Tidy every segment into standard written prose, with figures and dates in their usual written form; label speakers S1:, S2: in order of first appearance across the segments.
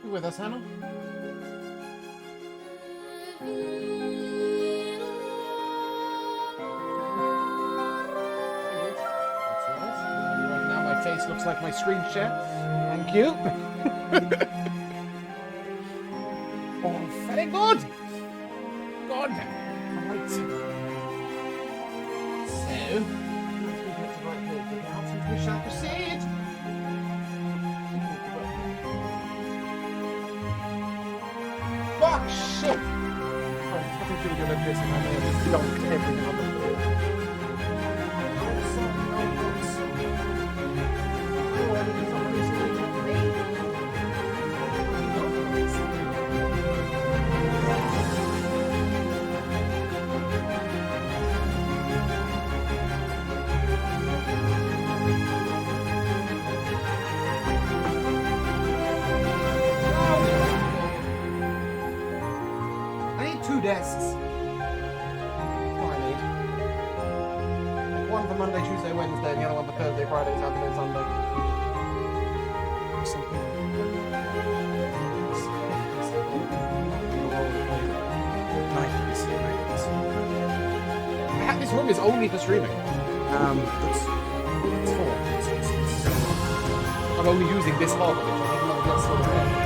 S1: You with us, Hannah? Right now my face looks like my screen share. Thank you. Oh, very good. Good. Right. So, once we get to right here, the announcement we shall proceed. Fuck shit! Oh, it's nothing to do with this, and I may have just dumped everything on the floor. Desks. What I need. Like one for Monday, Tuesday, Wednesday, and the other one for Thursday, Friday, Saturday, Sunday. Something. This room is only for streaming. It's four. I'm only using this half of it. I think another glass over there.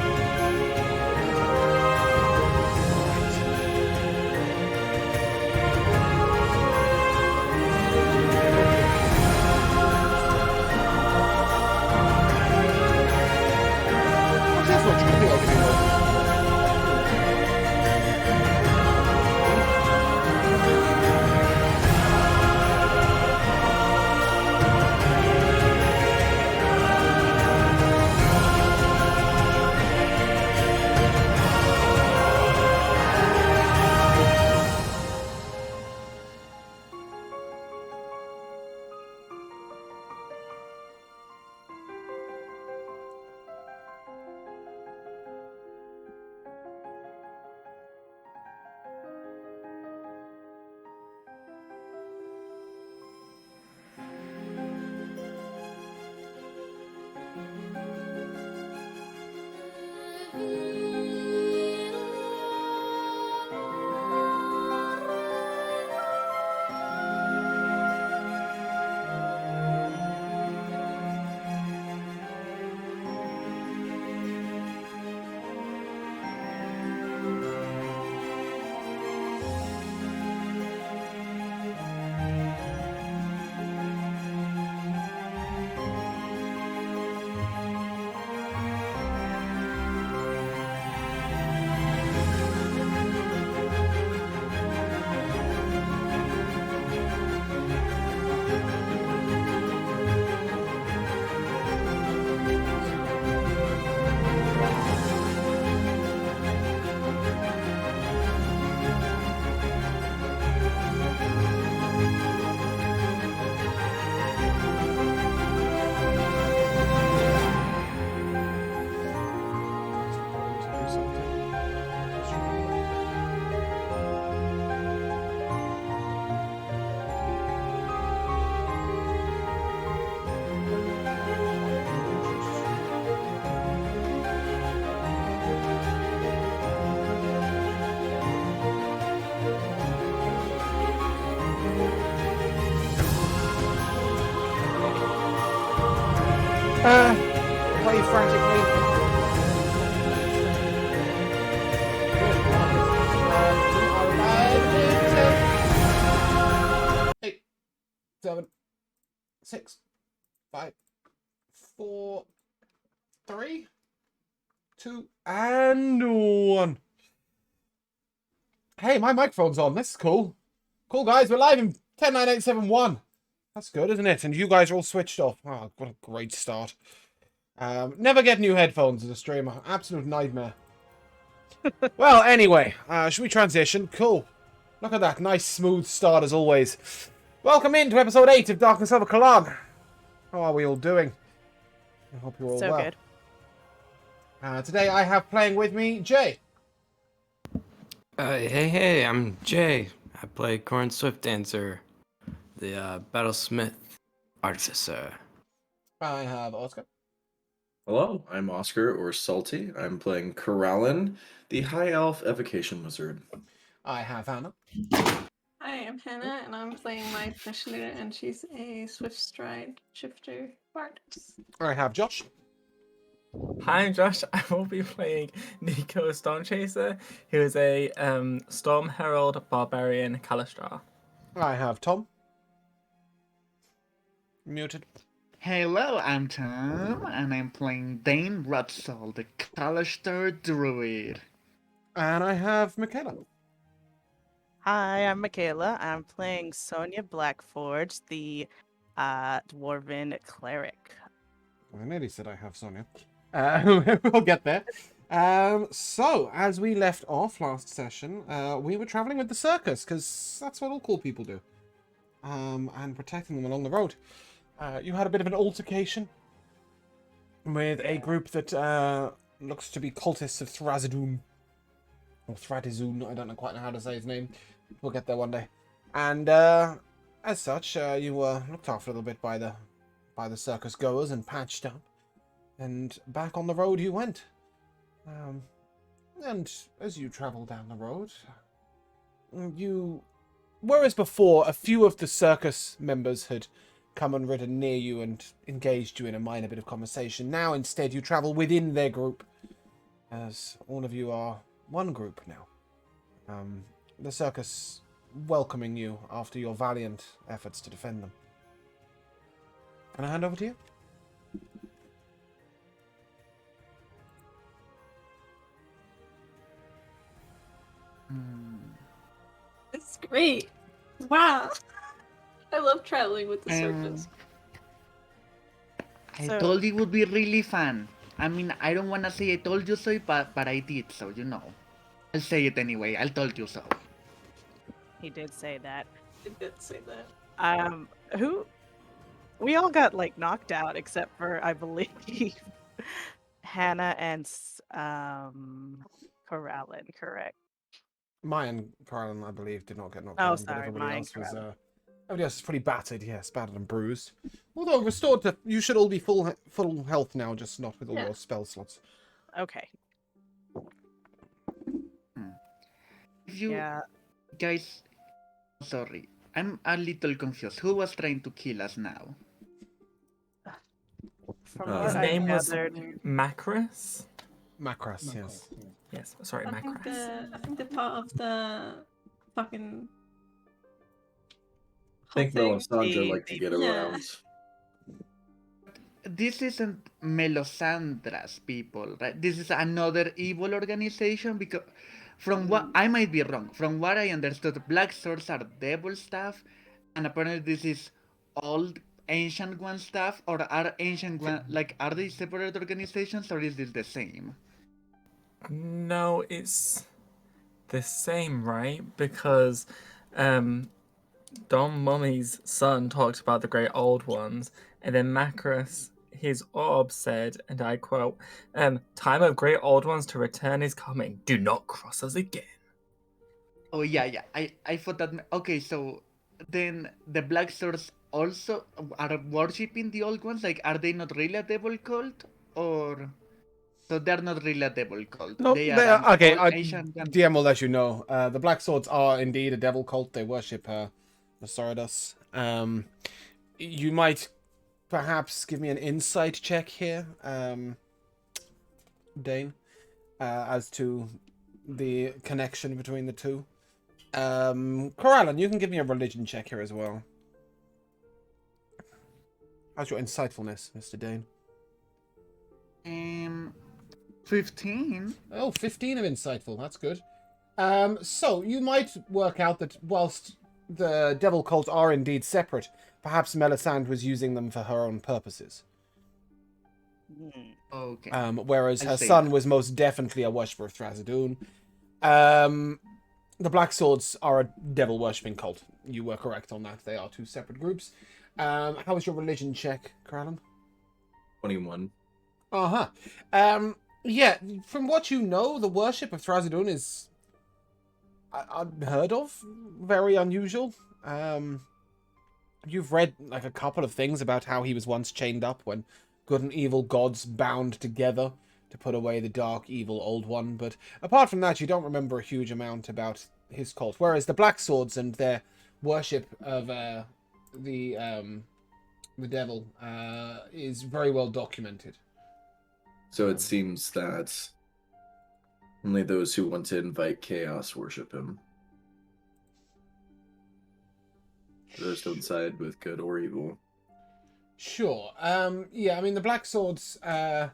S1: Play frantically. Eight, 7, 6, 5, 4, 3, 2, and 1. Hey, my microphone's on. This is cool. Cool, guys. We're live in 10.9.8.7.1. That's good, isn't it? And you guys are all switched off. Oh, what a great start. Never get new headphones as a streamer. Absolute nightmare. Well, anyway, should we transition? Cool. Look at that. Nice, smooth start as always. Welcome into episode 8 of Darkness Over Kelaan. How are we all doing? I hope you're all
S2: so
S1: well.
S2: Good.
S1: Today I have playing with me Jay.
S3: Hey, I'm Jay. I play Corn Swift Dancer, the Battlesmith Artificer.
S1: I have Oscar.
S4: Hello, I'm Oscar, or Salty. I'm playing Kelaan, the High Elf Evocation Wizard.
S1: I have Hannah.
S5: Hi, I'm Hannah, and I'm playing my Specialist, and she's a Swift Stride Shifter Bard.
S1: I have Josh.
S6: Hi, I'm Josh. I will be playing Nico Stormchaser, who is a Storm Herald Barbarian Kalistrar.
S1: I have Tom. Muted.
S7: Hello, I'm Tom, and I'm playing Dane Rutsall, the Kalishtar Druid.
S1: And I have Michaela.
S2: Hi, I'm Michaela. I'm playing Sonia Blackforge, the Dwarven Cleric.
S1: I nearly said I have Sonia. We'll get there. So, as we left off last session, we were traveling with the circus, because that's what all cool people do. And protecting them along the road. You had a bit of an altercation with a group that looks to be cultists of Thrazidoon. Or Thradizun, I don't know quite how to say his name. We'll get there one day. And as such, you were looked after a little bit by the circus goers and patched up. And back on the road you went. And as you travel down the road, whereas before a few of the circus members had come and ridden near you and engaged you in a minor bit of conversation, now instead you travel within their group, as all of you are one group now. The circus welcoming you after your valiant efforts to defend them. Can I hand over to you?
S5: It's great. Wow. I love traveling with the circus.
S7: I
S2: So-
S7: told you it would be really fun. I mean, I don't want to say I told you so, but I did, so you know. I'll say it anyway. I told you so.
S2: He did say that.
S5: I did say that.
S2: We all got like knocked out except for, I believe, Hannah and Kelaan, correct?
S1: Maya and Carlin, I believe, did not get knocked
S2: Oh,
S1: down,
S2: sorry,
S1: but everybody
S2: Maya
S1: else
S2: and
S1: was
S2: Kelaan.
S1: everybody else is pretty battered, yes, battered and bruised. Although restored to, you should all be full health now, just not with all
S5: Yeah.
S1: your spell slots.
S2: Okay.
S7: If you
S2: Yeah.
S7: guys... Sorry. I'm a little confused. Who was trying to kill us now?
S2: From
S4: His
S2: what
S6: His
S2: I
S6: name was
S2: gathered,
S6: Macros?
S1: Macros, yes.
S6: Yes, sorry,
S5: I think
S6: Macros.
S5: I think the part of the fucking.
S4: I think
S5: whole thing-
S4: Melisandre like to get
S5: Yeah.
S4: around.
S7: This isn't Melosandra's people, right? This is another evil organization because from what I might be wrong, from what I understood, Black Swords are devil stuff, and apparently this is old ancient one stuff, or are ancient one like are they separate organizations or is this the same?
S6: No, it's the same, right? Because Don Mummy's son talked about the Great Old Ones, and then Macros, his orb, said, and I quote, time of Great Old Ones to return is coming. Do not cross us again.
S7: Oh yeah. I thought that. Okay, so then the Black Swords also are worshipping the old ones. Like, are they not really a devil cult, or so they're not really a devil cult?
S1: No,
S7: they
S1: they
S7: are
S1: are, okay,
S7: old ancient one.
S1: DM will let you know. The Black Swords are indeed a devil cult. They worship Nasaradus. You might perhaps give me an insight check here, Dane, as to the connection between the two. Corallan, you can give me a religion check here as well. How's your insightfulness, Mr. Dane?
S7: 15.
S1: Oh, 15 of insightful. That's good. So you might work out that whilst the devil cults are indeed separate, perhaps Melisande was using them for her own purposes.
S7: Okay.
S1: Whereas
S7: I'll
S1: her
S7: say
S1: son
S7: that.
S1: was most definitely a worshipper of Thrasadun. The Black Swords are a devil worshipping cult. You were correct on that. They are two separate groups. How was your religion check, Corallan?
S4: 21.
S1: Uh-huh. Yeah, from what you know, the worship of Thrasadun is unheard of. Very unusual. You've read like a couple of things about how he was once chained up when good and evil gods bound together to put away the dark, evil Old One, but apart from that, you don't remember a huge amount about his cult. Whereas the Black Swords and their worship of the devil is very well documented.
S4: So it seems that only those who want to invite chaos worship him. Those don't side with good or evil.
S1: Sure. Yeah, I mean, the Black Swords, I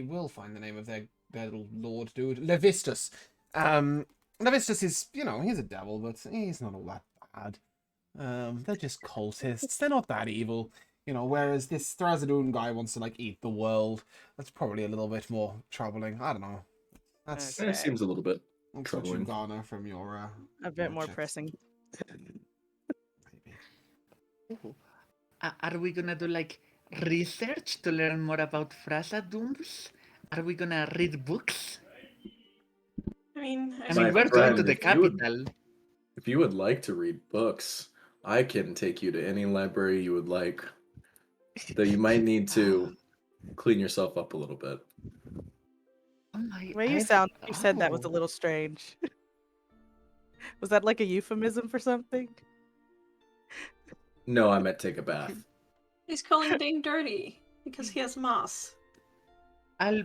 S1: will find the name of their little lord dude. Levistus. Levistus is, he's a devil, but he's not all that bad. They're just cultists. They're not that evil. Whereas this Thrasadun guy wants to, eat the world. That's probably a little bit more troubling. I don't know. That's,
S2: Okay.
S4: It seems a little bit
S1: that's what you
S4: troubling.
S1: garner from your,
S2: A bit
S1: your
S2: more
S1: checks.
S2: pressing.
S1: Maybe.
S7: Are we gonna do research to learn more about Thrasaduns? Are we gonna read books?
S5: I mean,
S7: I
S4: My
S7: mean, we're going
S4: friend,
S7: to the
S4: if you would-
S7: capital.
S4: If you would like to read books, I can take you to any library you would like. Though you might need to clean yourself up a little bit.
S7: Oh my!
S2: The way you said that was a little strange. Was that like a euphemism for something?
S4: No, I meant take a bath.
S5: he's calling Dane dirty because he has moss.
S4: I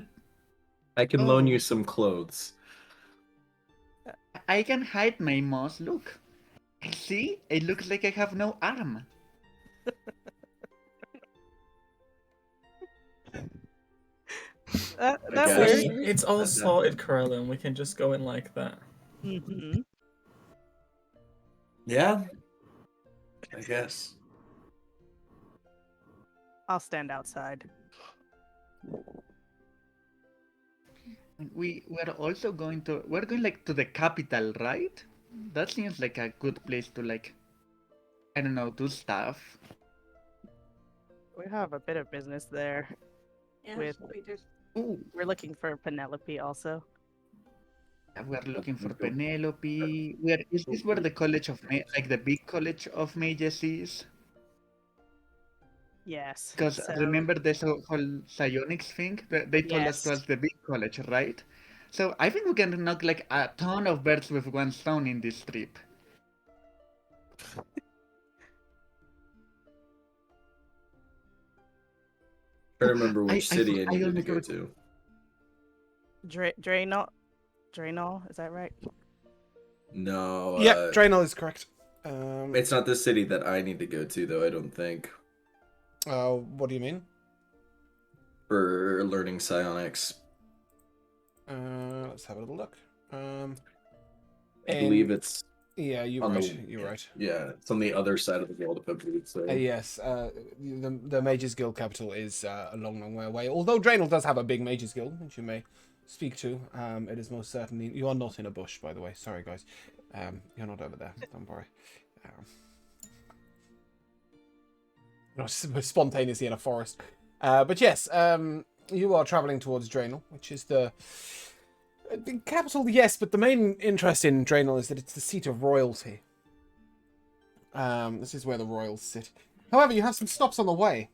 S4: can loan you some clothes.
S7: I can hide my moss. Look, see, it looks like I have no arm.
S2: That
S4: guess.
S2: works.
S6: It's all
S4: That-
S6: sorted, Corellan. We can just go in like that.
S2: Mm-hmm.
S4: Yeah, I guess.
S2: I'll stand outside.
S7: We're also going to to the capital, right? That seems like a good place to I don't know, do stuff.
S2: We have a bit of business there.
S5: Yeah,
S2: With-
S5: we do.
S7: Ooh,
S2: We're looking for Penelope also.
S7: we're looking for
S4: Okay.
S7: Penelope. Is this where the college of the big college of mages is?
S2: Yes.
S7: Because
S2: so-
S7: remember this whole psionics thing? They told us it
S2: Yes.
S7: was the big college, right? So I think we can knock a ton of birds with one stone in this trip.
S4: Trying to remember
S7: I-
S4: which
S7: I
S4: city
S7: thought-
S4: I
S7: I
S4: needed to
S7: only
S4: go
S7: go-
S4: to.
S2: Draenor, is that right?
S4: No,
S1: Yeah, Draenor is correct.
S4: it's not the city that I need to go to, though, I don't think,
S1: What do you mean?
S4: for learning psionics.
S1: Let's have a little look.
S4: I believe it's,
S1: Yeah, you're
S4: on
S1: right.
S4: the-
S1: You're right.
S4: yeah, it's on the other side of the world, if I believe so.
S1: Yes, the Mages Guild capital is a long, long way away. Although Draenor does have a big Mages Guild, which you may speak to. It is most certainly... You are not in a bush, by the way. Sorry, guys. You're not over there. Don't worry. Spontaneously in a forest. But yes, you are traveling towards Draenor, which is the capital, yes, but the main interest in Draenor is that it's the seat of royalty. This is where the royals sit. However, you have some stops on the way.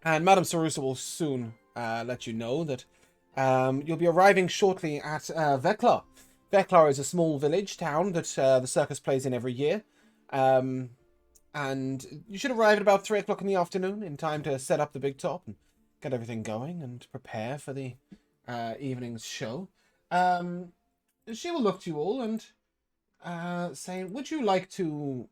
S1: And Madame Sarusa will soon let you know that you'll be arriving shortly at Veklar. Veklar is a small village town that the circus plays in every year. and you should arrive at about 3 o'clock in the afternoon in time to set up the big top and get everything going and prepare for the evening's show. She will look to you all and say, would you like to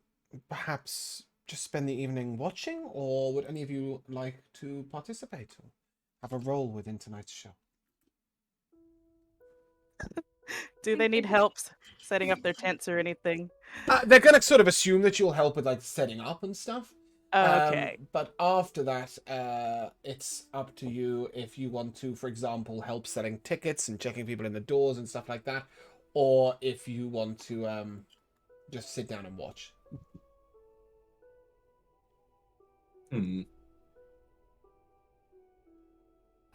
S1: perhaps just spend the evening watching, or would any of you like to participate or have a role within tonight's show?
S2: Do they need help setting up their tents or anything?
S1: They're going to sort of assume that you'll help with like setting up and stuff.
S2: Okay.
S1: But after that, it's up to you if you want to, for example, help selling tickets and checking people in the doors and stuff like that, or if you want to just sit down and watch.
S4: Hmm.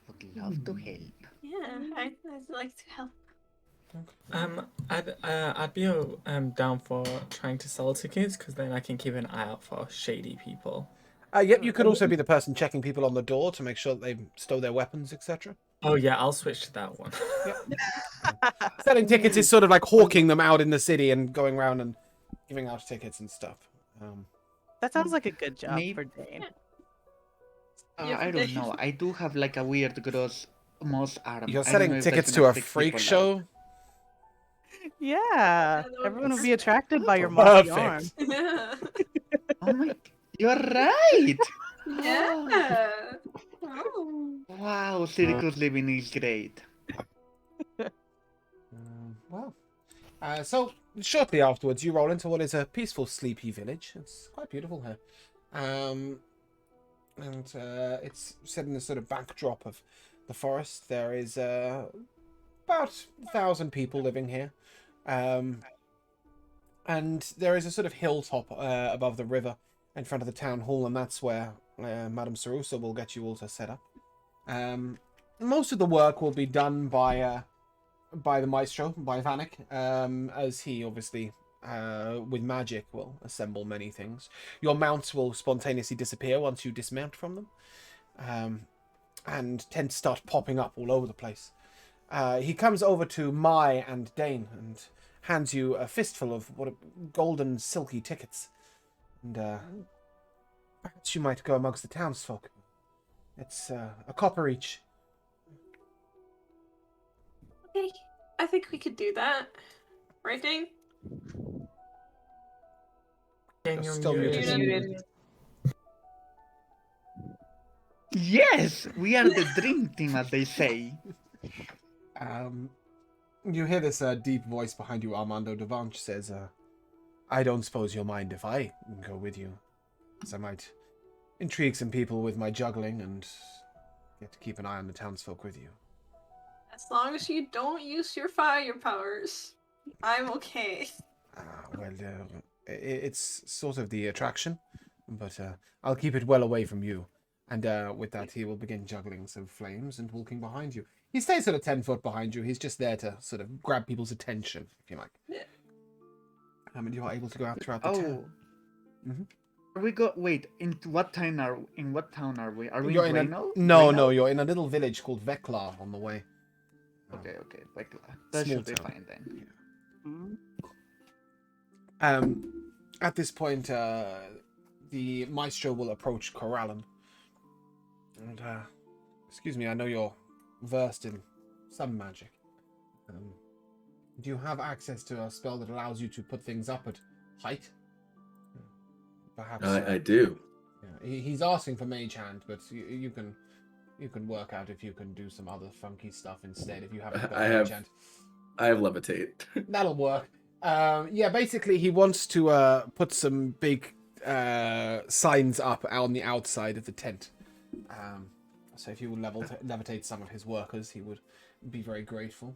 S7: Would love to help.
S5: Yeah, I'd like to help.
S6: I'd be down for trying to sell tickets because then I can keep an eye out for shady people.
S1: Yep, you could also be the person checking people on the door to make sure that they stow their weapons, etc.
S6: Oh yeah, I'll switch to that one.
S1: Selling tickets is sort of like hawking them out in the city and going around and giving out tickets and stuff.
S2: That sounds like a good job
S7: Maybe-
S2: for Dane.
S7: I don't know. I do have like a weird gross moss arm.
S1: You're
S7: I don't know
S1: selling
S7: if
S1: tickets
S7: that's
S1: to
S7: gonna
S1: a
S7: freak
S1: freak
S7: people
S1: show?
S7: out.
S2: Yeah,
S5: that would
S2: everyone
S5: be
S2: would be attracted by your mossy arm.
S1: Perfect.
S5: Yeah.
S7: Oh my! You're right.
S5: Yeah. Oh.
S7: Wow, circus living is great.
S1: Well, so shortly afterwards, you roll into what is a peaceful, sleepy village. It's quite beautiful here, and it's set in the sort of backdrop of the forest. There is about 1,000 people living here, and there is a sort of hilltop above the river in front of the town hall, and that's where Madame Sarusa will get you all to set up. Most of the work will be done by the maestro, by Vanek, as he obviously, with magic, will assemble many things. Your mounts will spontaneously disappear once you dismount from them, and tend to start popping up all over the place. He comes over to Mai and Dane and hands you a fistful of golden silky tickets, and perhaps you might go amongst the townsfolk. It's a copper each.
S5: Okay, I think we could do that. Right, Dane?
S6: Daniel,
S1: Still muted.
S5: Muted.
S7: Yes, we are the dream team, as they say.
S1: You hear this deep voice behind you. Armando Devanche says, I don't suppose you'll mind if I go with you, as I might intrigue some people with my juggling and get to keep an eye on the townsfolk with you.
S5: As long as you don't use your fire powers, I'm okay.
S1: Well, it's sort of the attraction, but I'll keep it well away from you. And with that, he will begin juggling some flames and walking behind you. He stays sort of 10 foot behind you. He's just there to sort of grab people's attention, if you like.
S5: Yeah.
S1: And you are able to go out throughout the
S7: Oh.
S1: town. Mhm.
S7: Are we wait, in what town are we? Are we
S1: You're
S7: in
S1: in
S7: Reno?
S1: no,
S7: Reno?
S1: you're in a little village called Vekla on the way.
S7: Okay, that
S1: Small
S7: should be
S1: town.
S7: fine then.
S1: At this point, the maestro will approach Kelaan. And, excuse me, I know you're versed in some magic. Do you have access to a spell that allows you to put things up at height? Perhaps.
S4: I do.
S1: Yeah, he's asking for mage hand, but you can work out if you can do some other funky stuff instead. If you haven't got
S4: I
S1: mage
S4: have-
S1: hand,
S4: I have levitate.
S1: that'll work. Yeah, basically he wants to put some big signs up on the outside of the tent. So if you would levitate some of his workers, he would be very grateful.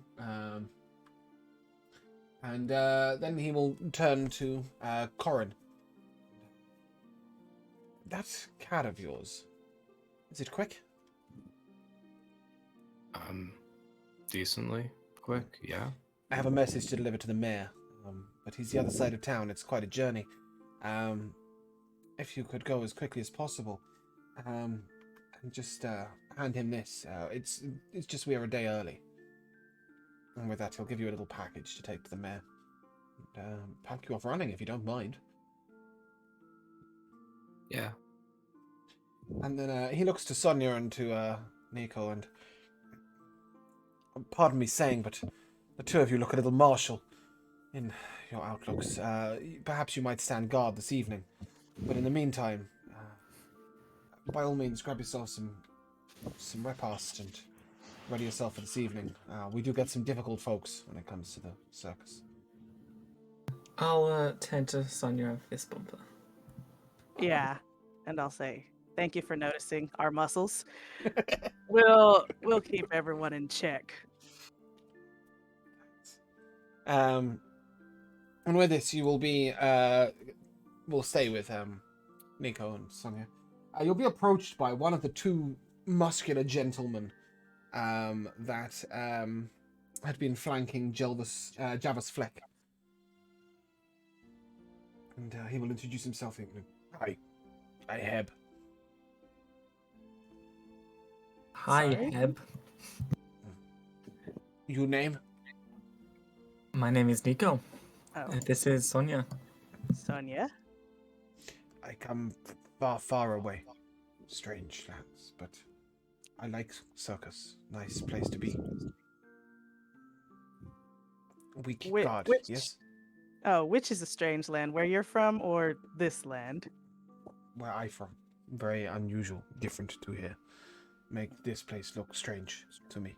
S1: And then he will turn to Corin. That cat of yours, is it quick?
S3: Decently quick, yeah.
S1: I have a message to deliver to the mayor, but he's the other side of town. It's quite a journey. If you could go as quickly as possible, and just hand him this. It's just we are a day early, and with that, he'll give you a little package to take to the mayor. And, pack you off running if you don't mind.
S3: Yeah.
S1: And then he looks to Sonia and to Nico, and pardon me saying, but the two of you look a little martial in your outlooks. Perhaps you might stand guard this evening, but in the meantime, by all means, grab yourself some repast and ready yourself for this evening. We do get some difficult folks when it comes to the circus.
S6: I'll turn to Sonia and fist bump her.
S2: Yeah, and I'll say thank you for noticing our muscles. We'll keep everyone in check.
S1: And with this, you will be we'll stay with Nico and Sonia. You'll be approached by one of the two muscular gentlemen that had been flanking Javas Fleck. And he will introduce himself. Hi, Heb.
S6: Hi,
S2: Sorry?
S6: Heb.
S1: Your name?
S6: My name is Nico.
S2: Oh,
S6: This is Sonia.
S2: Sonia.
S1: I come far, far away. Strange lands, but I like circus. Nice place to be. We keep guard,
S2: Which?
S1: yes?
S2: Oh, which is a strange land? Where you're from, or this land?
S1: Where I from. Very unusual, different to here. Make this place look strange to me.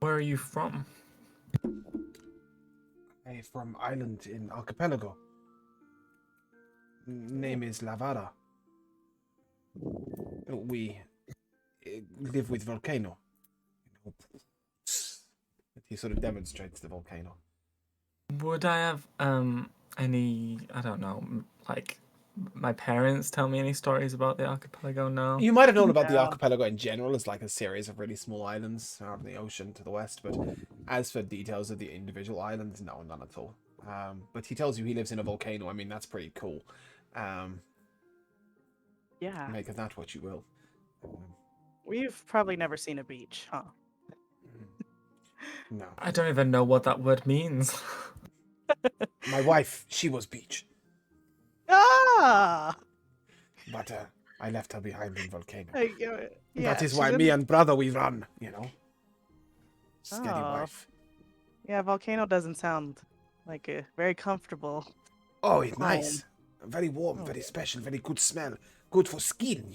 S6: Where are you from?
S1: I from island in archipelago. Name is Lavara. We live with volcano. He sort of demonstrates the volcano.
S6: Would I have any, I don't know, like my parents tell me any stories about the archipelago? No.
S1: You might have known about the
S2: No.
S1: archipelago in general as like a series of really small islands out in the ocean to the west, but as for details of the individual islands, no, none at all. But he tells you he lives in a volcano. I mean, that's pretty cool.
S2: Yeah.
S1: Make of that what you will.
S2: We've probably never seen a beach, huh?
S1: No.
S6: I don't even know what that word means.
S1: My wife, she was beach,
S2: Ah!
S1: but I left her behind in volcano.
S2: Yeah,
S1: That is
S2: she's
S1: why
S2: in-
S1: me and brother we run, Steady
S2: Oh.
S1: wife.
S2: Yeah, volcano doesn't sound like a very comfortable.
S1: Oh, it's nice. Very warm,
S2: Oh.
S1: very special, very good smell. Good for skin,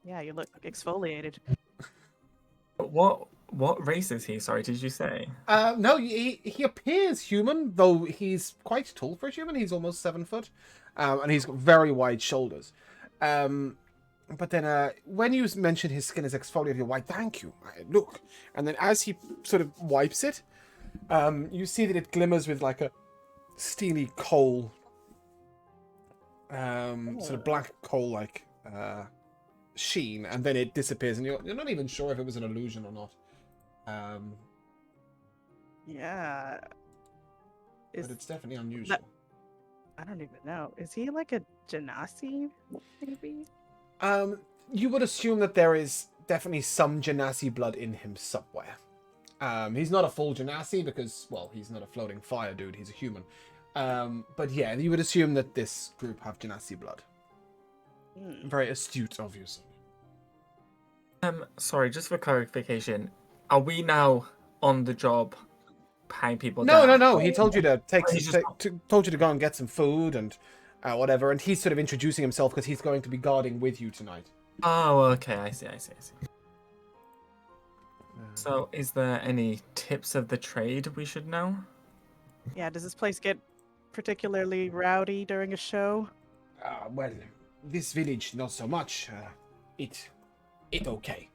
S2: Yeah, you look exfoliated.
S6: What race is he? Sorry, did you say?
S1: No, he appears human, though he's quite tall for a human. He's almost 7 foot, and he's got very wide shoulders. But then when you mentioned his skin is exfoliated, you're like, thank you. Look. And then as he sort of wipes it, you see that it glimmers with like a steely coal, sort of black coal-like sheen, and then it disappears, and you're not even sure if it was an illusion or not.
S2: Yeah. Is,
S1: But it's definitely unusual.
S2: I don't even know. Is he like a genasi, maybe?
S1: You would assume that there is definitely some Genasi blood in him somewhere. He's not a full Genasi because, well, he's not a floating fire dude. He's a human. But yeah, you would assume that this group have Genasi blood.
S2: Hmm.
S1: Very astute of you.
S6: Sorry, just for clarification, are we now on the job paying people
S1: No,
S6: down?
S1: no. He told you to
S6: He's just-
S1: told you to go and get some food and whatever. And he's sort of introducing himself because he's going to be guarding with you tonight.
S6: Oh, okay, I see. So, is there any tips of the trade we should know?
S2: Yeah, does this place get particularly rowdy during a show?
S1: Well, this village not so much. It okay.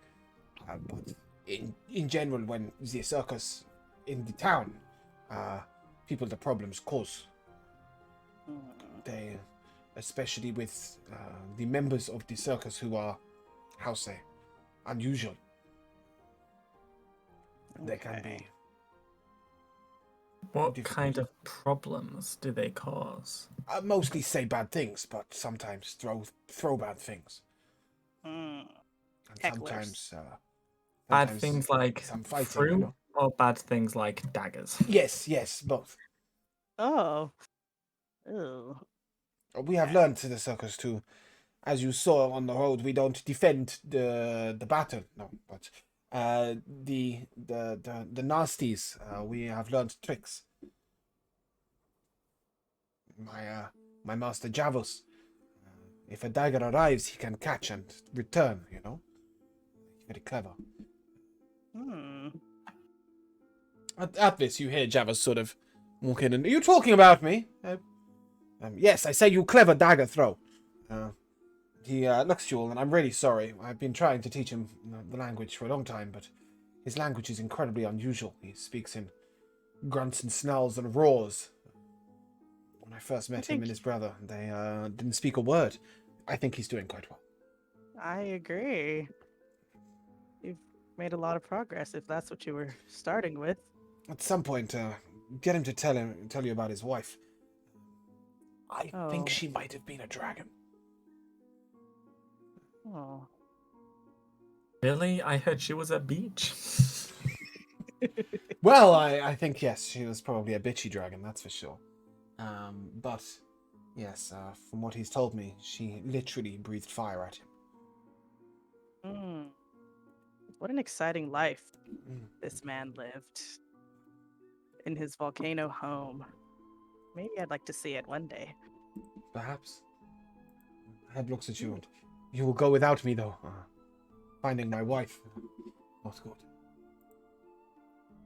S1: But in general, when the circus in the town, people the problems cause. They, especially with the members of the circus who are, how say, unusual. They can
S2: Okay.
S1: be.
S6: What
S1: Difficult.
S6: kind of problems do they cause?
S1: Mostly say bad things, but sometimes throw bad things.
S2: Hmm.
S1: And
S2: Hecklers.
S1: sometimes
S6: Bad
S1: sometimes
S6: things like
S1: some fighting,
S6: fruit, or bad things like daggers?
S1: Yes, both.
S2: Oh. Ooh.
S1: We have learned to the circus to, as you saw on the road, we don't defend the battle, no, but the nasties, we have learned tricks. My master Javos, if a dagger arrives, he can catch and return, you know? Very clever.
S2: Hmm.
S1: At this, you hear Javos sort of walk in and, are you talking about me? Yes, I say you clever dagger throw. He looks at you all, and I'm really sorry. I've been trying to teach him the language for a long time, but his language is incredibly unusual. He speaks in grunts and snarls and roars. When I first met him and his brother, they didn't speak a word. I think he's doing quite well.
S2: I agree. You've made a lot of progress if that's what you were starting with.
S1: At some point, get him to tell you about his wife. I think
S2: Oh.
S1: she might have been a dragon.
S2: Oh.
S6: Really? I heard she was a beach.
S1: Well, I think, yes, she was probably a bitchy dragon, that's for sure. But, yes, from what he's told me, she literally breathed fire at him.
S2: Hmm. What an exciting life
S1: Mm.
S2: this man lived in his volcano home. Maybe I'd like to see it one day.
S1: Perhaps. Head looks at you and, you will go without me, though. Finding my wife. Not good.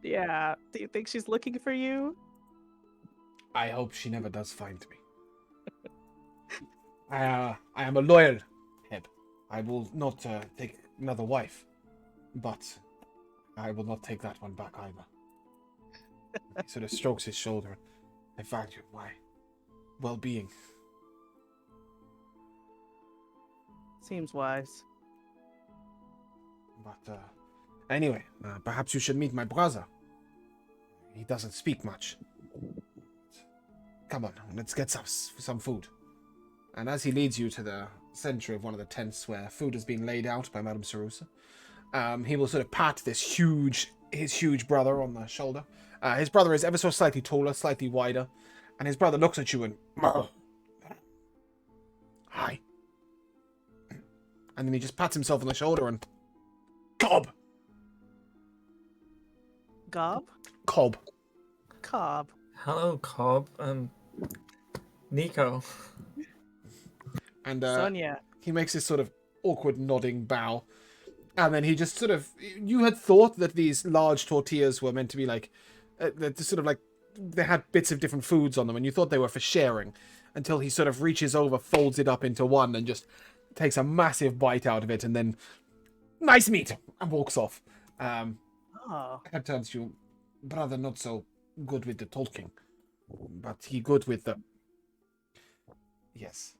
S2: Yeah. Do you think she's looking for you?
S1: I hope she never does find me. I am a loyal Heb. I will not take another wife, but I will not take that one back either. He sort of strokes his shoulder. I value my well-being.
S2: Seems wise.
S1: But anyway, perhaps you should meet my brother. He doesn't speak much. Come on, let's get some food. And as he leads you to the center of one of the tents where food is being laid out by Madame Sarusa, he will sort of pat his huge brother on the shoulder. His brother is ever so slightly taller, slightly wider, and his brother looks at you and, hi. And then he just pats himself on the shoulder and, Cobb!
S2: Gob?
S1: Cobb.
S2: Cobb.
S6: Hello, Cobb. Nico.
S1: And
S2: Sonia.
S1: he makes this sort of awkward nodding bow. And then he just sort of... You had thought that these large tortillas were meant to be like... sort of like... They had bits of different foods on them, and you thought they were for sharing. Until he sort of reaches over, folds it up into one, and just takes a massive bite out of it, and then... Nice meat! And walks off.
S2: Oh.
S1: Head turns to you. Brother not so good with the talking. But he good with the... Yes.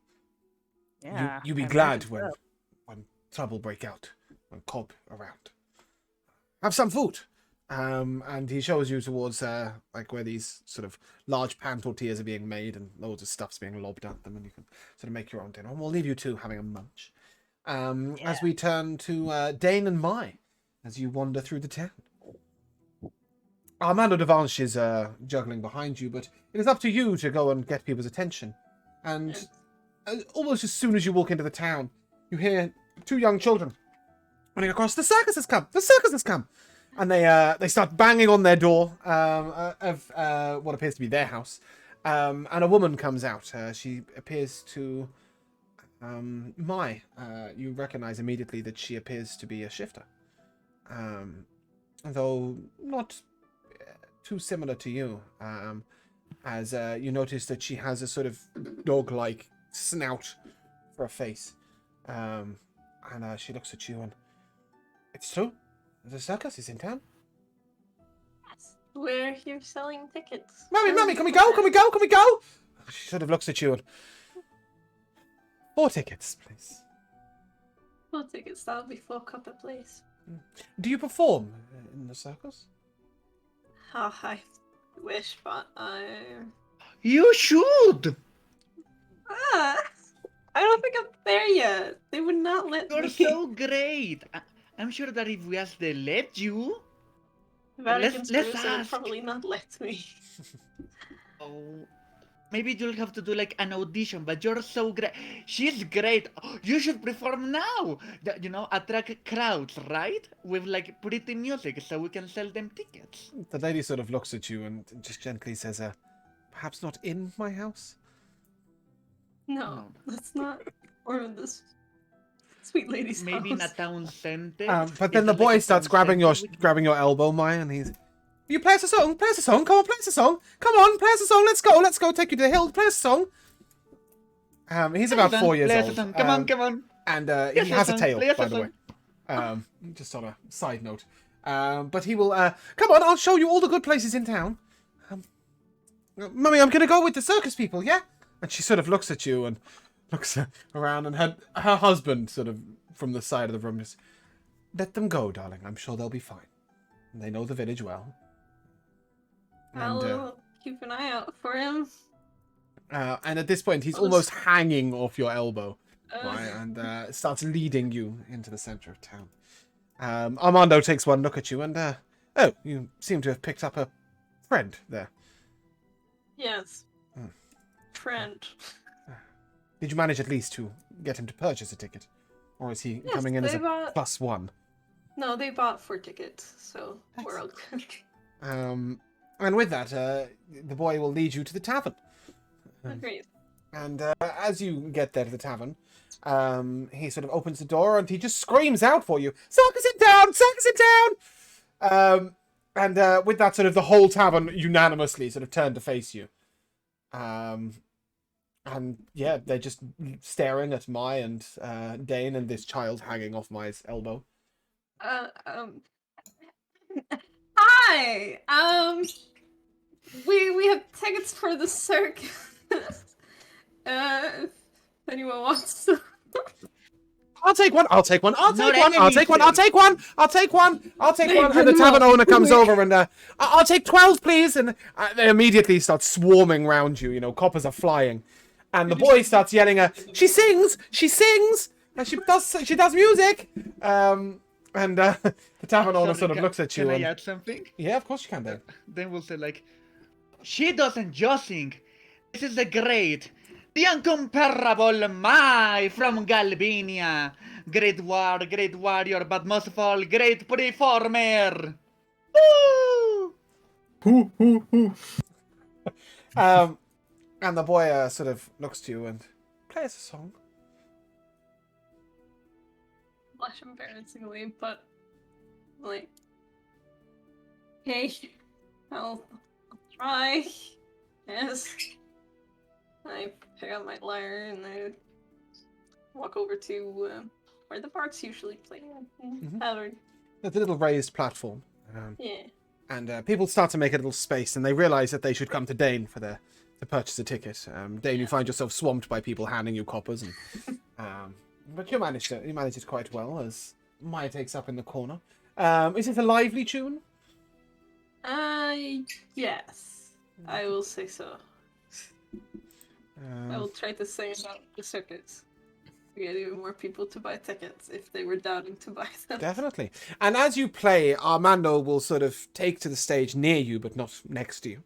S2: Yeah.
S1: You be
S2: I
S1: glad
S2: imagine so.
S1: when trouble break out, when Cobb around. Have some food. And he shows you towards like where these sort of large pan tortillas are being made and loads of stuff's being lobbed at them, and you can sort of make your own dinner. And we'll leave you two having a munch. As we turn to Dane and Mai, as you wander through the town. Armando de Vanche is juggling behind you, but it is up to you to go and get people's attention. And almost as soon as you walk into the town, you hear two young children running across. The circus has come! The circus has come! And they start banging on their door of what appears to be their house. And a woman comes out. She appears to... Mai. You recognize immediately that she appears to be a shifter. Though not too similar to you. As you notice that she has a sort of dog-like snout for a face. And she looks at you and... It's true. The circus is in town.
S5: Yes. We're here selling tickets.
S1: Mummy, can we go? Can we go? Can we go? She sort of looks at you and... 4 tickets, please.
S5: 4 tickets, that'll be 4 copper, please.
S1: Do you perform in the circus?
S5: Oh, I wish, but
S7: You should!
S5: I don't think I'm there yet. They would not let
S7: You're
S5: me.
S7: so great! I'm sure that if we ask, they let you.
S5: Vatican's
S7: let's
S5: Jerusalem would
S7: ask.
S5: probably not let me.
S7: Oh, maybe you'll have to do like an audition, but you're so great. She's great. You should perform now. You know, attract crowds, right? With like pretty music so we can sell them tickets.
S1: The lady sort of looks at you and just gently says, perhaps not in my house?
S5: No,
S7: No.
S5: that's not part of this sweet lady's
S7: Maybe in a
S5: house.
S7: town center.
S1: But then
S7: Is
S1: the
S7: there, like,
S1: boy
S7: a
S1: starts
S7: town center we can-
S1: grabbing your elbow, Maya, and he's, you play us a song, play us a song, come on, play us a song, come on, play us a song, let's go, take you to the hill, play us a song. He's about 4 years
S7: Play us a
S1: old.
S7: song. Come on, come on.
S1: And
S7: Play
S1: he
S7: us a
S1: has a
S7: song,
S1: tail,
S7: play us
S1: by
S7: a
S1: the way.
S7: song.
S1: Just on a side note. But he will, come on, I'll show you all the good places in town. Mummy, I'm gonna go with the circus people, yeah? And she sort of looks at you and looks around, and her husband sort of from the side of the room just, let them go, darling. I'm sure they'll be fine. They know the village well. And,
S5: I'll keep an eye out for him.
S1: and at this point, he's
S5: Well,
S1: almost hanging off your elbow,
S5: Uh,
S1: right? And starts leading you into the center of town. Armando takes one look at you and, oh, you seem to have picked up a friend there.
S5: Yes.
S1: Hmm.
S5: Friend.
S1: Did you manage at least to get him to purchase a ticket? Or is he
S5: Yes,
S1: coming in as
S5: they
S1: a
S5: bought-
S1: +1?
S5: No, they bought 4 tickets, so we're all good.
S1: And with that, the boy will lead you to the tavern.
S5: Great.
S1: And as you get there to the tavern, he sort of opens the door and he just screams out for you, "Circus in town! Circus in town!" And with that, sort of the whole tavern unanimously sort of turn to face you. And yeah, they're just staring at Mai and Dane and this child hanging off Mai's elbow.
S5: Hi! We have tickets for the circus. If anyone wants to.
S1: I'll take one. I'll take one. I'll
S7: Not
S1: take one. I'll
S7: enemies,
S1: take one. I'll
S7: sir.
S1: take one. I'll take one. I'll take
S5: Take
S1: one. And the
S5: them
S1: tavern
S5: all.
S1: owner comes over and I'll take 12, please. And they immediately start swarming round you. You know, coppers are flying, and the boy starts yelling, "She sings! She sings! And she does music!" And the tavern owner
S7: Sorry,
S1: sort of looks at you.
S7: Can I
S1: And,
S7: add something?
S1: yeah, of course you can, Dane.
S7: Then we'll say like, she doesn't just sing. This is the great, the incomparable Mai from Galvinia. Great warrior, but most of all, great performer. Woo!
S1: And the boy sort of looks to you and plays a song.
S5: Blush embarrassingly, but like, hey, I'll try. Yes. I pick up my lyre and I walk over to where the bards usually play.
S1: Mhm.
S5: Tavern.
S1: There's a little raised platform.
S5: Yeah.
S1: And people start to make a little space, and they realize that they should come to Dane to purchase a ticket. Dane, you find yourself swamped by people handing you coppers, and but you manage it quite well as Maya takes up in the corner. Is it a lively tune?
S5: Yes. I will say so. I will
S1: Um,
S5: try to sing about the circus. To get even more people to buy tickets if they were doubting to buy them.
S1: definitely. And as you play, Armando will sort of take to the stage near you, but not next to you.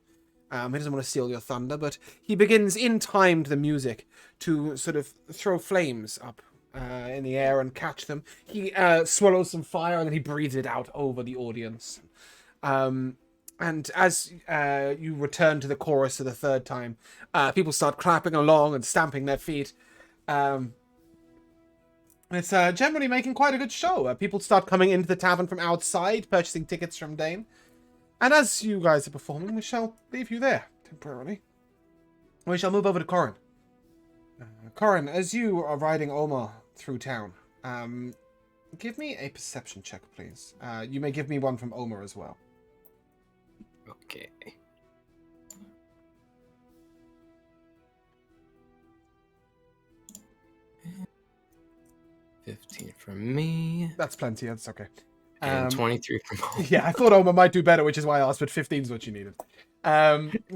S1: He doesn't want to steal your thunder, but he begins in time to the music to sort of throw flames up in the air and catch them. He swallows some fire and then he breathes it out over the audience. And as you return to the chorus for the third time, people start clapping along and stamping their feet. It's generally making quite a good show. People start coming into the tavern from outside, purchasing tickets from Dane. And as you guys are performing, we shall leave you there temporarily. We shall move over to Corin. Corin, as you are riding Omar through town, give me a perception check, please. You may give me one from Omar as well.
S3: Okay. $15 from me.
S1: That's plenty, that's okay.
S3: And 23 from home.
S1: Yeah, I thought Omar might do better, which is why I asked, but 15 is what you needed.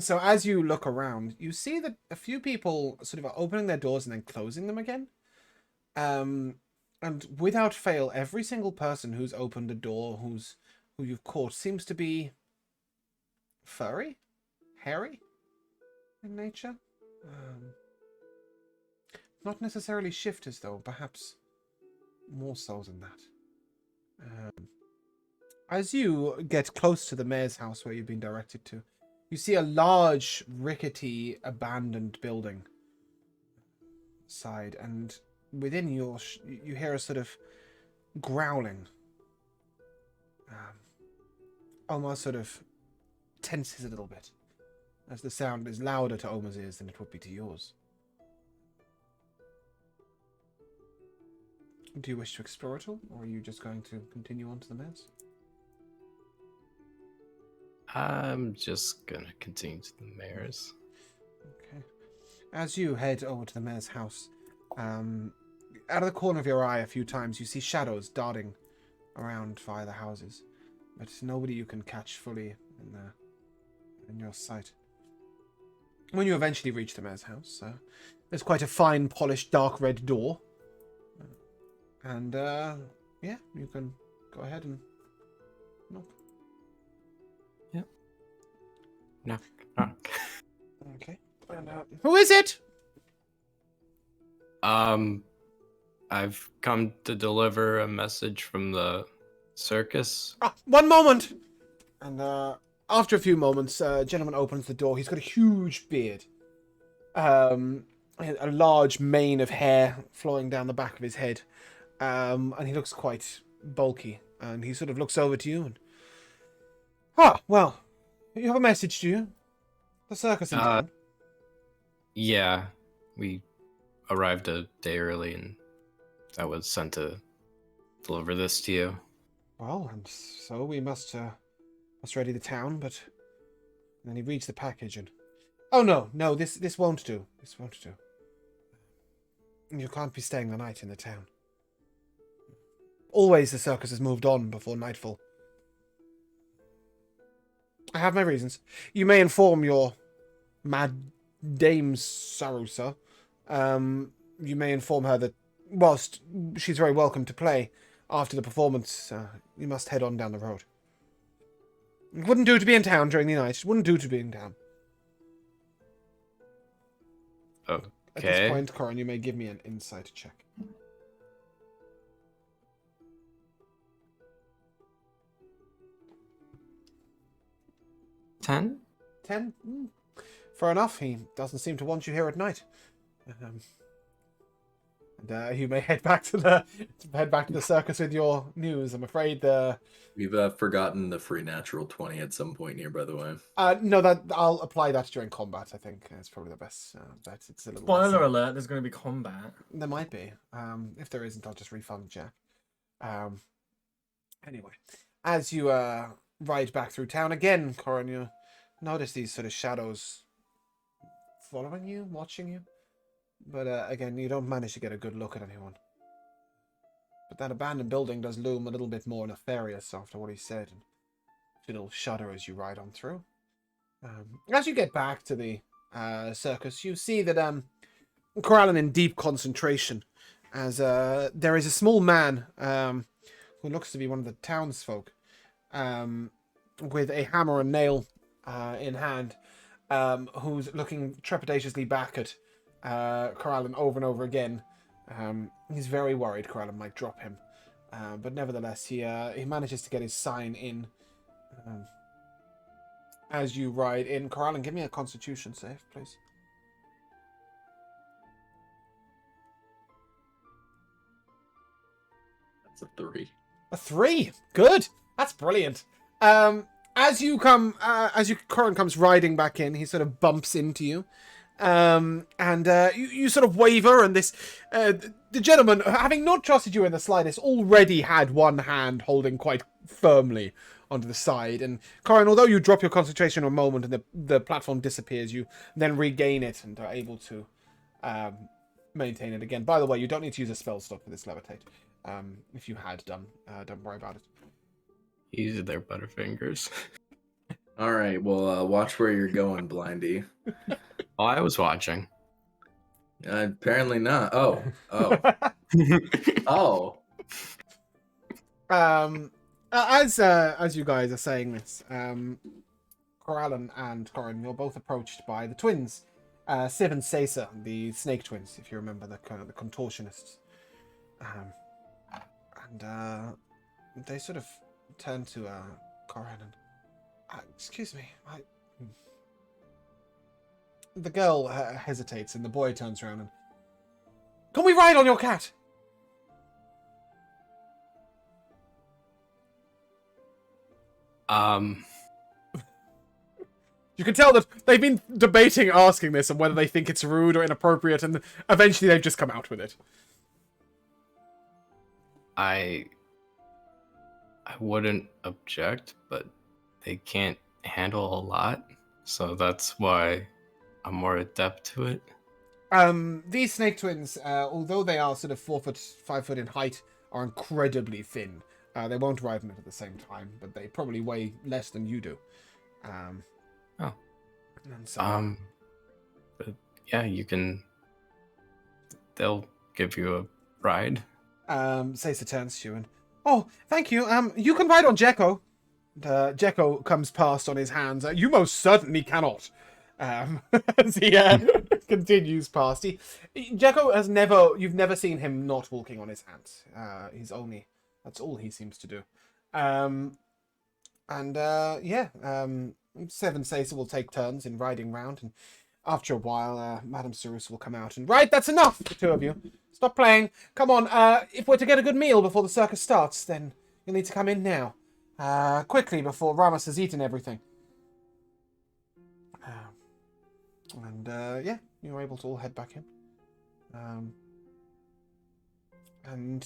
S1: So as you look around, you see that a few people sort of are opening their doors and then closing them again. And without fail, every single person who's opened a door, who you've caught, seems to be furry, hairy in nature. Not necessarily shifters, though. Perhaps more so than that. As you get close to the mayor's house where you've been directed to, you see a large, rickety, abandoned building side, and within you hear a sort of growling. Almost sort of tenses a little bit, as the sound is louder to Omar's ears than it would be to yours. Do you wish to explore it all, or are you just going to continue on to the mayor's?
S3: I'm just gonna continue to the mayor's.
S1: Okay. As you head over to the mayor's house, out of the corner of your eye a few times, you see shadows darting around via the houses, but nobody you can catch fully in your sight. When you eventually reach the mayor's house, there's quite a fine, polished, dark red door. And, yeah, you can go ahead and knock.
S3: Yep. Knock, knock.
S1: Okay. And, who is it?
S3: I've come to deliver a message from the circus.
S1: One moment! And, after a few moments, a gentleman opens the door. He's got a huge beard. A large mane of hair flowing down the back of his head. And he looks quite bulky. And he sort of looks over to you and... well, you have a message, do you? The circus in town?
S3: Yeah, we arrived a day early and I was sent to deliver this to you.
S1: Well, and so we must ready the town, but... And then he reads the package and... Oh, no, this won't do. This won't do. You can't be staying the night in the town. Always the circus has moved on before nightfall. I have my reasons. You may inform your mad Dame Sarusa. You may inform her that whilst she's very welcome to play after the performance, you must head on down the road. It wouldn't do to be in town during the night. It wouldn't do to be in town.
S3: Okay.
S1: At this point, Corin, you may give me an insight check.
S3: 10?
S1: 10? Fair enough. He doesn't seem to want you here at night. And you may head back to the circus with your news. I'm afraid
S4: We've forgotten the free natural 20 at some point here, by the way.
S1: no, that I'll apply that during combat. I think it's probably the best bet. It's a little
S6: Spoiler alert, there's going to be combat.
S1: There might be. If there isn't, I'll just refund Jack. Anyway, as you ride back through town again, Corin, you notice these sort of shadows following you, watching you. But again, you don't manage to get a good look at anyone. But that abandoned building does loom a little bit more nefarious after what he said. And a little shudder as you ride on through. As you get back to the circus, you see that Kelaan in deep concentration, as there is a small man who looks to be one of the townsfolk, with a hammer and nail in hand, who's looking trepidatiously back at Kelaan over and over again. He's very worried Kelaan might drop him, but nevertheless he manages to get his sign in. As you ride in, Kelaan, give me a Constitution save, please.
S4: That's a 3.
S1: A 3. Good. That's brilliant. As Kelaan comes riding back in, he sort of bumps into you. You sort of waver, and this the gentleman, having not trusted you in the slightest, already had one hand holding quite firmly onto the side. And Kelaan, although you drop your concentration a moment and the platform disappears, you then regain it and are able to maintain it again. By the way, you don't need to use a spell slot for this levitate. If you had done, don't worry about it.
S3: Easy there, Butterfingers.
S4: All right, well, watch where you're going, Blindy.
S3: Oh, I was watching.
S4: Apparently not. Oh. Oh.
S1: As you guys are saying this, Kelaan and Corin, you're both approached by the twins, Siv and Caesar, the snake twins, if you remember, the kind of the contortionists. And they sort of turn to Corin and, excuse me, the girl hesitates and the boy turns around and, can we ride on your cat? You can tell that they've been debating asking this and whether they think it's rude or inappropriate, and eventually they've just come out with it.
S3: I wouldn't object, but they can't handle a lot, so that's why I'm more adept to it.
S1: These snake twins, although they are sort of 4 foot, 5 foot in height, are incredibly thin. They won't ride on it at the same time, but they probably weigh less than you do.
S3: Oh.
S1: And so,
S3: But yeah, you can. They'll give you a ride.
S1: Caesar turns to you and, oh, thank you. You can ride on Jekko. And, Jekko comes past on his hands. You most certainly cannot. As he continues past. Jekko has you've never seen him not walking on his hands. That's all he seems to do. Seven Caesar will take turns in riding round, and after a while, Madame Cerus will come out and, right, that's enough, the two of you. Stop playing. Come on, if we're to get a good meal before the circus starts, then you'll need to come in now. Quickly, before Ramos has eaten everything. You're able to all head back in.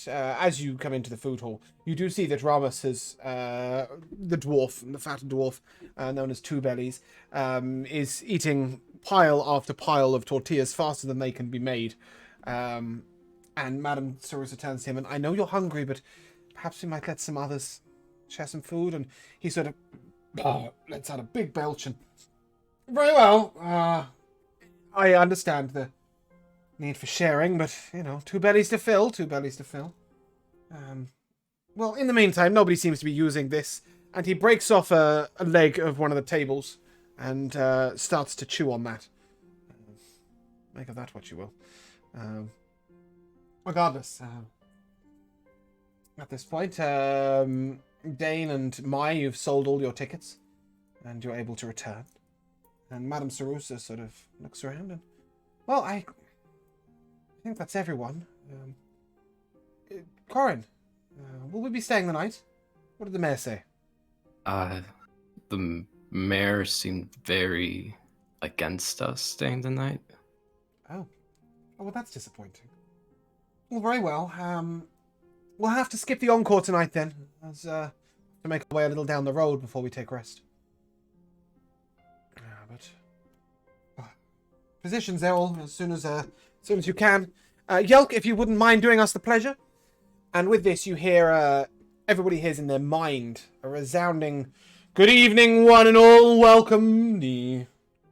S1: As you come into the food hall, you do see that Ramos has, the dwarf, the fat dwarf, known as Two Bellies, is eating pile after pile of tortillas faster than they can be made. And Madame Cerus turns to him, and I know you're hungry, but perhaps we might let some others share some food. And he sort of lets out a big belch and, very well, I understand the need for sharing, but, two bellies to fill, two bellies to fill. Well, in the meantime, nobody seems to be using this, and he breaks off a leg of one of the tables and starts to chew on that. Make of that what you will. Regardless, at this point, Dane and Mai, you've sold all your tickets, and you're able to return. And Madame Cerus sort of looks around and, well, I think that's everyone. Corin, will we be staying the night? What did the mayor say?
S3: The mayor seemed very against us staying the night.
S1: Oh, well, that's disappointing. Well, very well. We'll have to skip the encore tonight then, as to make our way a little down the road before we take rest. Positions there all as soon as you can. Yelk, if you wouldn't mind doing us the pleasure. And with this, you hear everybody hears in their mind a resounding, "Good evening, one and all. Welcome. The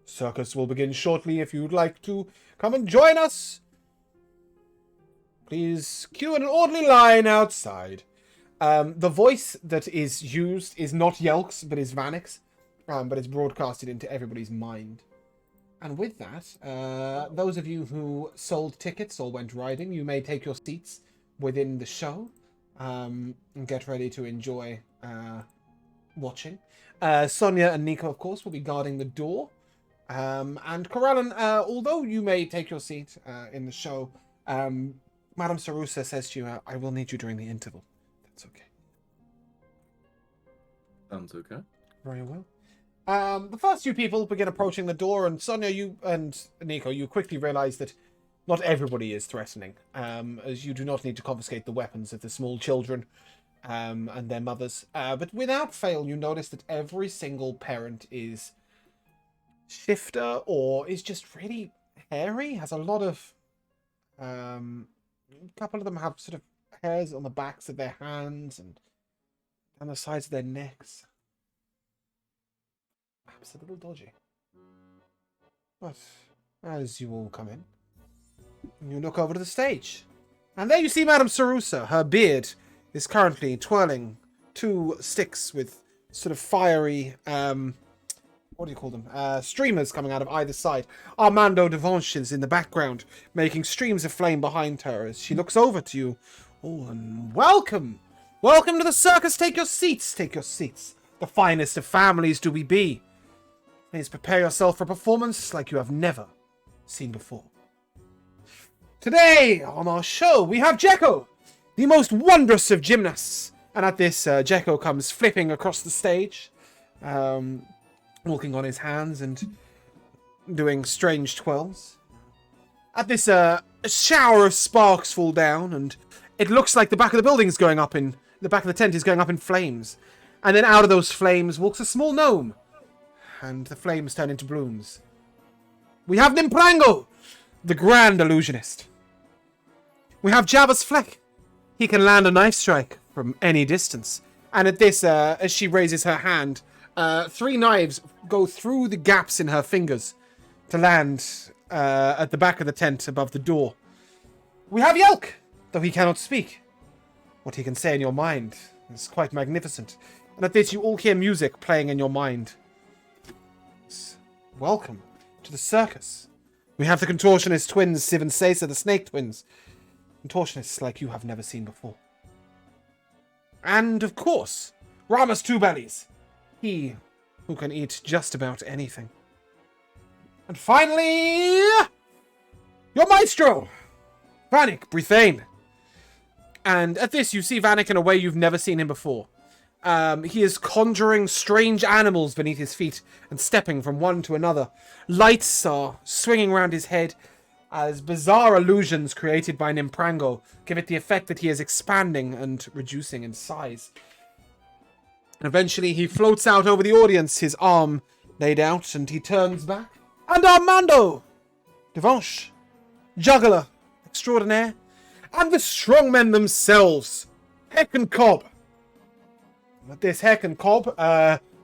S1: circus will begin shortly. If you'd like to come and join us, please queue in an orderly line outside." The voice that is used is not Yelk's, but is Vanek's, but it's broadcasted into everybody's mind. And with that, those of you who sold tickets or went riding, you may take your seats within the show and get ready to enjoy watching. Sonia and Nico, of course, will be guarding the door. And Kelaan, although you may take your seat in the show, Madame Sarusa says to you, I will need you during the interval. That's okay.
S4: Sounds okay.
S1: Very well. The first few people begin approaching the door, and Sonia, you and Nico, you quickly realize that not everybody is threatening, as you do not need to confiscate the weapons of the small children and their mothers. But without fail, you notice that every single parent is shifter or is just really hairy, has a lot of... a couple of them have sort of hairs on the backs of their hands and down the sides of their necks. Perhaps a little dodgy. But as you all come in, you look over to the stage. And there you see Madame Sarusa. Her beard is currently twirling two sticks with sort of fiery what do you call them? Streamers coming out of either side. Armando Devanche is in the background, making streams of flame behind her as she looks over to you. Oh, and welcome! Welcome to the circus! Take your seats! Take your seats. The finest of families do we be. Please prepare yourself for a performance like you have never seen before. Today, on our show, we have Jekko, the most wondrous of gymnasts. And at this, Jekko comes flipping across the stage, walking on his hands and doing strange twirls. At this, a shower of sparks fall down, and it looks like the back of the building is going up in... the back of the tent is going up in flames. And then out of those flames walks a small gnome. And the flames turn into blooms. We have Nimprango, the grand illusionist. We have Java's Fleck. He can land a knife strike from any distance. And at this, as she raises her hand, 3 knives go through the gaps in her fingers to land at the back of the tent above the door. We have Yelk, though he cannot speak. What he can say in your mind is quite magnificent. And at this, you all hear music playing in your mind. Welcome to the circus. We have the contortionist twins, Siv and Sesa, the snake twins. Contortionists like you have never seen before. And, of course, Rama's Two Bellies. He who can eat just about anything. And finally, your maestro, Vanek Brithane. And at this, you see Vanek in a way you've never seen him before. He is conjuring strange animals beneath his feet and stepping from one to another. Lights are swinging around his head as bizarre illusions created by Nimprango give it the effect that he is expanding and reducing in size. And eventually he floats out over the audience, his arm laid out, and he turns back. And Armando Devanche, juggler extraordinaire, and the strongmen themselves, Heck and Cobb. But this Heck and Cobb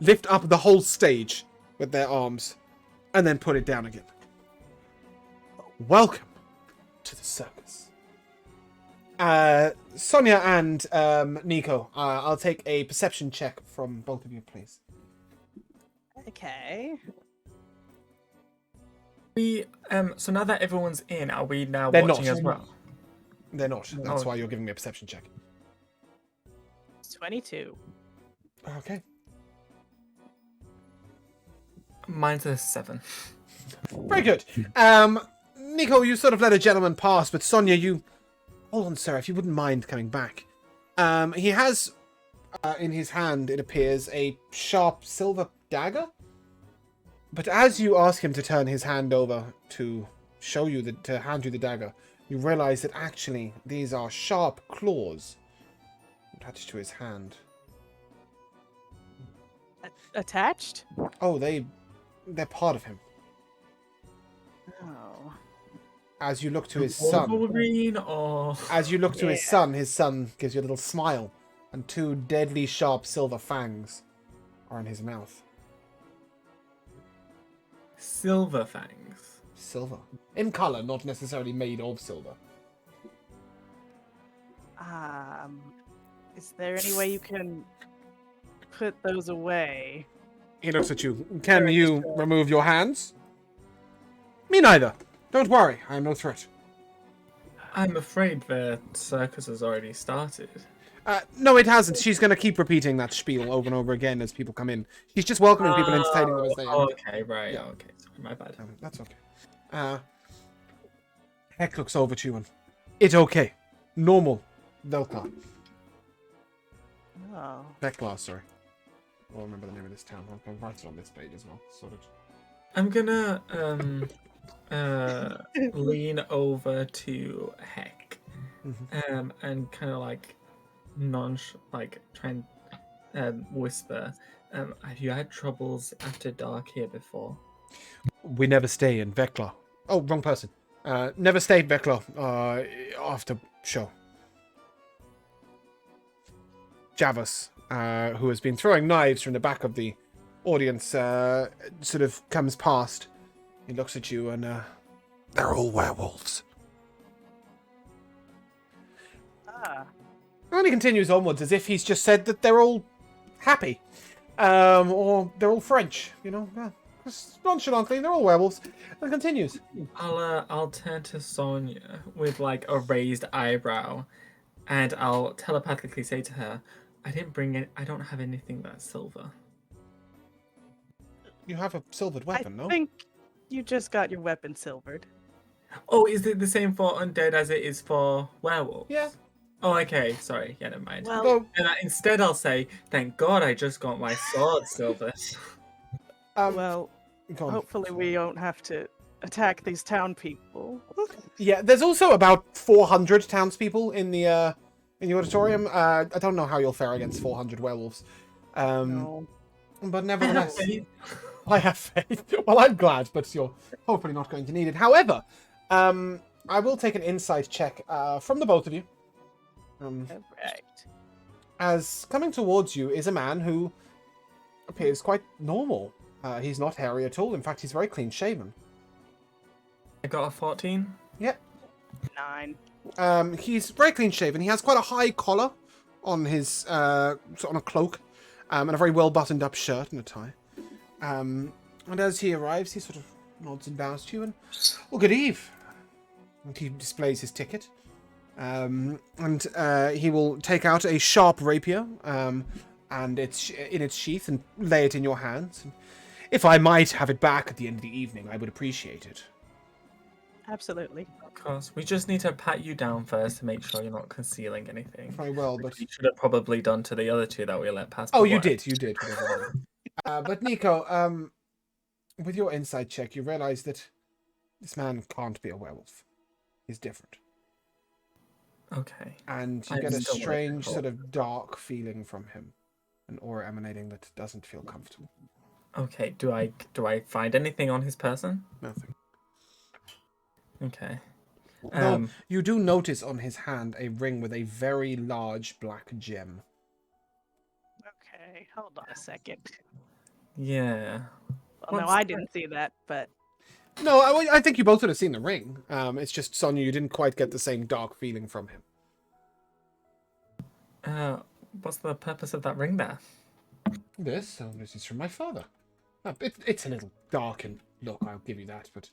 S1: lift up the whole stage with their arms and then put it down again. Welcome to the circus. Sonia and Nico, I'll take a perception check from both of you, please.
S2: Okay.
S6: So now that everyone's in, are we now
S1: They're
S6: watching
S1: not.
S6: as well?
S1: They're not. That's
S6: Oh.
S1: why you're giving me a perception check.
S2: 22.
S1: Okay.
S6: Mine's a 7.
S1: Very good. Nico, you sort of let a gentleman pass, but Sonia, you... Hold on, sir, if you wouldn't mind coming back. He has in his hand, it appears, a sharp silver dagger. But as you ask him to turn his hand over to show you, to hand you the dagger, you realize that actually these are sharp claws attached to his hand.
S2: Attached?
S1: Oh, they're part of him.
S2: Oh.
S1: As you look to his son,
S6: Wolverine or...
S1: as you look to his son gives you a little smile, and 2 deadly sharp silver fangs are in his mouth.
S6: Silver fangs.
S1: Silver. In color, not necessarily made of silver.
S2: Is there any way you can put those away?
S1: He looks at you. Can you remove your hands? Me neither. Don't worry, I am no threat.
S6: I'm afraid the circus has already started.
S1: No, it hasn't. She's going to keep repeating that spiel over and over again as people come in. She's just welcoming people, entertaining them as they enter.
S6: Okay, right,
S1: Yeah.
S6: okay. Sorry, my bad.
S1: That's okay. Heck looks over to you and... It's okay. Normal. Velka.
S2: Oh.
S1: Vekla, sorry. I'll remember the name of this town. I'll write it on this page as well. Sort of.
S6: I'm gonna lean over to Heck and kind of like try and whisper. Have you had troubles after dark here before?
S1: We never stay in Vekla. Oh, wrong person. Never stay in Vekla after show. Javas, who has been throwing knives from the back of the audience, sort of comes past. He looks at you and, they're all werewolves. And he continues onwards as if he's just said that they're all happy. Or they're all French, you know? just nonchalantly, they're all werewolves, and continues.
S6: I'll turn to Sonia with like a raised eyebrow, and I'll telepathically say to her, "I didn't bring it. I don't have anything that's silver."
S1: You have a silvered
S2: I
S1: weapon, no?
S2: think you just got your weapon silvered.
S6: Oh, is it the same for undead as it is for werewolves?
S1: Yeah.
S6: Oh, okay. Sorry. Yeah, never mind.
S2: Well,
S1: Though,
S6: Instead, I'll say, "Thank God I just got my sword silvered."
S2: well,
S1: go on.
S2: hopefully we don't have to attack these town people.
S1: Yeah, there's also about 400 townspeople in the auditorium. I don't know how you'll fare against 400 werewolves.
S2: No.
S1: But
S6: I have
S1: nevertheless,
S6: faith.
S1: I have faith. Well, I'm glad, but you're hopefully not going to need it. However, I will take an insight check from the both of you.
S2: Right.
S1: As coming towards you is a man who appears quite normal. He's not hairy at all. In fact, he's very clean shaven.
S6: I got a 14.
S1: Yep.
S2: 9.
S1: He's very clean shaven. He has quite a high collar on his sort of on a cloak, and a very well buttoned up shirt and a tie. And as he arrives, he sort of nods and bows to you and, well, good eve. And he displays his ticket. And he will take out a sharp rapier, and it's in its sheath, and lay it in your hands. And if I might have it back at the end of the evening, I would appreciate it.
S2: Absolutely.
S6: Of course. We just need to pat you down first to make sure you're not concealing anything.
S1: Very well, but
S6: You should have probably done to the other two that we let pass.
S1: oh, you
S6: before.
S1: did. But Nico, with your insight check, you realize that this man can't be a werewolf. He's different.
S6: Okay.
S1: And you
S6: I
S1: get a
S6: still like
S1: strange
S6: the
S1: sort of dark feeling from him, an aura emanating that doesn't feel comfortable.
S6: Okay. Do I find anything on his person?
S1: Nothing.
S6: Okay.
S1: Though you do notice on his hand a ring with a very large black gem.
S2: Okay, hold on a second.
S6: Yeah.
S2: Well, no,
S6: What's
S2: I
S6: that?
S2: didn't see that, but
S1: No, I think you both would have seen the ring. It's just, Sonia, you didn't quite get the same dark feeling from him.
S6: What's the purpose of that ring there?
S1: This is from my father. It's a little darkened look, I'll give you that, but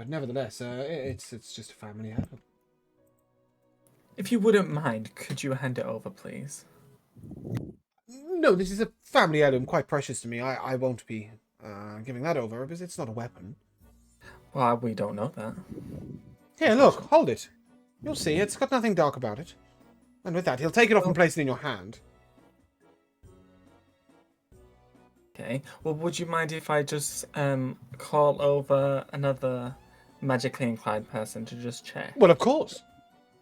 S1: nevertheless, it's just a family heirloom.
S6: If you wouldn't mind, could you hand it over, please?
S1: No, this is a family heirloom, quite precious to me. I won't be giving that over because it's not a weapon.
S6: Well, we don't know that.
S1: Here, look, hold it. You'll see, it's got nothing dark about it. And with that, he'll take it off and place it in your hand.
S6: Okay. Well, would you mind if I just call over another magically inclined person to just check?
S1: Well, of course.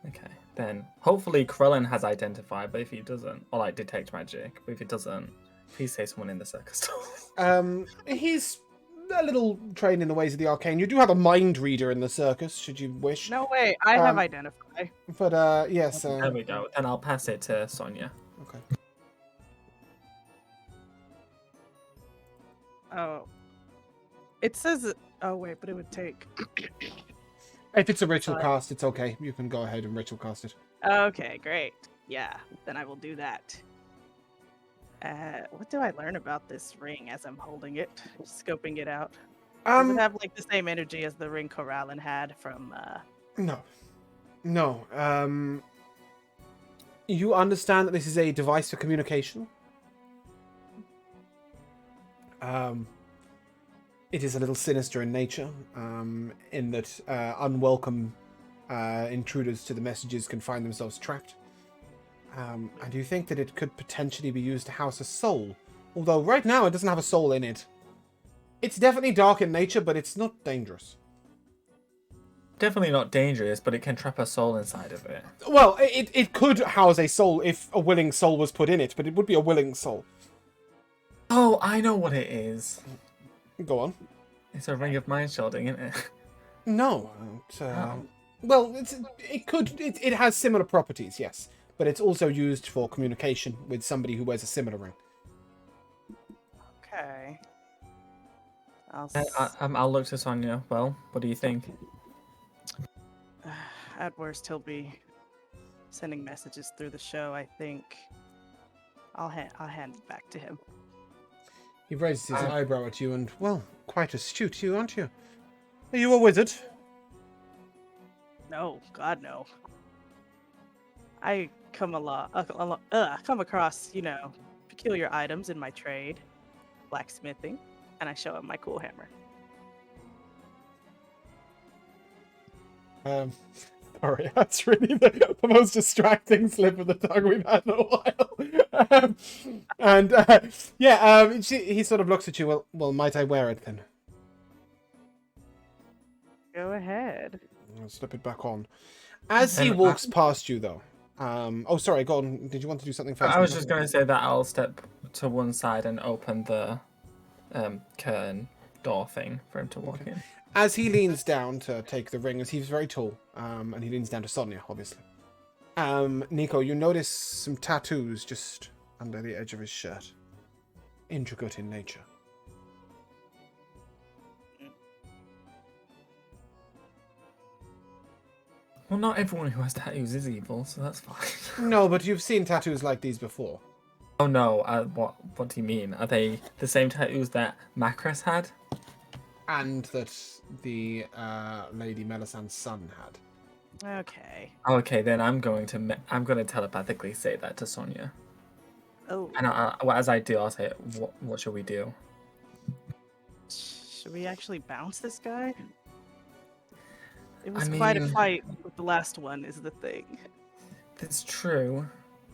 S6: Okay. Then hopefully Krellin has identified, but if he doesn't, or like detect magic, but if he doesn't, please say someone in the circus.
S1: He's a little trained in the ways of the arcane. You do have a mind reader in the circus, should you wish.
S2: no way, I have
S1: Um,
S2: identify.
S1: But, yes.
S6: There we go. Then I'll pass it to Sonia.
S1: Okay.
S2: Oh. It says oh wait, but it would take
S1: If it's a ritual
S2: Sorry.
S1: cast, it's okay. You can go ahead and ritual cast it.
S2: Okay, great. Yeah, then I will do that. What do I learn about this ring as I'm holding it, scoping it out? Does it have like the same energy as the ring Corallin had from
S1: No. You understand that this is a device for communication? It is a little sinister in nature, in that unwelcome intruders to the messages can find themselves trapped. I do think that it could potentially be used to house a soul, although right now it doesn't have a soul in it. It's definitely dark in nature, but it's not dangerous.
S6: Definitely not dangerous, but it can trap a soul inside of it.
S1: Well, it could house a soul if a willing soul was put in it, but it would be a willing soul.
S6: Oh, I know what it is.
S1: Go on.
S6: It's a ring of mind shielding, isn't it?
S1: No.
S6: Oh.
S1: Well, it has similar properties, yes, but it's also used for communication with somebody who wears a similar ring.
S2: Okay.
S6: I'll look to Sonia. Well, what do you think?
S2: At worst, he'll be sending messages through the show. I think I'll hand it back to him.
S1: He raises his eyebrow at you and, well, quite astute, you aren't you? Are you a wizard?
S2: No, God no. I come come across, peculiar items in my trade, blacksmithing, and I show him my cool hammer.
S1: Sorry, that's really the most distracting slip of the tongue we've had in a while. He sort of looks at you. Well, might I wear it then?
S2: Go ahead.
S1: I'll slip it back on. As he walks past you, though. Sorry, go on. Did you want to do something first?
S6: I was just going to say that I'll step to one side and open the curtain door thing for him to walk in.
S1: As he leans down to take the ring, as he's very tall, and he leans down to Sonia, obviously. Nico, you notice some tattoos just under the edge of his shirt. Intricate in nature.
S6: Well, not everyone who has tattoos is evil, so that's fine.
S1: No, but you've seen tattoos like these before.
S6: Oh no, what do you mean? Are they the same tattoos that Macros had?
S1: And that the Lady Melisand's son had.
S2: Okay.
S6: Okay, then I'm going to telepathically say that to Sonia.
S2: Oh.
S6: And as I do, I'll say, what should we do?
S2: Should we actually bounce this guy? It was quite a fight with the last one, is the thing.
S6: That's true.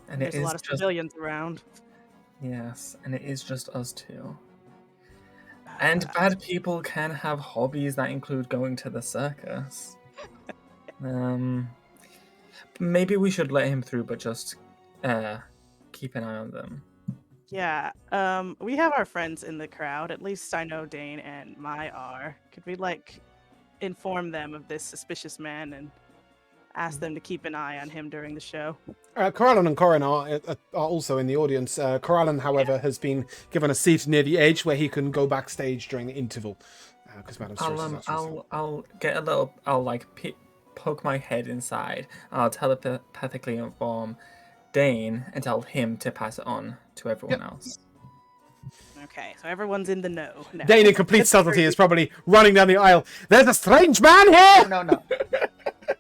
S6: And
S2: there's a lot of civilians around.
S6: Yes, and it is just us two. And bad people can have hobbies that include going to the circus. Maybe we should let him through, but just keep an eye on them.
S2: Yeah, we have our friends in the crowd. At least I know Dane and Mai are. Could we, inform them of this suspicious man and ask them to keep an eye on him during the show?
S1: Kelaan and Corin are also in the audience. Kelaan, however, has been given a seat near the edge where he can go backstage during the interval. Because Madame
S6: I'll get a little. I'll poke my head inside. I'll telepathically inform Dane and tell him to pass it on to everyone else.
S2: Okay, so everyone's in the know now.
S1: Dane, in complete subtlety, is probably running down the aisle. There's a strange man here!
S7: No.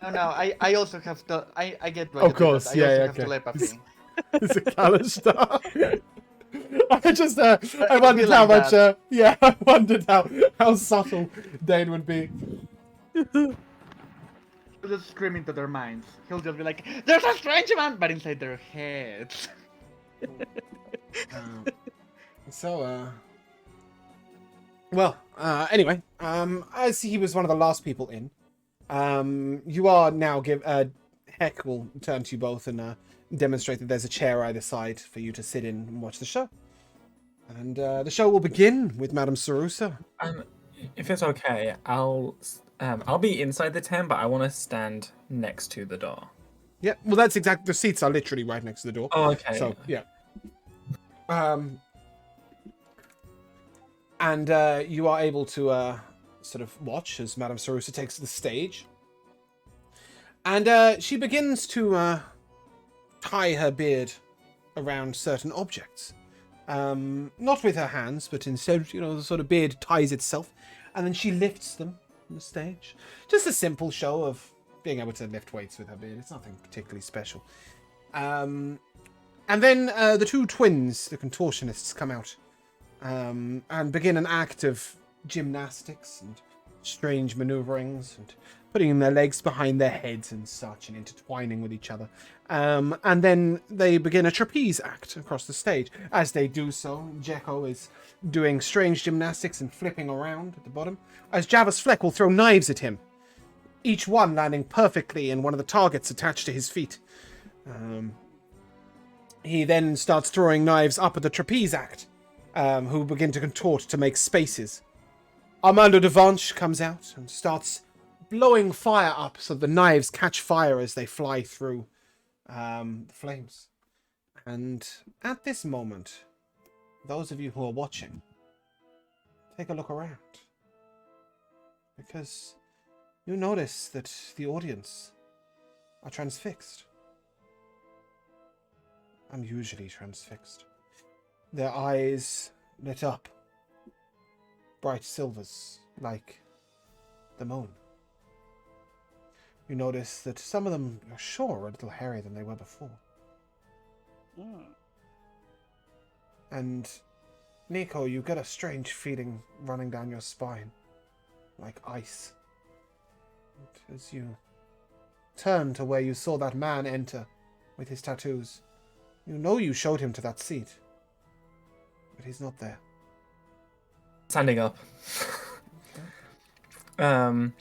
S7: I also have to. I get.
S1: Of course,
S7: I also have
S1: okay.
S7: telepathy.
S1: It's a Kalish star. I wondered
S7: like
S1: how much.
S7: that.
S1: I wondered how subtle Dane would be.
S7: He'll just scream into their minds. He'll just be like, "There's a strange man," but inside their heads.
S1: Anyway, as he was one of the last people in, you are now Heck will turn to you both and demonstrate that there's a chair either side for you to sit in and watch the show. And the show will begin with Madame Sarusa.
S6: If it's okay, I'll be inside the tent, but I want to stand next to the door.
S1: Yeah, well, that's exactly. The seats are literally right next to the door.
S6: Oh, okay.
S1: So yeah. And you are able to sort of watch as Madame Sarusa takes the stage. And she begins to tie her beard around certain objects. Not with her hands, but instead, the sort of beard ties itself. And then she lifts them on the stage. Just a simple show of being able to lift weights with her beard. It's nothing particularly special. And then the two twins, the contortionists, come out. And begin an act of gymnastics and strange maneuverings and putting their legs behind their heads and such and intertwining with each other. And then they begin a trapeze act across the stage. As they do so, Jekko is doing strange gymnastics and flipping around at the bottom, as Javas Fleck will throw knives at him, each one landing perfectly in one of the targets attached to his feet. He then starts throwing knives up at the trapeze act, who begin to contort to make spaces. Armando Devanche comes out and starts blowing fire up so the knives catch fire as they fly through the flames. And at this moment, those of you who are watching, take a look around. Because you notice that the audience are transfixed. I'm usually transfixed. Their eyes lit up bright silvers, like the moon. You notice that some of them, you're sure, are a little hairier than they were before.
S2: Mm.
S1: And, Nico, you get a strange feeling running down your spine, like ice. And as you turn to where you saw that man enter with his tattoos, you know you showed him to that seat, but he's not there.
S6: Standing up. And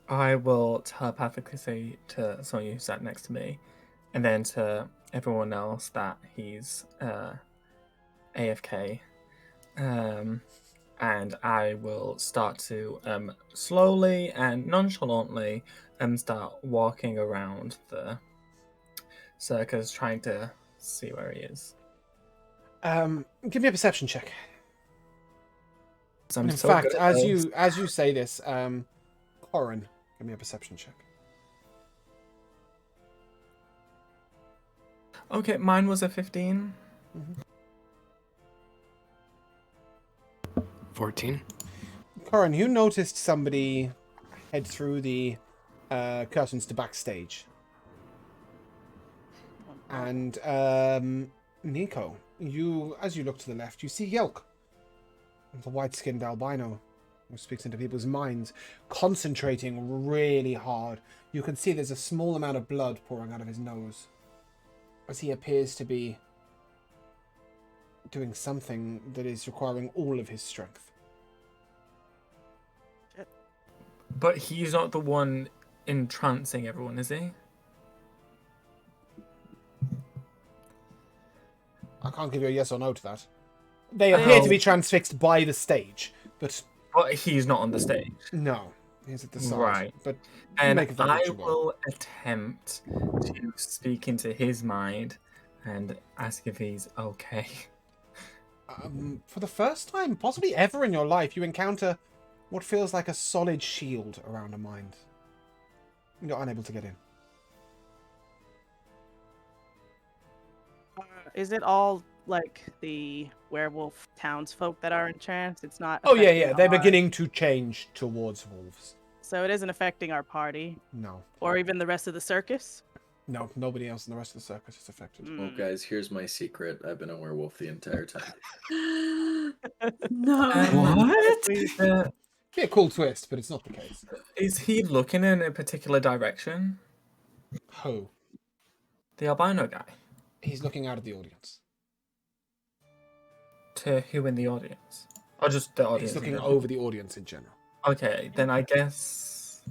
S6: I will telepathically say to someone who sat next to me, and then to everyone else that he's AFK. And I will start to slowly and nonchalantly start walking around the circus, trying to see where he is.
S1: Give me a perception check.
S6: So
S1: And
S6: I'm
S1: in
S6: so
S1: fact,
S6: good at those.
S1: as you say this, Corin, give me a perception check.
S6: Okay, mine was a 15.
S3: 14.
S1: Corin, you noticed somebody head through the curtains to backstage. And Nico, as you look to the left, you see Yelk, the white-skinned albino who speaks into people's minds, concentrating really hard. You can see there's a small amount of blood pouring out of his nose, as he appears to be doing something that is requiring all of his strength.
S6: But he's not the one entrancing everyone, is he?
S1: I can't give you a yes or no to that. They appear to be transfixed by the stage, but
S6: But he's not on the stage.
S1: no, he's at the side.
S6: Right.
S1: But
S6: And
S1: make of that
S6: I
S1: what you will.
S6: will attempt to speak into his mind and ask if he's okay.
S1: For the first time, possibly ever in your life, you encounter what feels like a solid shield around a mind. You're unable to get in.
S2: Is it all like the werewolf townsfolk that are entranced? It's not.
S1: Oh yeah,
S2: affecting
S1: they're
S2: our-
S1: beginning to change towards wolves.
S2: So it isn't affecting our party
S1: No,
S2: or even the rest of the circus.
S1: no, nobody else in the rest of the circus is affected.
S4: Well,
S2: Mm.
S4: guys, here's my secret. I've been a werewolf the entire time.
S5: No.
S6: What?
S1: Be a cool twist, but it's not the case.
S6: Is he looking in a particular direction?
S1: Who?
S6: The albino guy.
S1: He's looking out at the audience.
S6: To who in the audience? Or just the audience?
S1: He's
S6: in
S1: looking
S6: general?
S1: over the audience in general.
S6: Okay, then I guess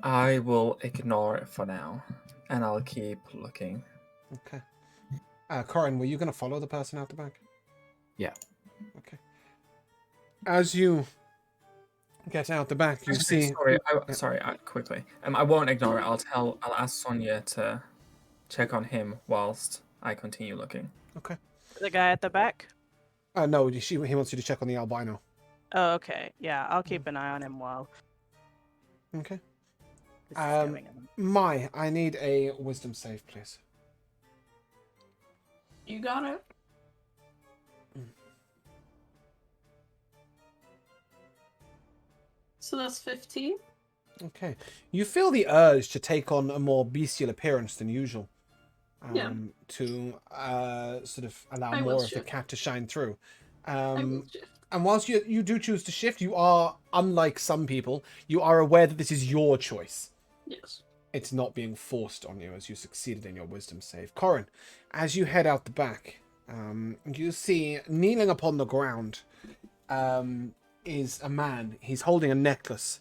S6: I will ignore it for now, and I'll keep looking.
S1: Okay. Corin, were you going to follow the person out the back?
S3: Yeah.
S1: Okay. As you get out the back, you see...
S6: Sorry, quickly. I won't ignore it. I'll ask Sonia to check on him whilst I continue looking.
S1: Okay.
S2: The guy at the back.
S1: No, he wants you to check on the albino.
S2: Oh, okay. Yeah, I'll keep an eye on him while
S1: Okay.
S2: this is going on.
S1: I need a wisdom save, please.
S5: You got it. So that's 15.
S1: Okay. You feel the urge to take on a more bestial appearance than usual.
S5: Yeah.
S1: To sort of allow
S5: I will
S1: more of the
S5: shift.
S1: cat to shine through.
S5: I will shift.
S1: And whilst you do choose to shift, you are, unlike some people, you are aware that this is your choice.
S5: Yes.
S1: It's not being forced on you as you succeeded in your wisdom save. Corin, as you head out the back, you see kneeling upon the ground is a man. He's holding a necklace.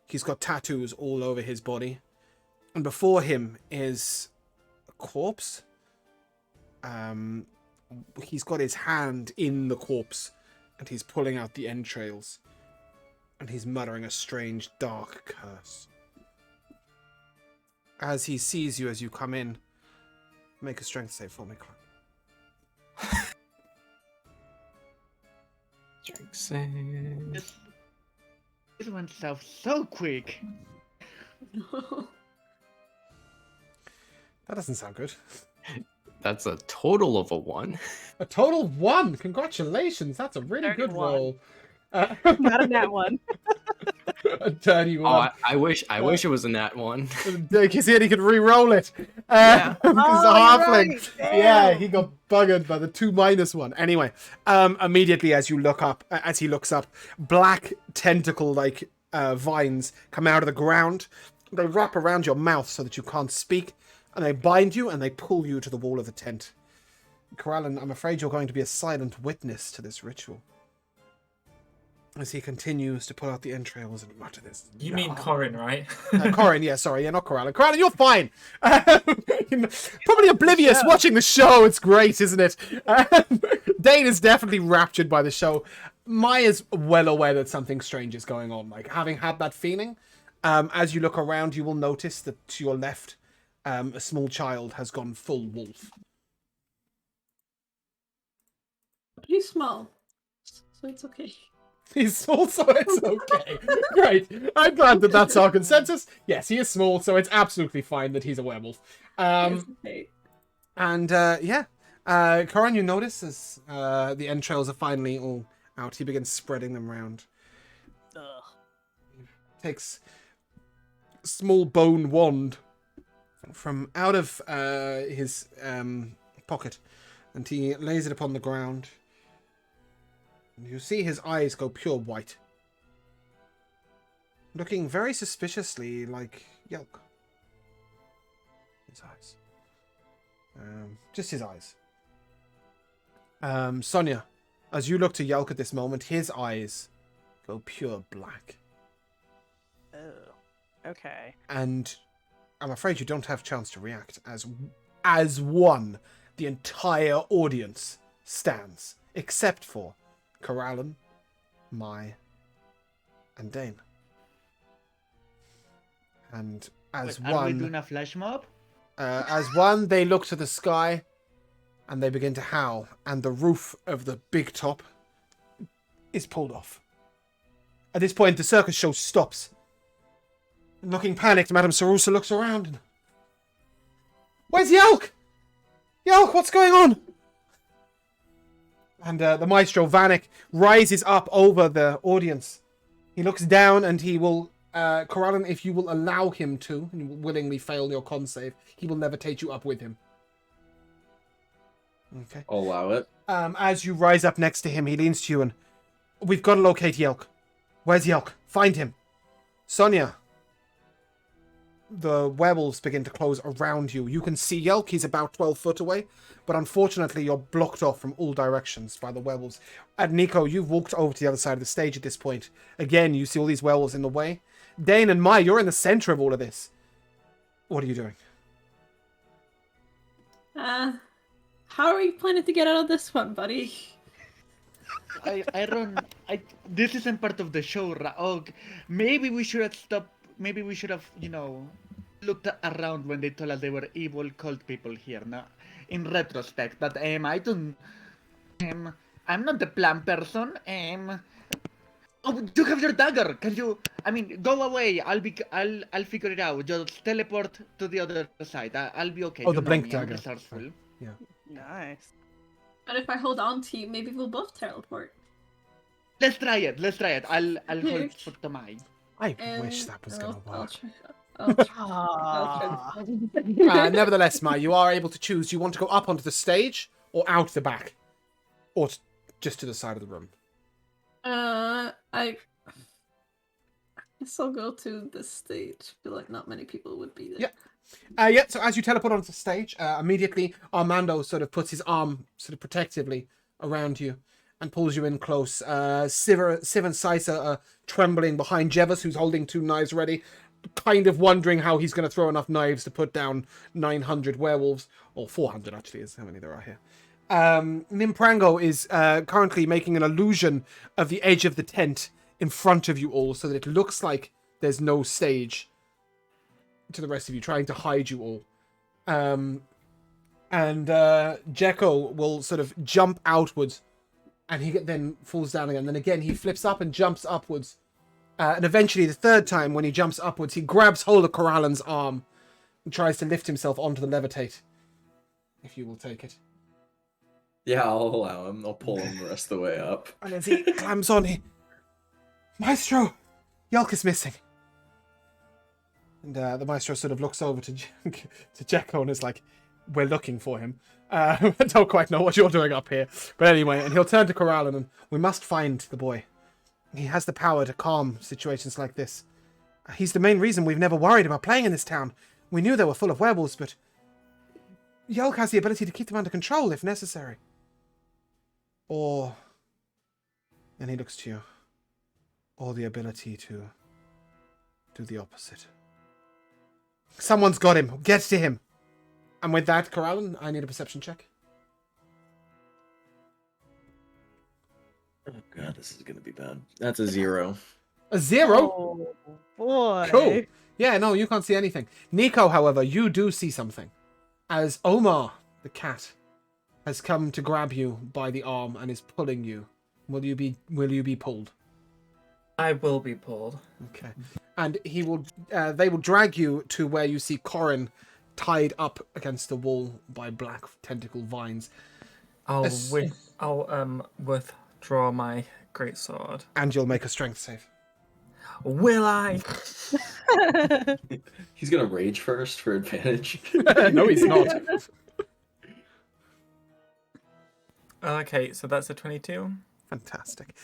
S1: He's got tattoos all over his body. And before him is a corpse. He's got his hand in the corpse and he's pulling out the entrails. And he's muttering a strange, dark curse. As he sees you as you come in, make a strength save for me, Corin.
S3: Strength save.
S7: This went south so quick.
S5: No.
S1: That doesn't sound good.
S3: That's a total of a 1.
S1: A total of 1. Congratulations. That's a really good
S2: 31.
S1: roll.
S2: Not in that one.
S1: A dirty
S3: Oh,
S1: one.
S3: I wish it was a nat 1.
S1: He said he could re-roll it.
S3: Yeah.
S1: Because the
S2: Oh, you're
S1: halfling.
S2: right.
S1: Yeah,
S2: Damn.
S1: he got buggered by the 2 minus 1. Anyway, immediately as you look up, as he looks up, black tentacle-like vines come out of the ground. They wrap around your mouth so that you can't speak, and they bind you and they pull you to the wall of the tent. Kelaan, I'm afraid you're going to be a silent witness to this ritual. As he continues to pull out the entrails and mutter this.
S6: You mean Corin, right?
S1: Corin, yeah, sorry, yeah, not Kelaan. Kelaan, you're fine. Probably oblivious watching the show. It's great, isn't it? Dane is definitely raptured by the show. Maya's well aware that something strange is going on. Like, having had that feeling, as you look around, you will notice that to your left, a small child has gone full wolf.
S5: He's small, so it's okay.
S1: He's small, so it's okay. Great. I'm glad that that's our consensus. Yes, he is small, so it's absolutely fine that he's a werewolf.
S5: It's okay.
S1: And yeah, Corin, you notice as the entrails are finally all out, he begins spreading them around.
S2: Ugh.
S1: Takes a small bone wand from out of his pocket, and he lays it upon the ground. You see his eyes go pure white, looking very suspiciously like Yelk. His eyes. Just his eyes. Sonia, as you look to Yelk at this moment, his eyes go pure black.
S2: Oh. Okay.
S1: And I'm afraid you don't have a chance to react. As one, the entire audience stands, except for Kelaan, Mai, and Dane. And as
S7: Wait, are we
S1: one,
S7: doing a flash mob?
S1: they look to the sky, and they begin to howl, and the roof of the big top is pulled off. At this point, the circus show stops. And looking panicked, Madame Sarusa looks around. And... Where's Yelk? Yelk, what's going on? And the maestro Vanek rises up over the audience. He looks down and he will, Kelaan, if you will allow him to, and you will willingly fail your con save, he will levitate you up with him. Okay.
S4: I'll allow it.
S1: As you rise up next to him, he leans to you and, we've got to locate Yelk. Where's Yelk? Find him. Sonia. The werewolves begin to close around you. You can see Yelk, he's about 12 foot away, but unfortunately you're blocked off from all directions by the werewolves. And Nico, you've walked over to the other side of the stage at this point. Again, you see all these werewolves in the way. Dane and Mai, you're in the center of all of this. What are you doing?
S5: How are you planning to get out of this one, buddy?
S7: This isn't part of the show. Oh, maybe we should have stopped. Maybe we should have, looked around when they told us they were evil cult people here. Now, in retrospect, but I don't. I'm not the plan person. Oh, you have your dagger. Can you? I mean, go away. I'll figure it out. Just teleport to the other side. I'll be okay.
S1: Oh,
S7: You
S1: the
S7: know
S1: blink
S7: me, I'm
S1: dagger.
S7: resourceful.
S1: Yeah.
S2: Nice.
S5: But if I hold on to you, maybe we'll both teleport.
S7: Let's try it. I'll hold for Tomai.
S1: I wish that was going to
S5: I'll
S1: work.
S5: try. I'll
S2: Ah.
S5: try.
S1: Nevertheless, Mai, you are able to choose. Do you want to go up onto the stage or out the back? Or just to the side of the room?
S5: I guess I'll go to the stage. I feel like not many people would be there.
S1: Yeah. So as you teleport onto the stage, immediately Armando sort of puts his arm sort of protectively around you and pulls you in close. Siv and Sisa are trembling behind Jevis, who's holding 2 knives ready, kind of wondering how he's going to throw enough knives to put down 900 werewolves, or 400 actually is how many there are here. Nimprango is currently making an illusion of the edge of the tent in front of you all so that it looks like there's no stage to the rest of you, trying to hide you all. And Jekko will sort of jump outwards and he then falls down again. Then again, he flips up and jumps upwards. And eventually, the third time when he jumps upwards, he grabs hold of Keralan's arm and tries to lift himself onto the levitate. if you will take it.
S4: Yeah, I'll allow him. I'll pull him the rest of the way up.
S1: And as he climbs on, Maestro, Yelk is missing. And the Maestro sort of looks over to Jekko and is like, we're looking for him. I don't quite know what you're doing up here. But anyway, and he'll turn to Kelaan and we must find the boy. He has the power to calm situations like this. He's the main reason we've never worried about playing in this town. We knew they were full of werewolves, but Yelk has the ability to keep them under control if necessary. Or, and he looks to you, or the ability to do the opposite. Someone's got him. Get to him. And with that, Kelaan, I need a perception check.
S4: Oh god, this is gonna be bad. That's a 0.
S1: A 0?
S2: Oh, boy.
S1: Cool. Yeah, no, you can't see anything. Nico, however, you do see something. As Omar, the cat, has come to grab you by the arm and is pulling you. Will you be pulled?
S6: I will be pulled.
S1: Okay. And they will drag you to where you see Corin tied up against the wall by black tentacle vines.
S6: I'll withdraw my greatsword.
S1: And you'll make a strength save.
S6: Will I?
S4: He's gonna rage first for advantage.
S1: No, he's not.
S6: Okay, so that's a 22.
S1: Fantastic.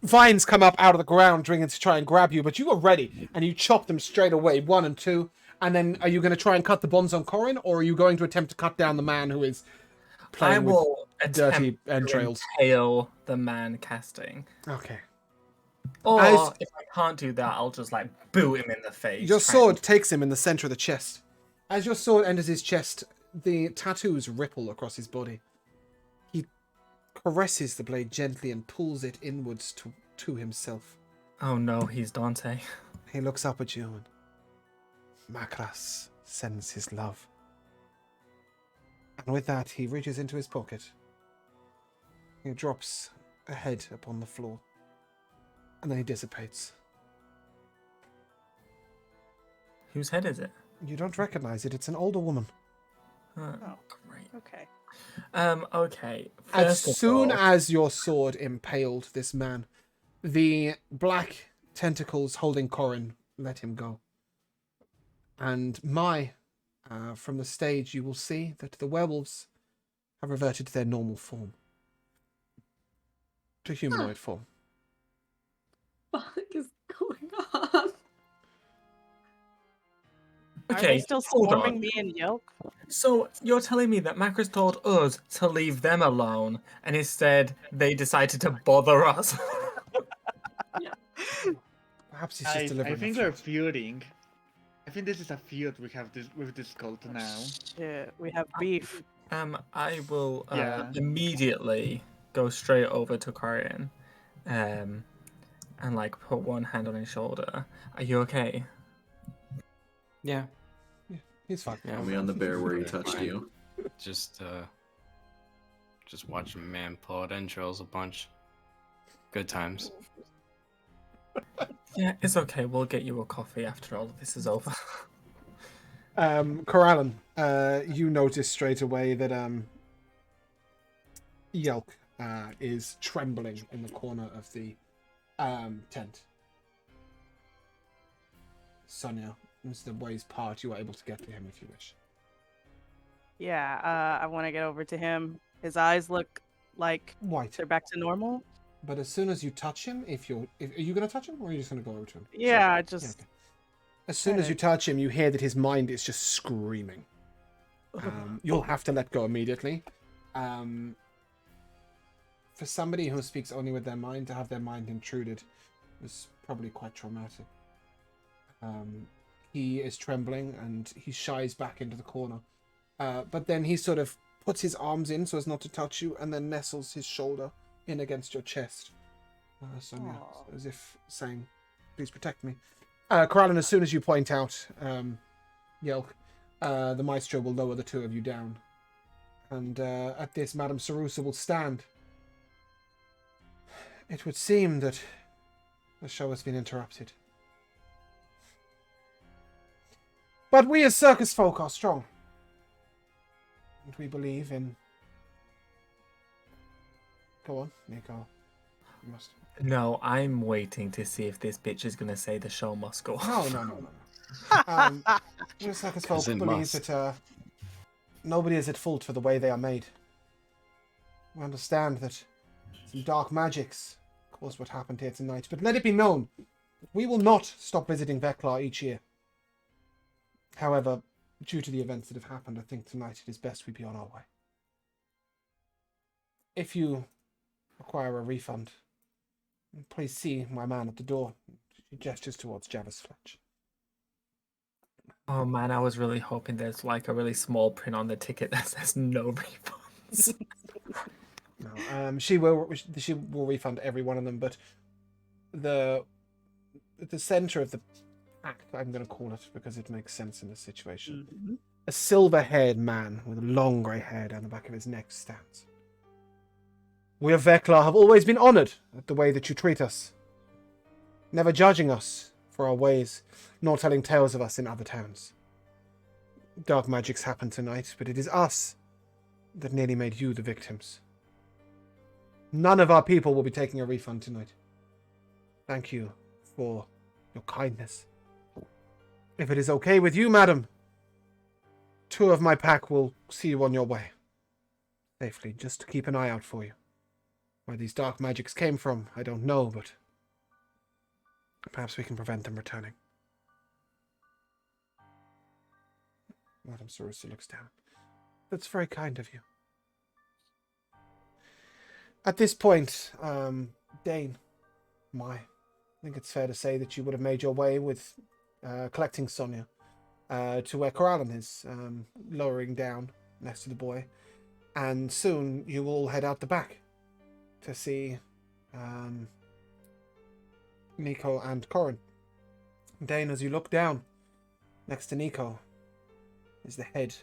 S1: Vines come up out of the ground, dringing to try and grab you, but you are ready, and you chop them straight away, 1 and 2. And then, are you going to try and cut the bonds on Corin, or are you going to attempt to cut down the man who is playing with dirty entrails?
S6: Impale the man casting.
S1: Okay.
S6: Or
S1: As-
S6: if I can't do that, I'll just like boot him in the face.
S1: Your sword takes him in the center of the chest. As your sword enters his chest, the tattoos ripple across his body. He caresses the blade gently and pulls it inwards to himself.
S6: Oh no, he's Dante.
S1: He looks up at you and Macras sends his love. And with that, he reaches into his pocket. He drops a head upon the floor. And then he dissipates.
S6: Whose head is it?
S1: You don't recognize it. It's an older woman.
S6: Oh,
S2: Oh.
S6: great.
S2: Okay.
S6: Okay.
S1: As
S6: First of
S1: soon
S6: all,
S1: as your sword impaled this man, the black tentacles holding Corin let him go. And from the stage, you will see that the werewolves have reverted to their normal form. To humanoid form.
S5: Fuck is going on?
S2: Are
S6: okay,
S2: they still
S6: hold
S2: swarming
S6: on.
S2: me and Yelk?
S6: So you're telling me that Macros told us to leave them alone, and instead they decided to bother us?
S1: Perhaps he's just
S7: I
S1: delivering
S7: think
S1: a
S7: we're
S1: threat.
S7: feuding. I think this is a feud we have with this cult now.
S2: Shit, we have beef.
S6: I will
S7: Yeah.
S6: immediately go straight over to Corian, and like put one hand on his shoulder. Are you okay?
S3: Yeah.
S1: He's fine.
S3: Yeah.
S4: Are we on the bear where he
S3: Fine.
S4: touched you?
S3: Just watching a man pull out entrails a bunch. Good times.
S6: Yeah, it's okay. We'll get you a coffee after all of this is over.
S1: Kelaan, you notice straight away that Yelk is trembling in the corner of the tent. Sonia, this is the ways part. You are able to get to him if you wish.
S2: Yeah, I want to get over to him. His eyes look like
S1: White.
S2: they're back to normal.
S1: But as soon as you touch him, are you going to touch him, or are you just going to go over to him?
S2: Yeah,
S1: Sure.
S2: just
S1: okay. As soon as you touch him, you hear that his mind is just screaming. You'll have to let go immediately. For somebody who speaks only with their mind, to have their mind intruded was probably quite traumatic. He is trembling and he shies back into the corner. But then he sort of puts his arms in so as not to touch you, and then nestles his shoulder in against your chest, Sonia,
S2: Aw.
S1: as if saying, "Please protect me." Kelaan, as soon as you point out Yelk, the Maestro will lower the two of you down. And at this, Madame Sarusa will stand. It would seem that the show has been interrupted. But we as circus folk are strong. And we believe in... Go on, Nico. You must...
S6: No, I'm waiting to see if this bitch is gonna say the show must go on.
S1: No. The circus
S3: 'Cause
S1: folk
S3: it
S1: believe
S3: must.
S1: that nobody is at fault for the way they are made. We understand that some dark magics caused what happened here tonight, but let it be known, we will not stop visiting Veklar each year. However, due to the events that have happened, I think tonight it is best we be on our way. If you require a refund, please see my man at the door. He gestures towards Javis Fletch.
S6: Oh man, I was really hoping there's like a really small print on the ticket that says no refunds.
S1: No, she will refund every one of them, but at the center of the pack, I'm going to call it because it makes sense in this situation.
S2: Mhm.
S1: A silver-haired man with long grey hair down the back of his neck stands. We of Veklar have always been honoured at the way that you treat us, never judging us for our ways, nor telling tales of us in other towns. Dark magics happened tonight, but it is us that nearly made you the victims. None of our people will be taking a refund tonight. Thank you for your kindness. If it is okay with you, madam, 2 of my pack will see you on your way. Safely, just to keep an eye out for you. Where these dark magics came from, I don't know, but perhaps we can prevent them returning. Madam Sarusa looks down. That's very kind of you. At this point, Dane, I think it's fair to say that you would have made your way with collecting Sonia to where Kelaan is, lowering down next to the boy. And soon you will head out the back to see Nico and Corin. Dane, as you look down, next to Nico is the head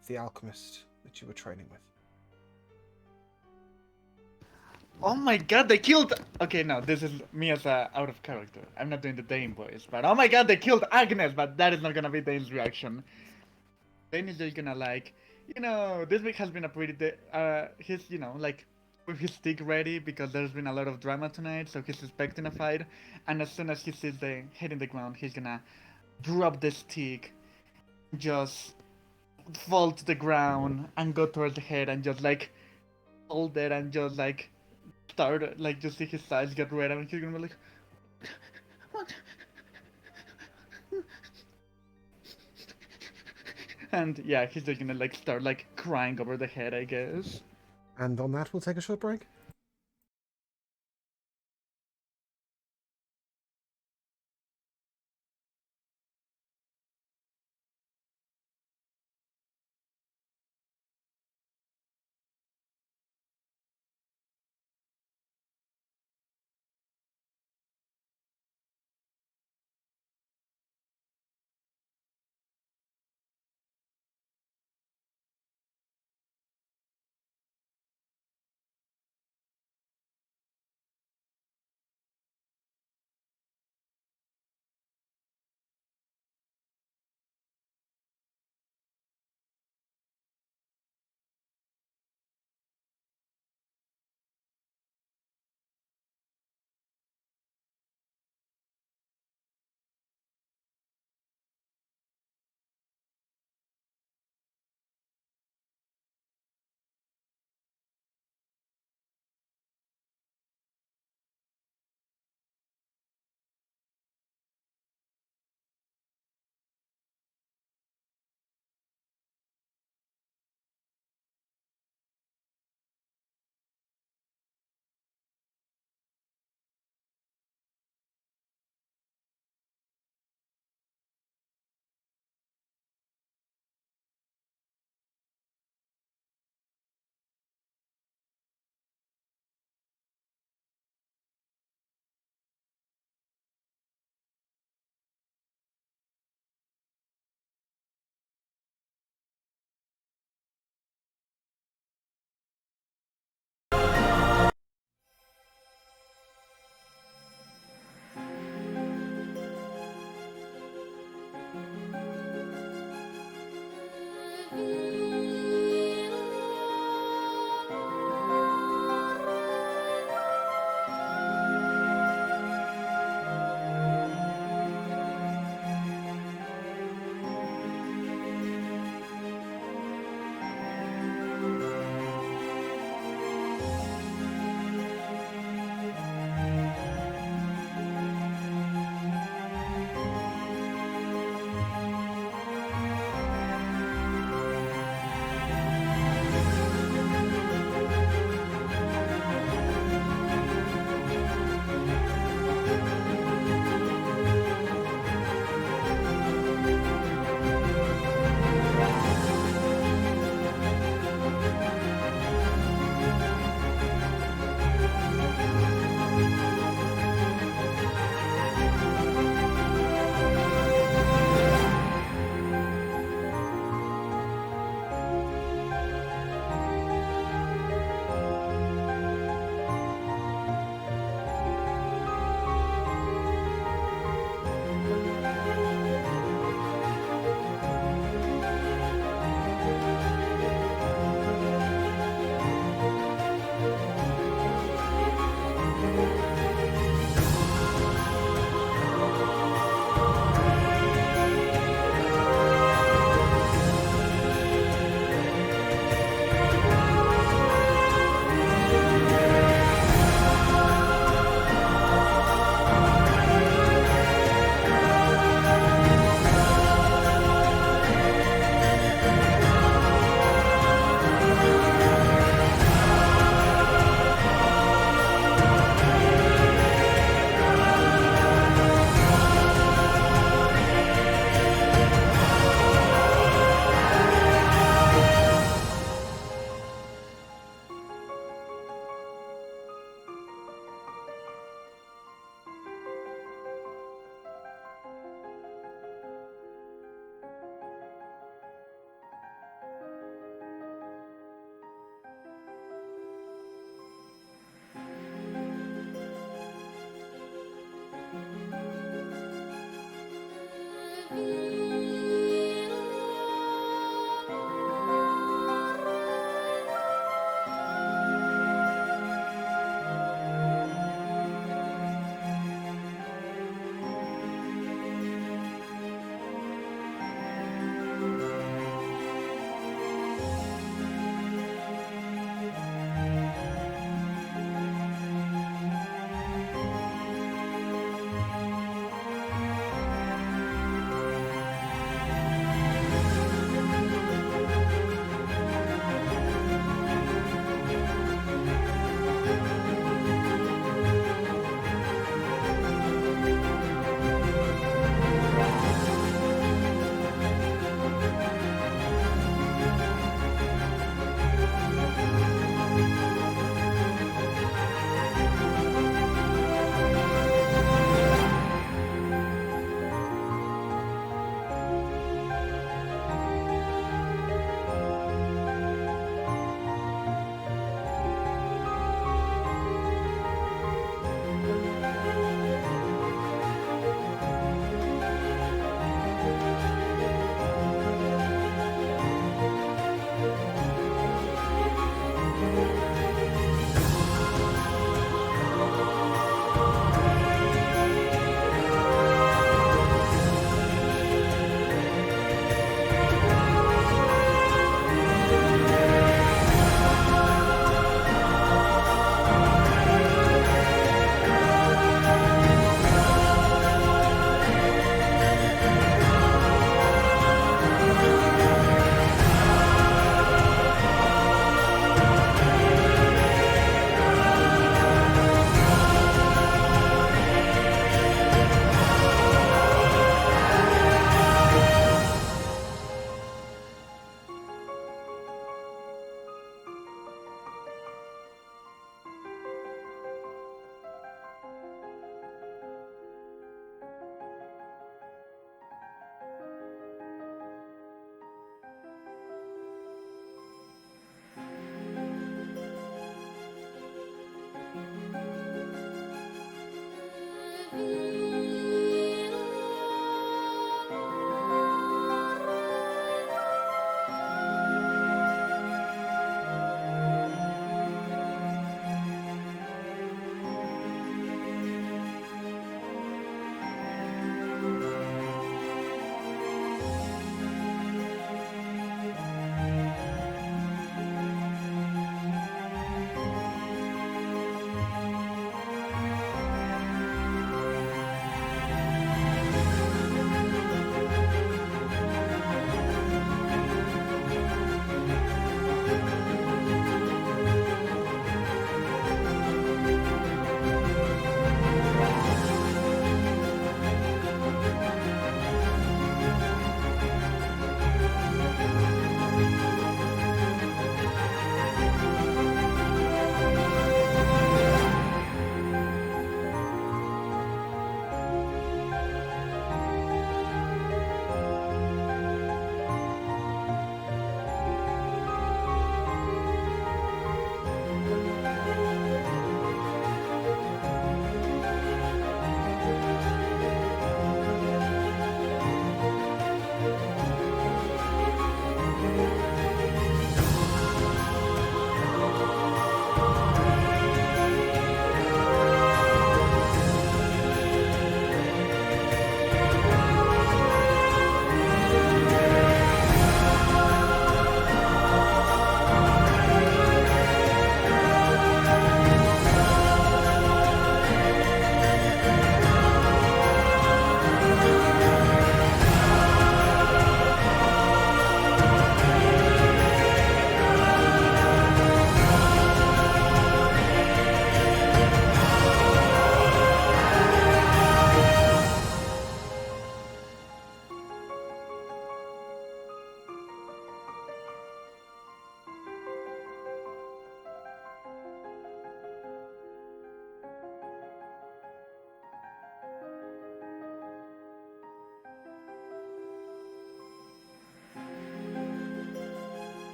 S1: of the alchemist that you were training with.
S7: Oh my god, they killed. Okay, no, this is me as a out of character. I'm not doing the Dane voice, but oh my god, they killed Agnes. But that is not gonna be Dane's reaction. Dane is just gonna like, this week has been a pretty. He's like with his stick ready because there's been a lot of drama tonight, so he's expecting a fight. And as soon as he sees the head in the ground, he's gonna drop the stick, just fall to the ground, and go towards the head and just like hold it and just like start like just see his eyes get red and he's gonna be like what? And yeah, he's just gonna like start like crying over the head, I guess.
S1: And on that, we'll take a short break.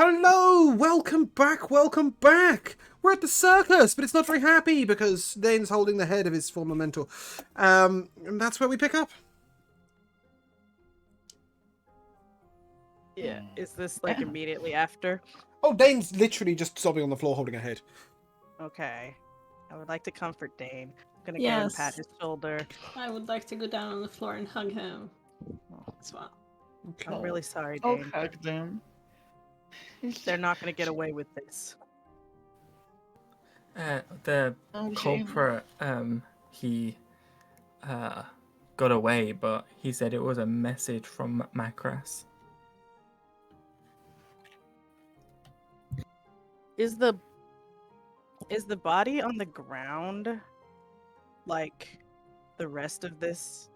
S1: Hello! Welcome back, welcome back! We're at the circus, but it's not very happy because Dane's holding the head of his former mentor. And that's where we pick up.
S2: Yeah. Is this like
S7: Yeah.
S2: immediately after?
S1: Oh, Dane's literally just sobbing on the floor holding a head.
S2: Okay. I would like to comfort Dane. I'm gonna go and pat
S5: Yes.
S2: his shoulder.
S5: I would like to go down on the floor and hug him as well.
S1: Okay.
S2: I'm really sorry,
S7: I'll
S2: Dane.
S7: hug them.
S2: They're not gonna get away with this.
S6: The
S7: Oh, shame.
S6: culprit, he got away, but he said it was a message from Macras.
S2: Is the body on the ground like the rest of this?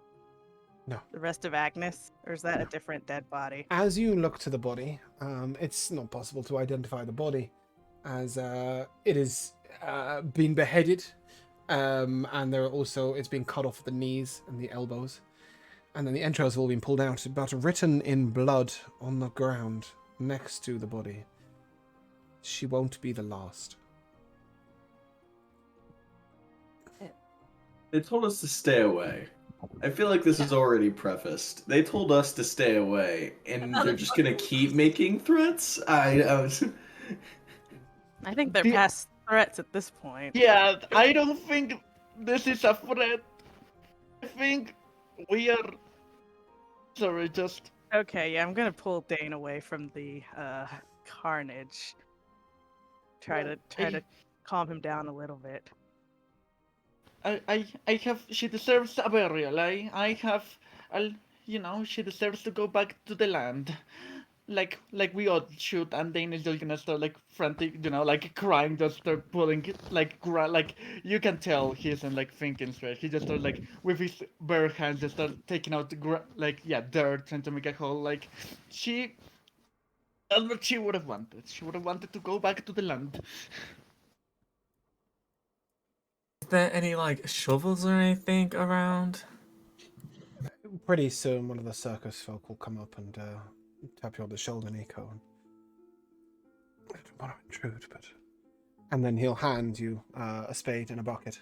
S1: No.
S2: The rest of Agnes? Or is that a different dead body?
S1: As you look to the body, it's not possible to identify the body as it is been beheaded, and there are also it's been cut off at the knees and the elbows, and then the entrails have all been pulled out, but written in blood on the ground next to the body. She won't be the last.
S4: They told us to stay away. I feel like this is already prefaced. They told us to stay away, and they're just gonna keep making threats.
S2: I think they're
S7: The-
S2: past threats at this point.
S7: Yeah, I don't think this is a threat. I think we are. Sorry, just.
S2: Okay, yeah, I'm gonna pull Dane away from the carnage. Try to calm him down a little bit.
S7: I have. She deserves a burial. She deserves to go back to the land. Like we all should, and Dane is just gonna start like frantic, like crying, just start pulling, like you can tell he isn't like thinking straight. He just start like with his bare hands, just start taking out the dirt, trying to make a hole. Like that's what she would have wanted. She would have wanted to go back to the land.
S6: Is there any like shovels or anything around?
S1: Pretty soon, one of the circus folk will come up and tap you on the shoulder, Nico. And I don't want to intrude, but... And then he'll hand you a spade and a bucket.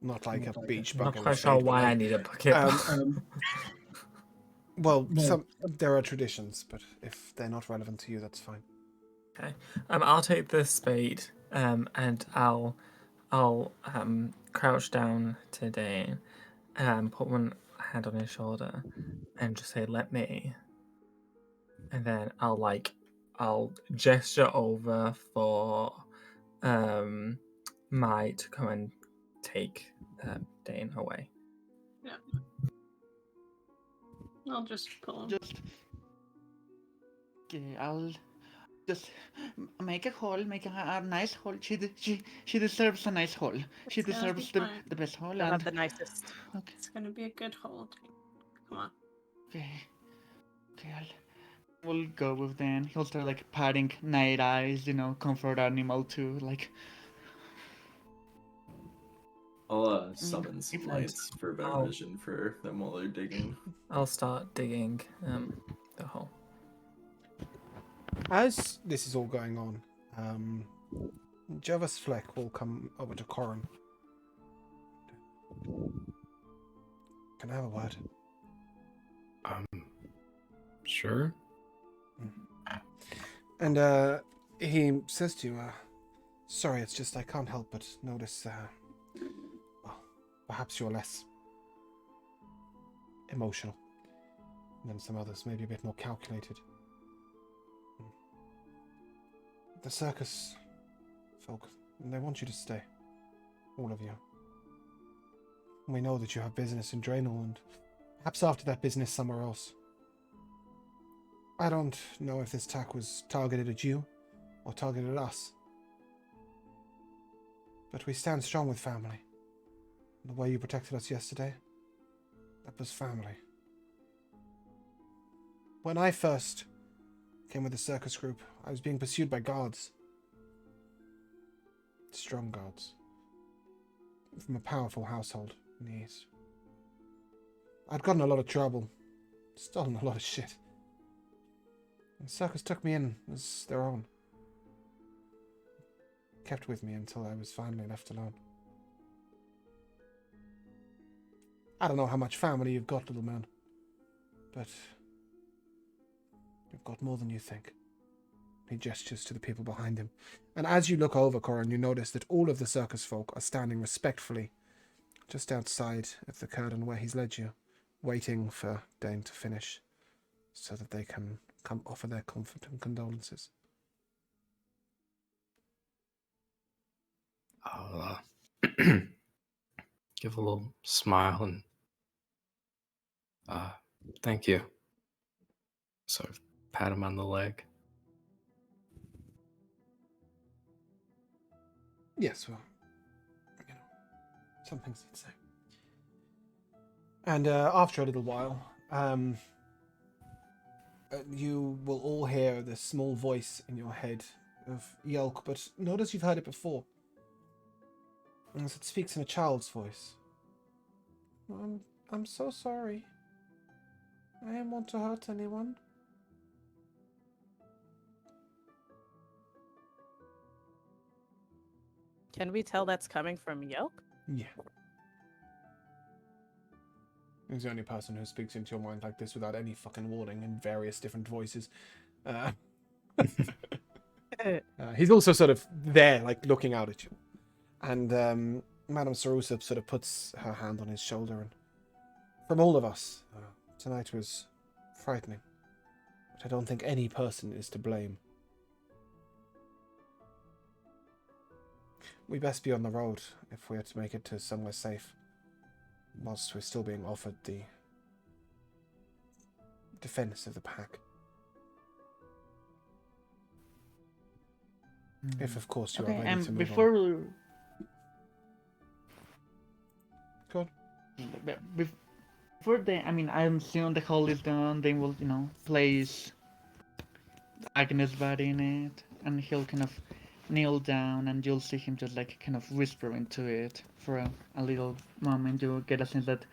S1: Not like a beach
S6: I'm not
S1: bucket. or
S6: quite sure
S1: spade, but
S6: why I
S1: like-
S6: need a bucket.
S1: Well, there are traditions, but if they're not relevant to you, that's fine.
S6: Okay. I'll take the spade, and I'll crouch down to Dane, put one hand on his shoulder, and just say, "Let me." And then I'll gesture over for Mai to come and take Dane away.
S5: I'll just pull him.
S7: Just. Okay, I'll just make a hole, make a nice hole. She deserves a nice hole. She
S5: It's gonna be
S7: deserves
S5: fine.
S7: the best hole.
S2: You'll have
S7: And
S2: the nicest.
S7: okay,
S5: It's gonna be a good hold. Come on.
S7: okay, we'll go with Dan. He'll start like patting Night Eyes, comfort animal too. Like,
S4: I'll summon some
S7: If-
S4: lights for better
S6: Oh.
S4: vision for them while they're digging.
S6: I'll start digging the hole.
S1: As this is all going on, Jervis Fleck will come over to Corin. Can I have a word?
S3: Sure.
S1: And he says to you, sorry, it's just I can't help but notice, well, perhaps you're less emotional than some others, maybe a bit more calculated. The circus folk, they want you to stay. All of you. We know that you have business in Draenor, and perhaps after that business somewhere else. I don't know if this attack was targeted at you, or targeted at us. But we stand strong with family. The way you protected us yesterday, that was family. When I first came with the circus group, I was being pursued by guards. Strong guards. From a powerful household in the east. I'd gotten a lot of trouble. Stolen a lot of shit. The circus took me in as their own. Kept with me until I was finally left alone. I don't know how much family you've got, little man, but you've got more than you think. He gestures to the people behind him. And as you look over, Corin, you notice that all of the circus folk are standing respectfully just outside of the curtain where he's led you, waiting for Dane to finish so that they can come offer their comfort and condolences.
S3: I'll give a little smile and thank you. Sort of pat him on the leg.
S1: Yes, well, you know, some things he'd say. And after a little while, you will all hear this small voice in your head of Yelk, but notice you've heard it before. As it speaks in a child's voice. I'm so sorry. I didn't want to hurt anyone.
S2: Can we tell that's coming from Yelk?
S1: Yeah. He's the only person who speaks into your mind like this without any fucking warning in various different voices. He's also sort of there, like, looking out at you. And Madame Sarusa sort of puts her hand on his shoulder. And from all of us, tonight was frightening. But I don't think any person is to blame. We best be on the road if we're to make it to somewhere safe, whilst we're still being offered the defense of the pack. If, of course, you are ready to move on. Go on.
S7: Before I'm assuming the hole is done, they will, place Agnes' body in it, and he'll kind of kneel down, and you'll see him just like kind of whispering to it for a little moment. You get a sense that,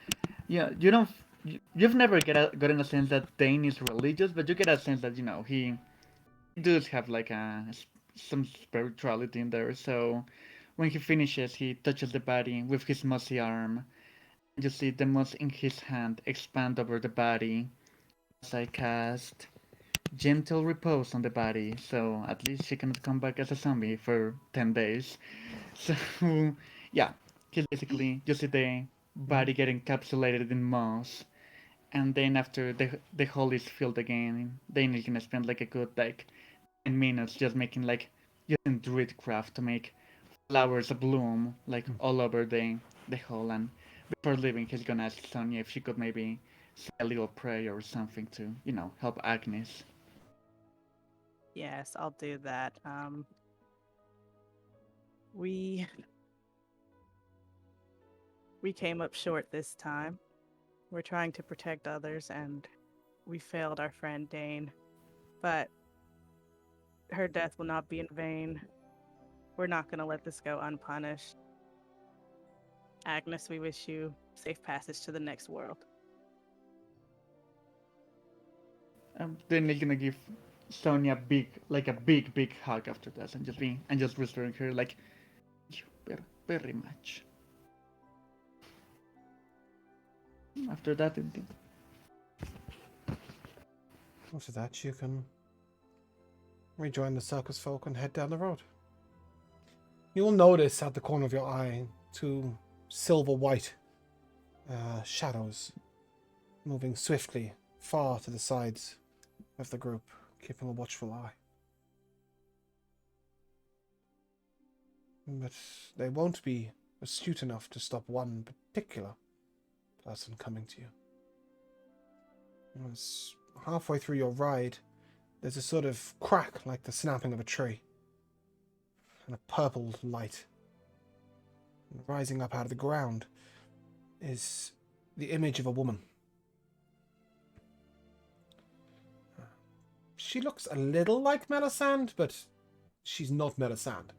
S7: you've never gotten a sense that Dane is religious, but you get a sense that, he does have like some spirituality in there. So when he finishes, he touches the body with his mossy arm. You see the moss in his hand expand over the body as I cast gentle repose on the body, so at least she cannot come back as a zombie for 10 days. So, yeah, basically, you see the body get encapsulated in moss, and then after the hole is filled again, then you're gonna spend like a good 10 minutes just making using druidcraft to make flowers bloom all over the hole, and before leaving he's gonna ask Sonia if she could maybe say a little prayer or something to, help Agnes.
S2: Yes, I'll do that. We came up short this time. We're trying to protect others, and we failed our friend Dane. But her death will not be in vain. We're not going to let this go unpunished. Agnes, we wish you safe passage to the next world.
S7: Then he's gonna give Sonia a big hug after that, and just whispering her like, "Thank you very, very much." After that,
S1: After that, you can rejoin the circus folk and head down the road. You will notice at the corner of your eye 2 silver-white shadows moving swiftly far to the sides of the group, keeping a watchful eye. But they won't be astute enough to stop one particular person coming to you. As halfway through your ride, there's a sort of crack like the snapping of a tree, and a purple light. And rising up out of the ground is the image of a woman. She looks a little like Melisande, but she's not Melisande.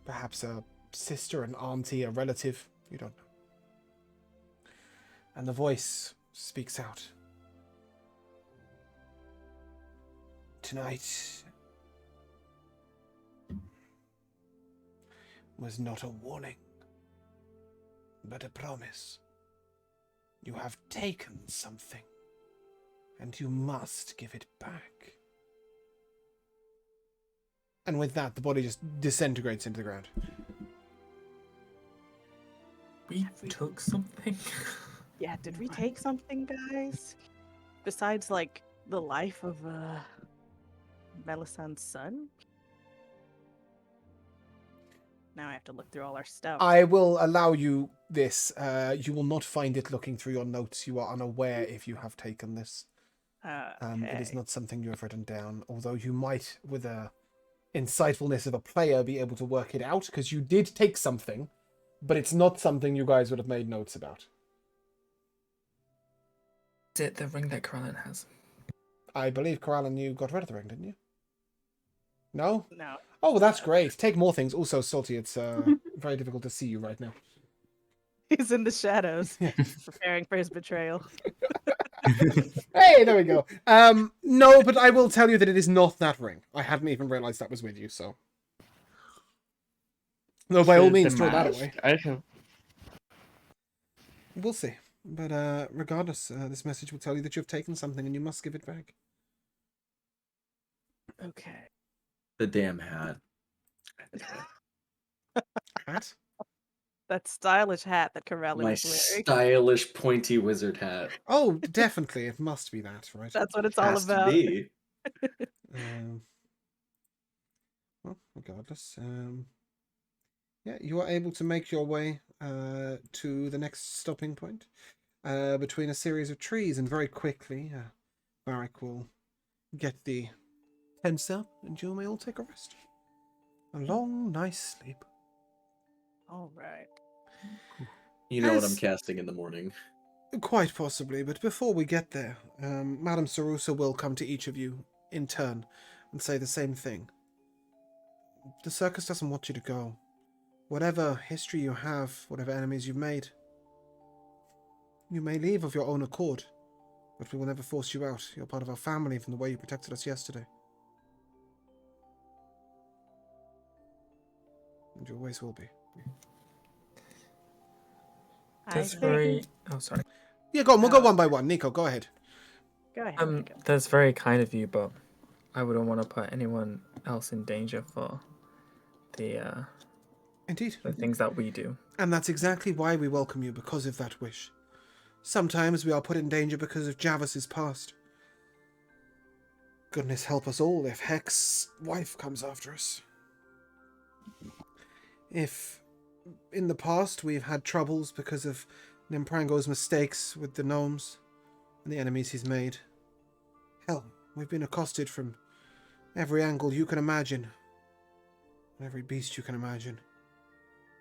S1: Perhaps a sister, an auntie, a relative, you don't know. And the voice speaks out. tonight was not a warning, but a promise. You have taken something, and you must give it back. And with that, the body just disintegrates into the ground.
S6: We took something.
S2: Yeah, did we take something, guys? Besides, like, the life of, Melisandre's son? Now I have to look through all our stuff.
S1: I will allow you this. You will not find it looking through your notes. You are unaware if you have taken this. It is
S2: Okay.
S1: not something you have written down, although you might, with the insightfulness of a player, be able to work it out, because you did take something, but it's not something you guys would have made notes about.
S6: Is it the ring that Kelaan has?
S1: I believe, Kelaan, you got rid of the ring, didn't you? No?
S2: No.
S1: Oh, well, that's great. Take more things. Also, Salty, it's very difficult to see you right now.
S2: He's in the shadows,
S1: Yeah.
S2: preparing for his betrayal.
S1: Hey, there we go. No, but I will tell you that it is not that ring. I hadn't even realized that was with you, so. No, by all
S7: The
S1: means, throw that
S7: mask?
S1: away.
S7: I have.
S1: We'll see. But regardless, this message will tell you that you have taken something and you must give it back.
S2: Okay.
S4: The damn hat.
S1: Hat?
S2: That stylish hat that Kelaan
S4: My
S2: is wearing.
S4: stylish pointy wizard hat.
S1: Oh, definitely. It must be that, right?
S2: That's what it's all
S4: Has to
S2: about.
S4: be.
S1: Well, regardless, yeah, you are able to make your way to the next stopping point between a series of trees, and very quickly, Varric will get the tents up, and you may all take a rest. A long, nice sleep.
S2: All right.
S4: You know what I'm
S1: As-
S4: casting in the morning.
S1: Quite possibly, but before we get there, Madame Sarusa will come to each of you in turn and say the same thing. The circus doesn't want you to go. Whatever history you have, whatever enemies you've made, you may leave of your own accord, but we will never force you out. You're part of our family from the way you protected us yesterday. And you always will be.
S6: That's
S2: think-
S6: very. Oh, sorry.
S1: Yeah, go on. We'll go
S2: Oh.
S1: one by one. Nico, go ahead.
S2: Go ahead. Nico.
S6: That's very kind of you, but I wouldn't want to put anyone else in danger for the
S1: Indeed.
S6: things that we do.
S1: And that's exactly why we welcome you, because of that wish. Sometimes we are put in danger because of Javis's past. Goodness help us all if Hex's wife comes after us. If in the past we've had troubles because of Nimprango's mistakes with the gnomes and the enemies he's made, hell, we've been accosted from every angle you can imagine, every beast you can imagine.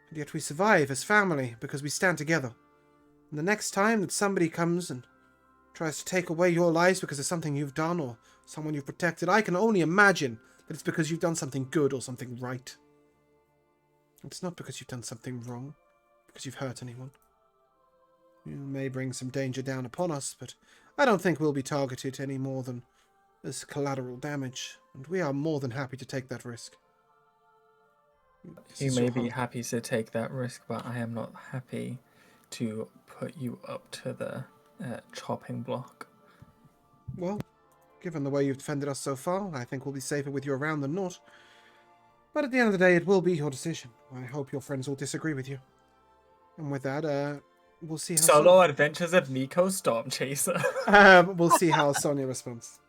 S1: And yet we survive as family because we stand together. And the next time that somebody comes and tries to take away your lives because of something you've done or someone you've protected, I can only imagine that it's because you've done something good or something right. It's not because you've done something wrong, because you've hurt anyone. You may bring some danger down upon us, but I don't think we'll be targeted any more than as collateral damage, and we are more than happy to take that risk. This
S6: You
S1: is
S6: may
S1: your
S6: be
S1: home.
S6: happy to take that risk, but I am not happy to put you up to the chopping block.
S1: Well, given the way you've defended us so far, I think we'll be safer with you around than not. But at the end of the day, it will be your decision. I hope your friends will disagree with you. And with that, we'll see how
S6: Solo Adventures of Nico Storm Chaser.
S1: we'll see how Sonia responds.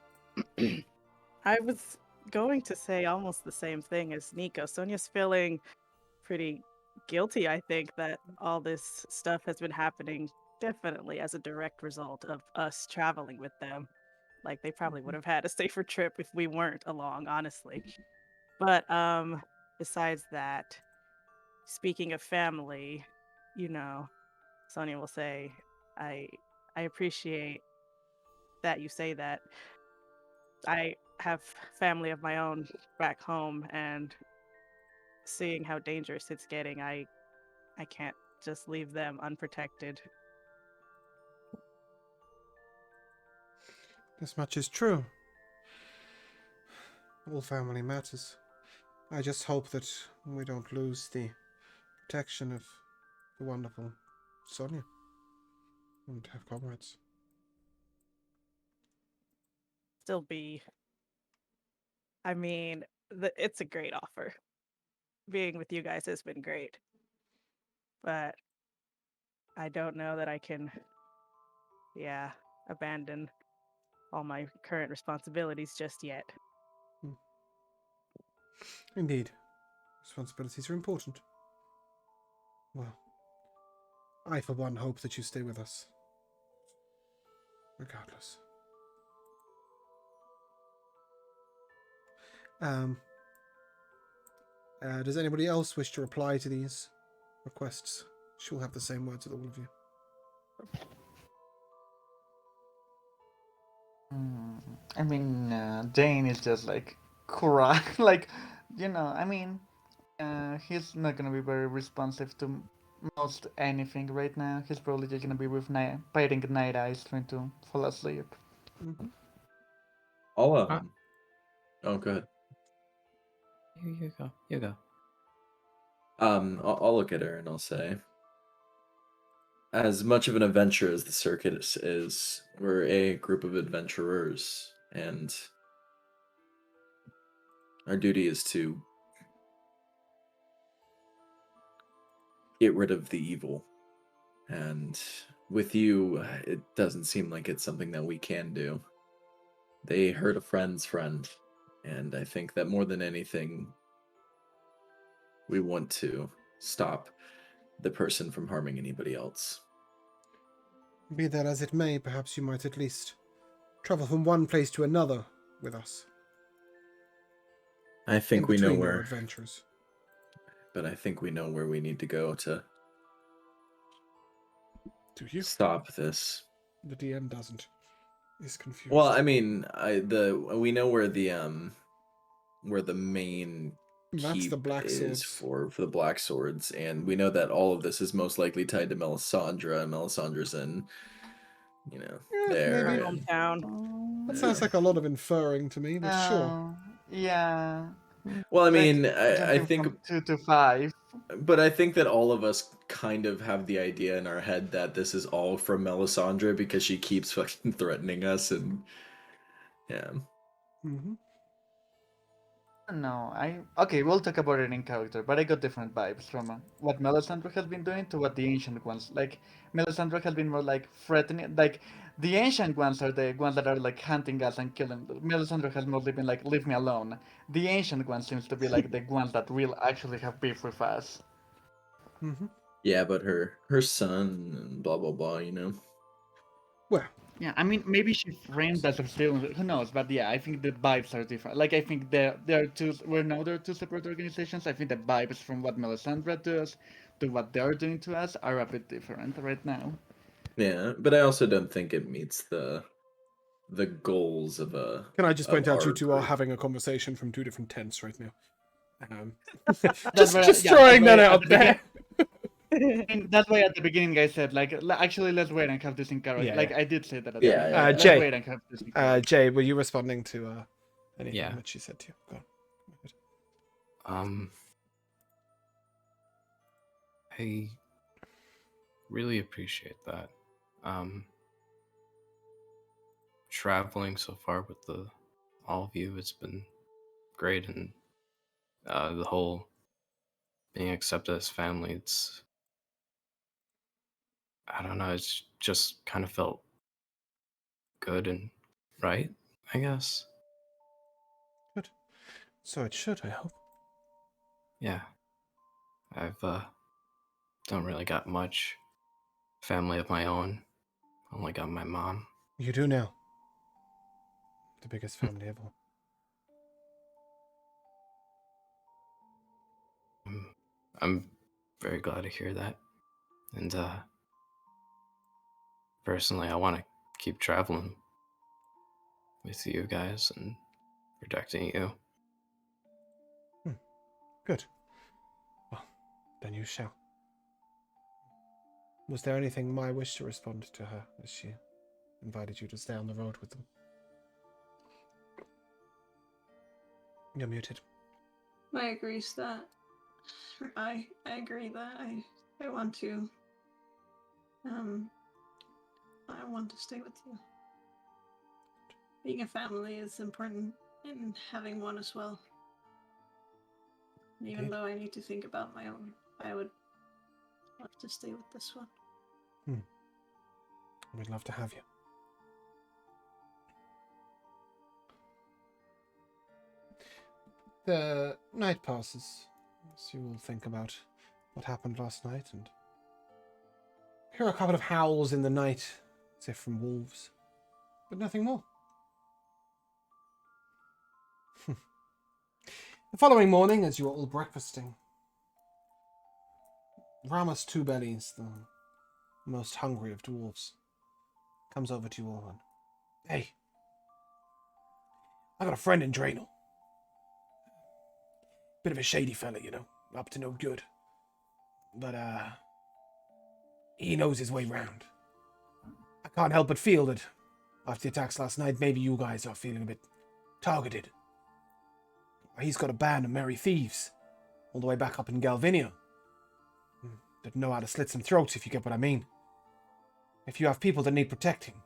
S2: I was going to say almost the same thing as Nico. Sonia's feeling pretty guilty, I think, that all this stuff has been happening definitely as a direct result of us traveling with them. Like, they probably would have had a safer trip if we weren't along, honestly. But besides that, speaking of family, you know, Sonia will say, I appreciate that you say that. I have family of my own back home, and seeing how dangerous it's getting, I can't just leave them unprotected.
S1: This much is true. all family matters. I just hope that we don't lose the protection of the wonderful Sonia and have comrades.
S2: Still be. I mean, it's a great offer. Being with you guys has been great. But I don't know that I can, abandon all my current responsibilities just yet.
S1: Indeed. Responsibilities are important. Well, I for one hope that you stay with us. Regardless. Does anybody else wish to reply to these requests? She'll have the same words with all of you.
S7: I mean, Dane is just like cry, like, I mean, he's not gonna be very responsive to most anything right now. He's probably just gonna be with biting night eyes, trying to fall asleep.
S1: Mm-hmm.
S4: I'll
S3: Huh?
S4: Oh, go ahead.
S3: You go. You go.
S4: I'll look at her and I'll say, as much of an adventure as the circus is, we're a group of adventurers, and our duty is to get rid of the evil. And with you, it doesn't seem like it's something that we can do. They hurt a friend's friend, and I think that more than anything, we want to stop the person from harming anybody else.
S1: Be that as it may, perhaps you might at least travel from one place to another with us.
S4: I think
S1: in
S4: we know
S1: between your
S4: where,
S1: adventures.
S4: but I think we know where we need to go to
S1: Do you?
S4: stop this.
S1: The DM doesn't. He's confused.
S4: Well, I mean, we know where the main
S1: That's
S4: keep
S1: the Black
S4: is
S1: Swords.
S4: for the Black Swords, and we know that all of this is most likely tied to Melisandre, and Melisandre's in, there.
S1: maybe.
S4: And,
S2: Hometown.
S1: That sounds like a lot of inferring to me, but sure.
S7: Yeah.
S4: well, I
S7: Like,
S4: mean, I
S7: jumping
S4: think,
S7: from 2 to 5.
S4: but I think that all of us kind of have the idea in our head that this is all from Melisandre because she keeps fucking threatening us, and yeah.
S1: Mm-hmm.
S7: No, okay, we'll talk about it in character, but I got different vibes from what Melisandre has been doing to what the Ancient Ones. Like, Melisandre has been more like threatening, like, the Ancient Ones are the ones that are like hunting us and killing. Melisandre has mostly been like, leave me alone. The Ancient Ones seems to be like the ones that will actually have beef with us.
S1: Mm-hmm.
S4: Yeah, but her son and blah blah blah.
S1: Well,
S7: Yeah, I mean, maybe she framed as a still, who knows? But yeah, I think the vibes are different. Like, I think there are two. There are two separate organizations. I think the vibes from what Melisandre does to what they're doing to us are a bit different right now.
S4: Yeah, but I also don't think it meets the goals of a.
S1: can I just point out
S4: our
S1: you two are
S4: group.
S1: having a conversation from two different tents right now?
S7: That's why-
S1: just
S7: yeah,
S1: throwing
S7: that's
S1: that
S7: why
S1: out
S7: at the
S1: there.
S7: And that's why at the beginning I said, like, actually, let's wait and have this in character.
S1: Yeah,
S7: Like,
S1: yeah.
S7: I did say that at
S4: Yeah,
S7: the beginning.
S4: yeah.
S7: Let's
S1: Jay.
S7: wait and have this in character.
S1: Jay, were you responding to anything
S3: Yeah.
S1: that she said to you? Go on.
S3: I really appreciate that. Traveling so far with all of you, it's been great, and the whole being accepted as family, I don't know, it's just kind of felt good and right, I guess.
S1: Good. So it should, I hope.
S3: Yeah. I've don't really got much family of my own. Only got my mom.
S1: You do now. The biggest family of all.
S3: I'm very glad to hear that. And personally, I want to keep traveling with you guys and protecting you.
S1: Good. Well, then you shall. Was there anything my wish to respond to her as she invited you to stay on the road with them? You're muted.
S5: I agree that I agree that I want to I want to stay with you. Being a family is important and having one as well. And even
S1: Indeed.
S5: though I need to think about my own, I would love to stay with this one.
S1: We'd love to have you. The night passes, as you all think about what happened last night, and hear a couple of howls in the night, as if from wolves, but nothing more. The following morning, as you are all breakfasting, Ramus Two Bellies, the most hungry of dwarves, comes over to you all and, "Hey, I got a friend in Draenor. Bit of a shady fella, you know, up to no good. But, he knows his way round. I can't help but feel that after the attacks last night, maybe you guys are feeling a bit targeted. He's got a band of merry thieves all the way back up in Galvinia that know how to slit some throats, if you get what I mean. If you have people that need protecting,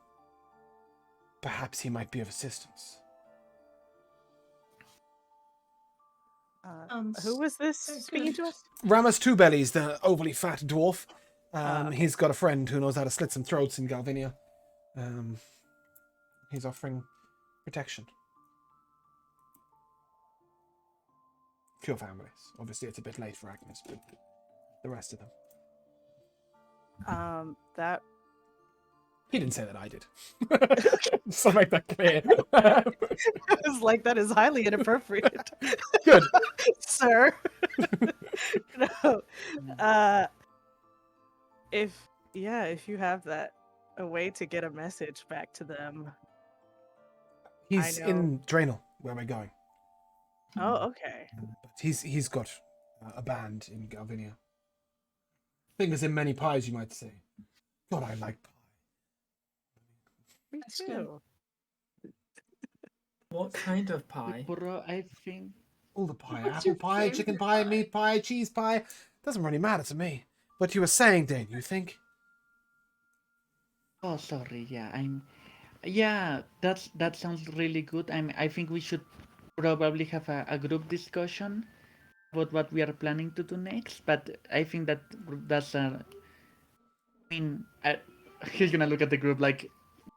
S1: perhaps he might be of assistance."
S2: Who was this
S5: Sounds
S2: speaking
S5: good.
S2: to us?
S1: Ramus Two Bellies, the overly fat dwarf,
S2: Okay.
S1: he's got a friend who knows how to slit some throats in Galvinia. He's offering protection. Few families. Obviously, it's a bit late for Agnes, but the rest of them.
S2: That
S1: He didn't say that, I did. So make that clear.
S2: was like that is highly inappropriate,
S1: Good.
S2: sir. No. If you have that a way to get a message back to them.
S1: He's
S2: I know.
S1: in Draenor, where we're going.
S2: Oh, okay.
S1: But he's got a band in Galvinia. Fingers in many pies, you might say. God, I like pie.
S2: Me
S5: That's
S2: too.
S5: good.
S6: What kind of pie?
S7: Bro, I think
S1: All the pie.
S5: What's
S1: Apple
S5: your
S1: pie, chicken
S5: favorite
S1: pie,
S5: pie?
S1: meat pie, cheese pie. Doesn't really matter to me. But you were saying, Dane, you think?
S7: Oh, sorry. Yeah, that sounds really good. I think we should probably have a group discussion about what we are planning to do next. But I think that's a. I mean, he's gonna look at the group like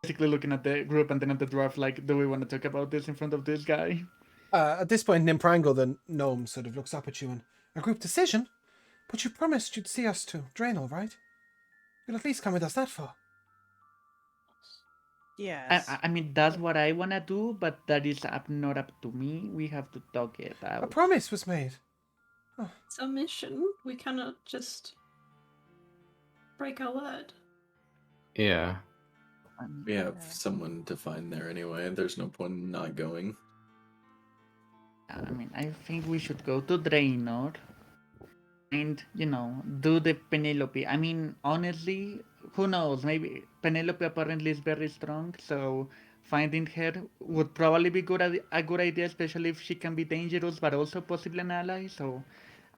S7: basically looking at the group and then at the dwarf like, do we want to talk about this in front of this guy?
S1: At this point, Nimprangle, the gnome, sort of looks up at you and, "A group decision? But you promised you'd see us to Draenor, right? You'll at least come with us that far."
S2: Yes.
S7: I mean, that's what I wanna do, but that is not up to me. We have to talk it
S1: A
S7: out.
S1: promise was made.
S5: It's a mission. We cannot just break our word.
S3: Yeah.
S4: We have
S2: Yeah.
S4: someone to find there anyway. There's no point in not going.
S7: I mean, I think we should go to Draenor and, do the Penelope. I mean, honestly, who knows? Maybe Penelope apparently is very strong, so finding her would probably be a good idea, especially if she can be dangerous but also possibly an ally. So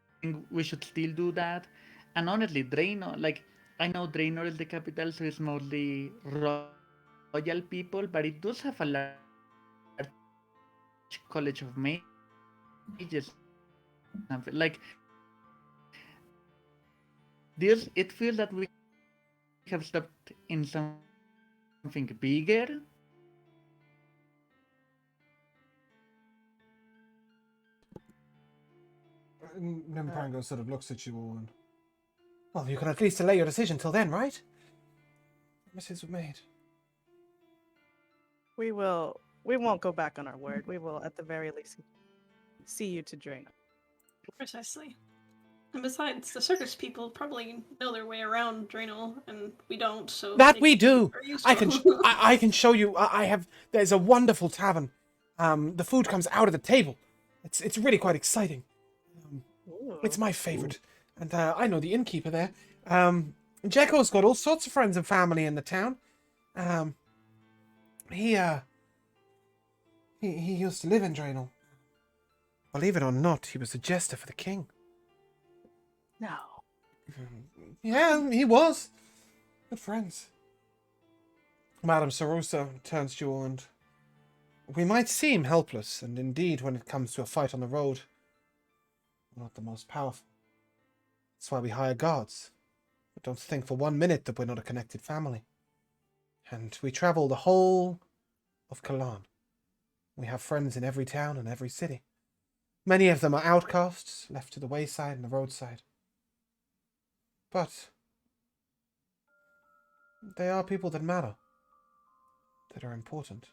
S7: I think we should still do that. And honestly, Draenor, like, I know Draenor is the capital, so it's mostly royal people, but it does have a large college of mages. Like, this, it feels that we have stepped in something bigger.
S1: Nimprangle sort of looks at you all and, "Well, you can at least delay your decision till then, right? Promises were made."
S2: We won't go back on our word. We will at the very least see you to Draenor.
S5: Precisely. And besides, the circus people probably know their way around Draenor, and we don't, so...
S1: That
S5: they
S1: we
S5: could be
S1: do!
S5: very
S1: I can
S5: useful.
S1: I can show you. I have. There's a wonderful tavern. The food comes out of the table. It's really quite exciting. It's my favorite, and I know the innkeeper there. Jekko's got all sorts of friends and family in the town. He used to live in Draenor. Believe it or not, he was a jester for the king.
S2: No.
S1: Yeah, he was. Good friends. Madame Sarusa turns to you all, and we might seem helpless, and indeed, when it comes to a fight on the road, we're not the most powerful. That's why we hire guards. But don't think for 1 minute that we're not a connected family. And we travel the whole of Kelaan. We have friends in every town and every city. Many of them are outcasts, left to the wayside and the roadside. But they are people that matter, that are important.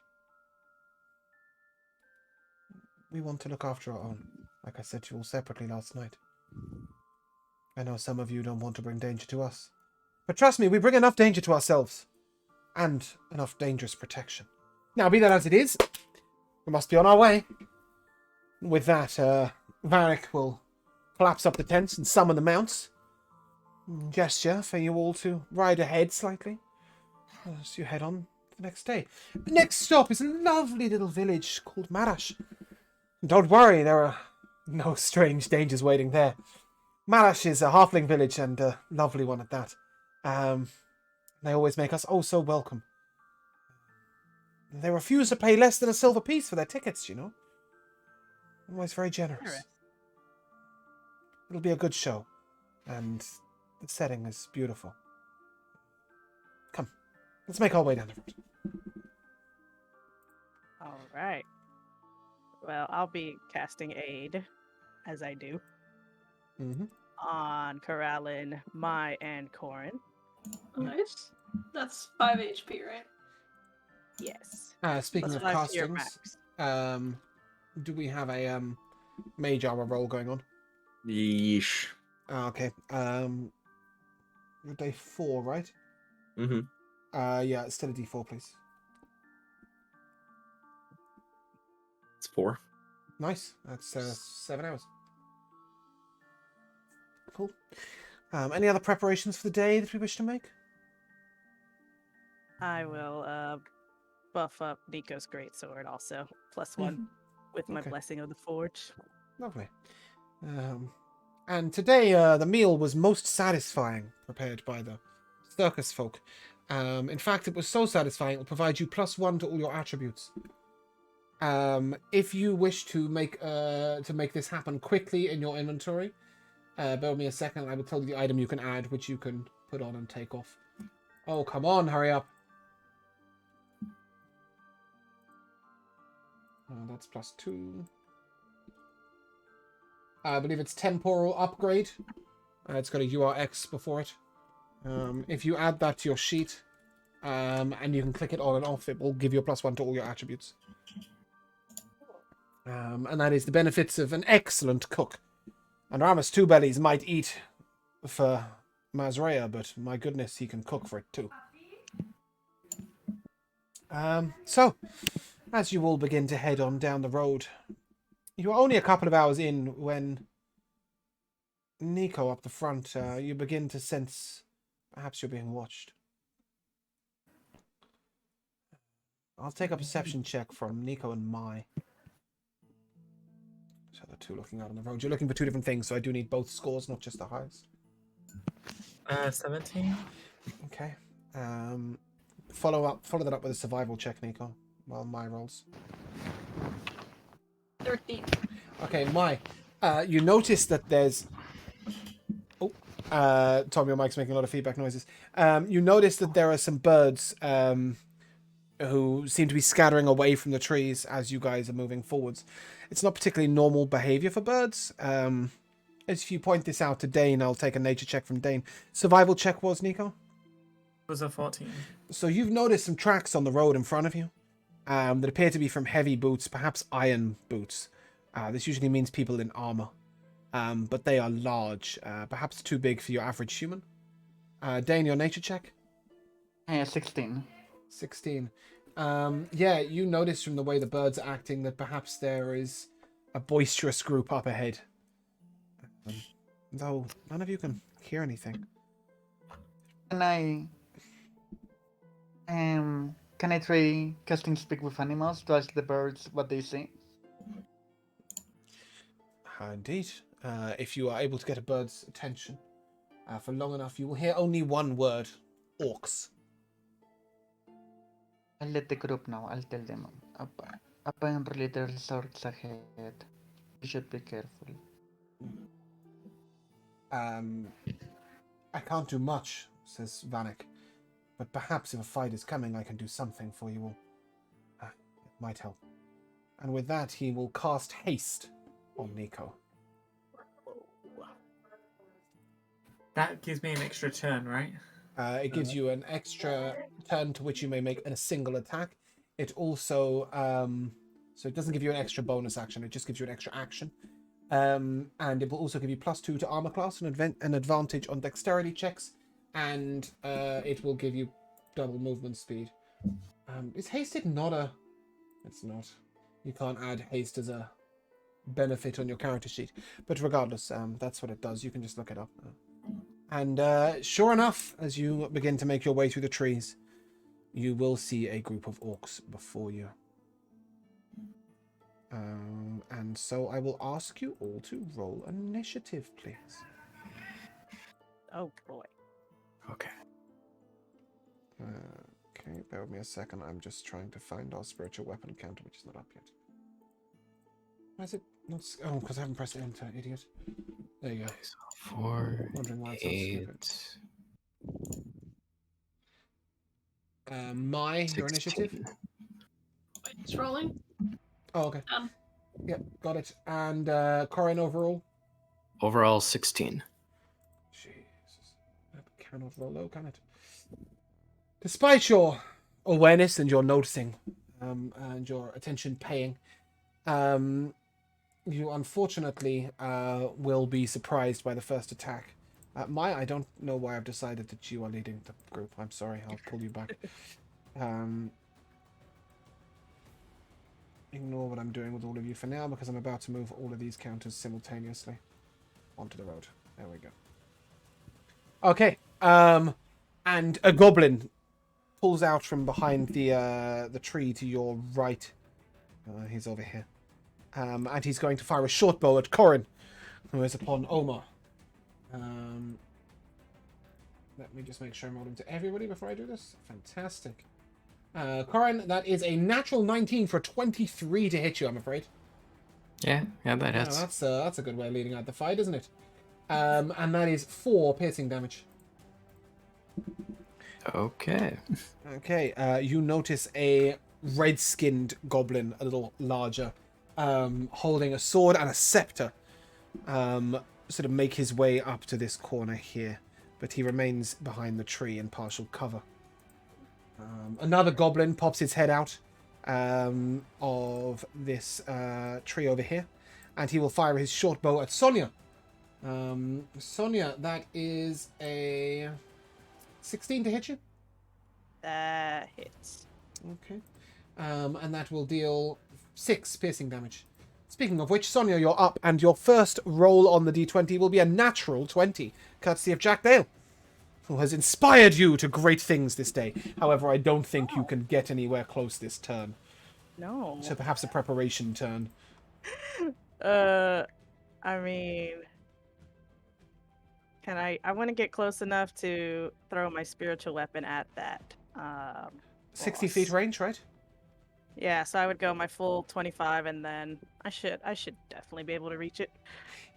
S1: We want to look after our own, like I said to you all separately last night. I know some of you don't want to bring danger to us, but trust me, we bring enough danger to ourselves, and enough dangerous protection. Now, be that as it is, we must be on our way. With that, Varric will collapse up the tents and summon the mounts. Gesture for you all to ride ahead slightly as you head on the next day. The next stop is a lovely little village called Marash. Don't worry, there are no strange dangers waiting there. Marash is a halfling village and a lovely one at that. They always make us oh so welcome. They refuse to pay less than a silver piece for their tickets, you know. Always very generous. It'll be a good show, and the setting is beautiful. Come, let's make our way down the road.
S2: All right. Well, I'll be casting aid, as I do, on Kelaan, Mai, and Corin.
S5: Nice. That's 5 HP, right?
S2: Yes.
S1: Speaking of
S2: Plus 5 to your
S1: castings,
S2: max.
S1: do we have a mage armor roll going on?
S4: Yeesh.
S1: Okay. Day 4, right?
S4: Mm-hmm.
S1: Yeah, it's still a D4, please.
S4: It's 4.
S1: Nice. That's 7 hours. Cool. Any other preparations for the day that we wish to make?
S2: I will buff up Nico's greatsword also, +1, with my
S1: Okay.
S2: Blessing of the Forge.
S1: Lovely. And today, the meal was most satisfying, prepared by the circus folk. In fact, it was so satisfying, it will provide you +1 to all your attributes. If you wish to make this happen quickly in your inventory, bear with me a second, I will tell you the item you can add, which you can put on and take off. Oh, come on, hurry up. That's +2. I believe it's temporal upgrade. It's got a URX before it. If you add that to your sheet, and you can click it on and off, it will give you a +1 to all your attributes. And that is the benefits of an excellent cook. And Ramus Two Bellies might eat for Mazrea, but my goodness, he can cook for it too. So, as you all begin to head on down the road, you are only a couple of hours in when Nico up the front, you begin to sense perhaps you're being watched. I'll take a perception check from Nico and Mai. So the two looking out on the road. You're looking for two different things, so I do need both scores, not just the highest.
S6: 17.
S1: Okay. Follow that up with a survival check, Nico, while Mai rolls.
S5: 13.
S1: Okay, Mai, you notice that there's... Oh, Tom, your mic's making a lot of feedback noises. You notice that there are some birds who seem to be scattering away from the trees as you guys are moving forwards. It's not particularly normal behavior for birds. If you point this out to Dane, I'll take a nature check from Dane. Survival check was, Nico?
S6: It was a 14.
S1: So you've noticed some tracks on the road in front of you that appear to be from heavy boots, perhaps iron boots. This usually means people in armor. But they are large, perhaps too big for your average human. Dane, your nature check?
S7: 16.
S1: 16. Yeah, you notice from the way the birds are acting that perhaps there is a boisterous group up ahead. Though none of you can hear anything.
S7: Can I try casting speak with animals to ask the birds what they say?
S1: Indeed. If you are able to get a bird's attention for long enough, you will hear only one word. Orcs.
S7: I'll let the group know. I'll tell them. Apparently there's orcs ahead. We should be careful.
S1: I can't do much, says Vanek. But perhaps if a fight is coming, I can do something for you all. It might help. And with that, he will cast haste on Nico.
S6: That gives me an extra turn, right?
S1: It gives you an extra turn to which you may make a single attack. It also, so it doesn't give you an extra bonus action, it just gives you an extra action. And it will also give you +2 to armor class and an advantage on dexterity checks. And it will give you double movement speed. Is hasted not a... It's not. You can't add haste as a benefit on your character sheet. But regardless, that's what it does. You can just look it up. And sure enough, as you begin to make your way through the trees, you will see a group of orcs before you. And so I will ask you all to roll initiative, please.
S2: Oh boy.
S3: Okay.
S1: Okay, bear with me a second. I'm just trying to find our spiritual weapon counter, which is not up yet. Why is it not? Oh, because I haven't pressed enter, idiot. There you go.
S3: So 4,
S1: Wondering why it's so
S3: 8,
S1: stupid. Your initiative?
S3: 16.
S5: It's rolling.
S1: Oh, okay.
S5: Done.
S1: Yep, got it. And Corin overall?
S3: Overall 16.
S1: Jesus. That cannot roll low, can it? Despite your awareness and your noticing and your attention paying, you unfortunately will be surprised by the first attack. Maya, I don't know why I've decided that you are leading the group. I'm sorry, I'll pull you back. Ignore what I'm doing with all of you for now, because I'm about to move all of these counters simultaneously onto the road. There we go. Okay, and a goblin pulls out from behind the tree to your right. He's over here. And he's going to fire a short bow at Corin, who is upon Omar. Let me just make sure I'm rolling to everybody before I do this. Fantastic. Corin, that is a natural 19 for 23 to hit you, I'm afraid.
S3: Yeah, that
S1: Yeah,
S3: hits.
S1: that's a good way of leading out the fight, isn't it? And that is 4 piercing damage.
S3: Okay.
S1: Okay, you notice a red-skinned goblin, a little larger, holding a sword and a scepter, sort of make his way up to this corner here, but he remains behind the tree in partial cover. Another goblin pops its head out of this tree over here, and he will fire his short bow at Sonia. Sonia, that is a 16 to hit you.
S2: That hits.
S1: Okay. And that will deal 6 piercing damage. Speaking of which, Sonia, you're up, and your first roll on the d20 will be a natural 20, courtesy of Jack Dale, who has inspired you to great things this day. However, I don't think you can get anywhere close this turn.
S2: No.
S1: So perhaps a preparation turn.
S2: I mean, can I want to get close enough to throw my spiritual weapon at that.
S1: 60
S2: boss.
S1: feet range, right?
S2: Yeah, so I would go my full 25, and then I should definitely be able to reach it.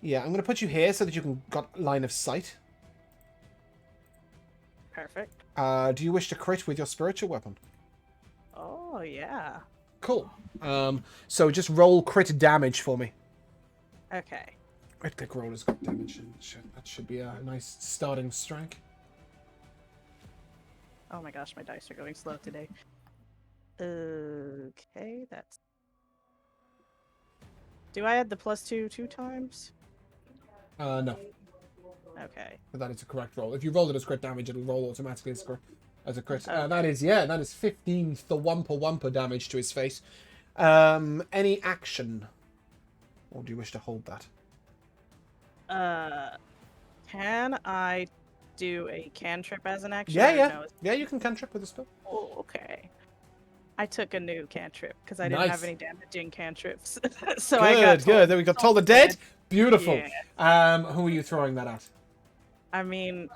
S1: Yeah, I'm going to put you here so that you can got line of sight.
S2: Perfect.
S1: Do you wish to crit with your spiritual weapon?
S2: Oh yeah.
S1: Cool. So just roll crit damage for me.
S2: Okay.
S1: Right click roll is crit damage. That should be a nice starting strike.
S2: Oh my gosh, my dice are going slow today. Okay, that's. Do I add the +2 2 times?
S1: No.
S2: Okay.
S1: But that is a correct roll. If you roll it as crit damage, it'll roll automatically as a crit.
S2: Okay.
S1: That is 15 thwomper damage to his face. Any action? Or do you wish to hold that?
S2: Can I do a cantrip as an action?
S1: Yeah,
S2: or
S1: yeah.
S2: no?
S1: Yeah, you can cantrip with a spell.
S2: Oh, okay. I took a new cantrip because I didn't have
S1: Nice.
S2: any damaging cantrips. So I got
S1: Good. There we go. Toll the dead. Beautiful.
S2: Yeah.
S1: Who are you throwing that at?
S2: I mean,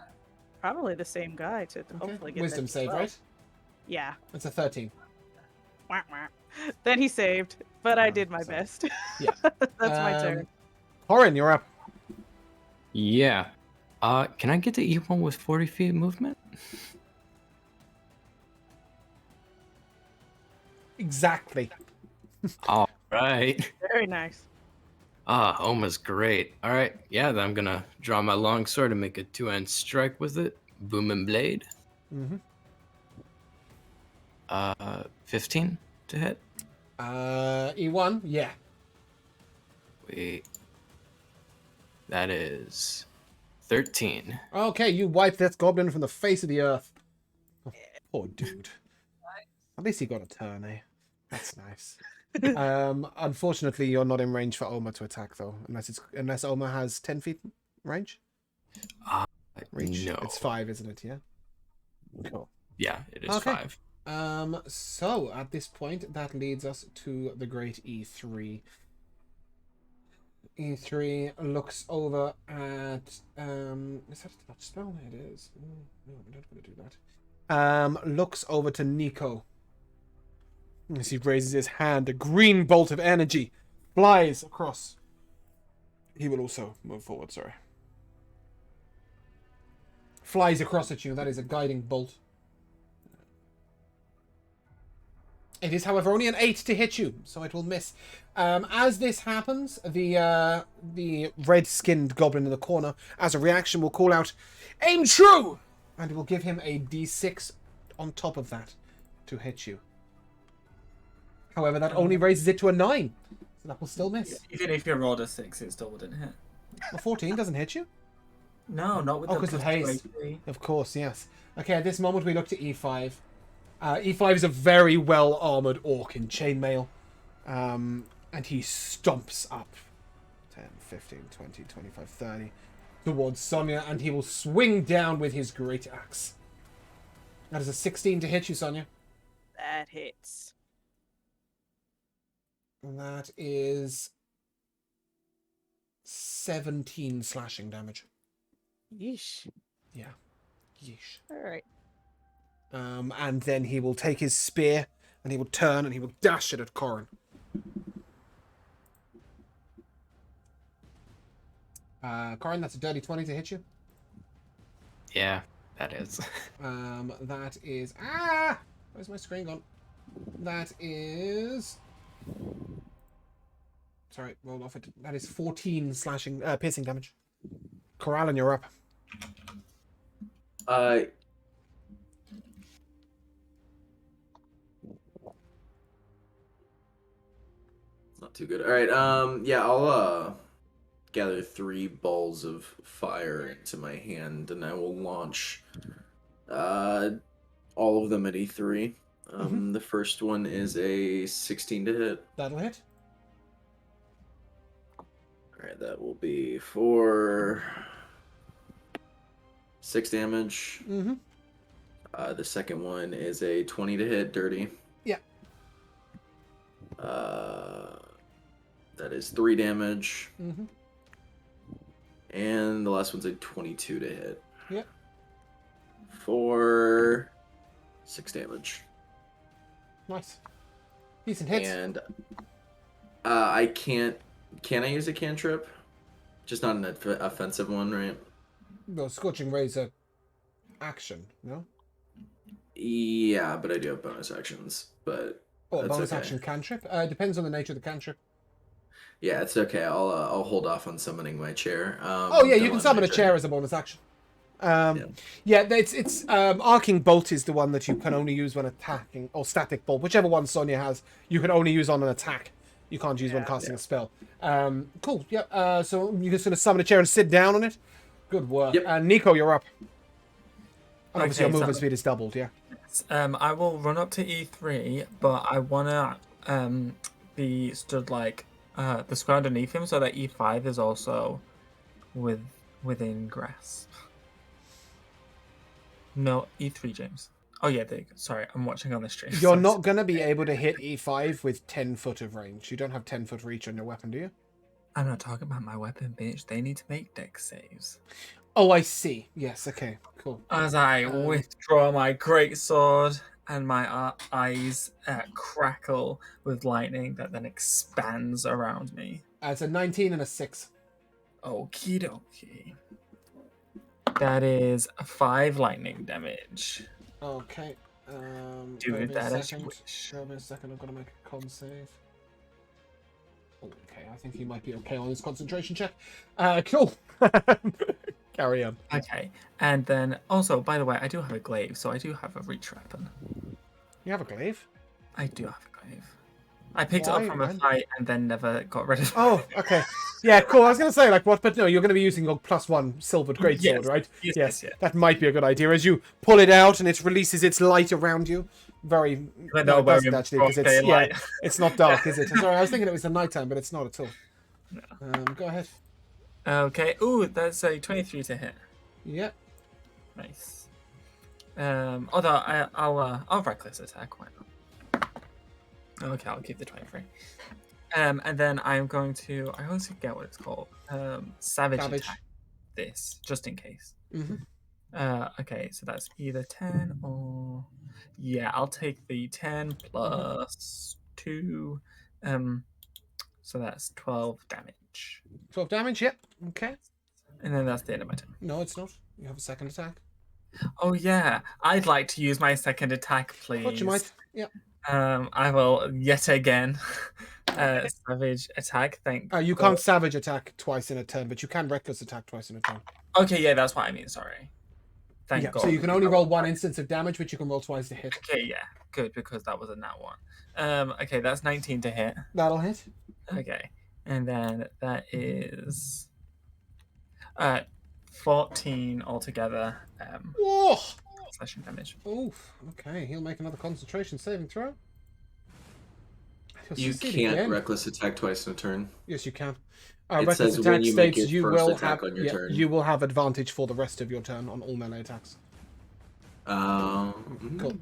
S2: probably the same guy to
S1: Okay.
S2: hopefully get
S1: Wisdom
S2: that
S1: save,
S2: 12.
S1: right?
S2: Yeah.
S1: It's a 13.
S2: Wah, wah. Then he saved, but I did my
S1: so-
S2: best.
S1: Yeah.
S2: That's my turn.
S1: Corin, you're up.
S3: Yeah. Can I get to E1 with 40 feet movement?
S1: Exactly.
S3: All right.
S2: Very nice.
S3: Oma's great. All right. Yeah, then I'm gonna draw my long sword and make a two-hand strike with it. Boom and blade.
S1: Mm-hmm.
S3: 15 to hit.
S1: E1, yeah.
S3: Wait. That is 13.
S1: Okay, you wiped that goblin from the face of the earth. Oh, poor dude. At least he got a turn, eh? That's nice. Unfortunately, you're not in range for Oma to attack, though, unless Oma has 10 feet range. Reach.
S3: No.
S1: It's 5, isn't it? Yeah. Cool.
S3: Yeah, it is
S1: Okay.
S3: 5.
S1: So at this point, that leads us to the great E3. E3 looks over at is that a touch spell? It is. No, I'm not going to do that. Looks over to Nico. As he raises his hand, a green bolt of energy flies across. He will also move forward, sorry. Flies across at you. That is a guiding bolt. It is, however, only an 8 to hit you, so it will miss. As this happens, the red-skinned goblin in the corner, as a reaction, will call out, "Aim true!" And will give him a d6 on top of that to hit you. However, that only raises it to a 9, so that will still miss.
S6: Even if you rolled a 6, it still wouldn't hit.
S1: A 14 doesn't hit you?
S6: No, not with
S1: Oh,
S6: the
S1: 'cause of
S6: plus
S1: haste.
S6: 2
S1: Of course, yes. Okay, at this moment we look to E5. E5 is a very well-armoured orc in chainmail. And he stomps up 10, 15, 20, 25, 30 towards Sonia, and he will swing down with his great axe. That is a 16 to hit you, Sonia.
S2: That hits.
S1: And that is 17 slashing damage.
S2: Yeesh.
S1: Yeah. Yeesh.
S2: All right.
S1: And then he will take his spear, and he will turn, and he will dash it at Corin. Corin, that's a dirty 20 to hit you.
S3: Yeah, that is.
S1: That is... Where's my screen gone? That is... Sorry, rolled off it. That is 14 slashing, piercing damage. Corallin, you're up.
S4: Not too good. All right. Yeah, I'll gather 3 balls of fire into my hand, and I will launch all of them at E3. The first one is a 16 to hit.
S1: That'll hit.
S4: All right, that will be for 6 damage.
S1: Mm-hmm.
S4: The second one is a 20 to hit, dirty.
S1: Yeah.
S4: That is 3 damage.
S1: Mm-hmm.
S4: And the last one's a 22 to hit.
S1: Yep.
S4: For 6 damage.
S1: Nice. Decent hits.
S4: And I can't... Can I use a cantrip? Just not an offensive one, right?
S1: Well, Scorching Ray's a action, no?
S4: Yeah, but I do have bonus actions. But
S1: Oh,
S4: that's
S1: bonus
S4: okay.
S1: action cantrip? Depends on the nature of the cantrip.
S4: Yeah, it's okay. I'll hold off on summoning my chair.
S1: Oh yeah, you
S4: don't
S1: can
S4: on
S1: summon
S4: my
S1: a chair as a bonus action. Yeah, it's Arcing Bolt is the one that you can only use when attacking, or Static Bolt, whichever one Sonya has, you can only use on an attack. You can't use when casting a spell. Cool. Yeah. So you can sort of summon a chair and sit down on it. Good work.
S4: Yep.
S1: And Nico, you're up. And obviously
S6: Okay,
S1: your movement
S6: so-
S1: speed is doubled. Yeah.
S6: I will run up to E3, but I wanna be stood like the square underneath him, so that E5 is also within grass. No, E3, James. Oh yeah, there you go. Sorry, I'm watching on the stream.
S1: You're
S6: Sorry.
S1: not going to be able to hit E5 with 10 foot of range. You don't have 10 foot reach on your weapon, do you?
S6: I'm not talking about my weapon, bitch. They need to make dex saves.
S1: Oh, I see. Yes, okay, cool.
S6: As I withdraw my greatsword and my eyes crackle with lightning that then expands around me.
S1: It's a 19 and a 6.
S6: Okie dokie. That is 5 lightning damage.
S1: Okay.
S6: Do
S1: bear with me a
S6: that as you
S1: second.
S6: wish.
S1: Bear with me a second, I've got to make a con save. Oh, okay, I think he might be okay on his concentration check. Cool. Carry on.
S6: Okay, and then also, by the way, I do have a glaive, so I do have a reach weapon.
S1: You have a glaive?
S6: I do have a glaive. I picked it up
S1: Why?
S6: from a
S1: When?
S6: fight and then never got rid of it.
S1: Oh, okay. Yeah, cool. I was going to say, like, what? But no, you're going to be using your +1 silvered greatsword,
S6: Yes,
S1: right?
S6: yes.
S1: That might be a good idea. As you pull it out and it releases its light around you. Very...
S6: But
S1: No,
S6: no,
S1: it
S6: we're
S1: doesn't
S6: in
S1: actually,
S6: broad
S1: because it's...
S6: daylight.
S1: Yeah, it's not dark, is it? Sorry, I was thinking it was the nighttime, but it's not at all.
S6: No.
S1: Go ahead.
S6: Okay. Ooh, that's a 23 to hit.
S1: Yep.
S6: Nice. Although I'll reckless attack. Why not? Okay, I'll keep the 23. And then I'm going to. I always forget what it's called. Savage attack. This just in case. Okay, so that's either 10 or I'll take the 10 plus 2. So that's 12 damage.
S1: 12 damage. Yep. Okay.
S6: And then that's the end of my turn.
S1: No, it's not. You have a second attack.
S6: Oh yeah, I'd like to use my second attack, please.
S1: Thought you might. Yep.
S6: I will yet again savage attack.
S1: You can't savage attack twice in a turn, but you can reckless attack twice in a turn.
S6: Okay, yeah, that's what I mean. Sorry. Thank God.
S1: So you can only roll 1 instance of damage, but you can roll twice to hit.
S6: Okay, yeah, good, because that was a nat 1. Okay, that's 19 to hit.
S1: That'll hit.
S6: Okay, and then that is 14 altogether.
S1: Whoa!
S6: Slashing damage.
S1: Oof. Okay, he'll make another concentration saving throw.
S4: You can't reckless attack twice in a turn.
S1: Yes, you can.
S4: It
S1: Reckless
S4: says
S1: attack
S4: when you make
S1: states
S4: your first attack on your turn.
S1: you will have advantage for the rest of your turn on all melee attacks. Cool.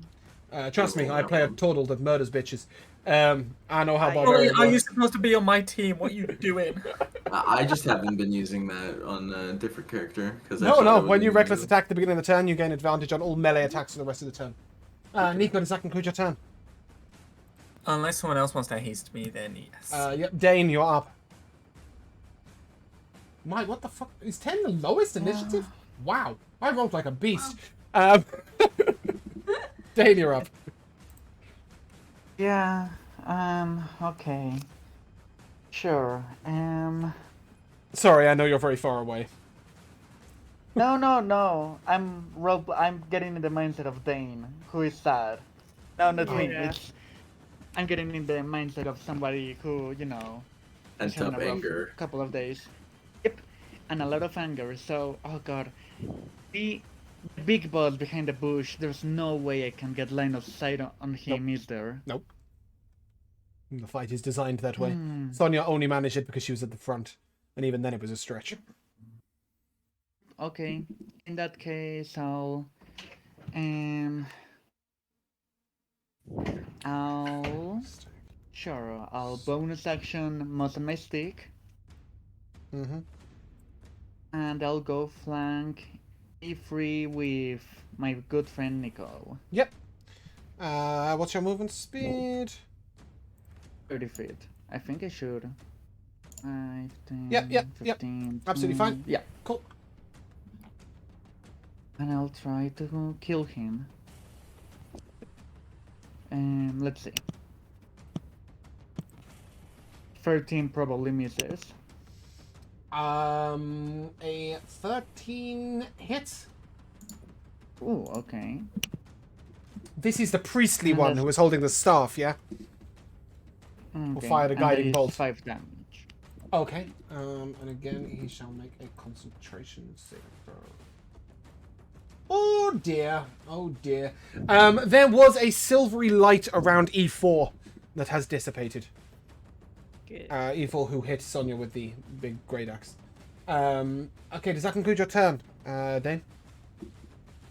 S1: Trust me, I play a turtle that murders bitches. I know how barbarian
S6: Are you
S1: works.
S6: supposed to be on my team? What are you doing?
S4: I just haven't been using that on a different character.
S1: No. When you reckless attack at the beginning of the turn, you gain advantage on all melee attacks for the rest of the turn. Nico, does that conclude your turn?
S6: Unless someone else wants to haste me, then yes.
S1: Yep. Dane, you're up. What the fuck? Is 10 the lowest initiative? Wow. I rolled like a beast. Dane, you're up.
S7: Yeah, okay. Sure,
S1: Sorry, I know you're very far away.
S7: No. I'm getting in the mindset of Dane, who is sad. No, not me.
S2: Yeah.
S7: I'm getting in the mindset of somebody who,
S4: And
S7: is having
S4: tough
S7: a rough
S4: anger.
S7: couple of days. Yep, and a lot of anger. So, oh god, the big boss behind the bush. There's no way I can get line of sight on him, is there?
S1: Nope. The fight is designed that way.
S7: Hmm.
S1: Sonya only managed it because she was at the front, and even then it was a stretch.
S7: Okay, in that case, I'll I'll bonus action muscle my stick, and I'll go flank E3 with my good friend Nico.
S1: Yep. What's your movement speed?
S7: 30 feet. I think I should. 5, 10,
S1: Yep.
S7: 15,
S1: Absolutely fine.
S7: Yeah.
S1: Cool.
S7: And I'll try to kill him. Let's see. 13 probably misses.
S1: A 13 hits.
S7: Ooh, okay.
S1: This is the priestly
S7: And
S1: one
S7: that's-
S1: who was holding the staff, yeah?
S7: Okay.
S1: fire the
S7: and
S1: guiding
S7: that is
S1: bolt.
S7: 5 damage.
S1: Okay. And again, he shall make a concentration saving throw. Oh dear. Oh dear. There was a silvery light around E4 that has dissipated.
S2: Good.
S1: E4 who hit Sonya with the big great axe. Okay, does that conclude your turn, Dane?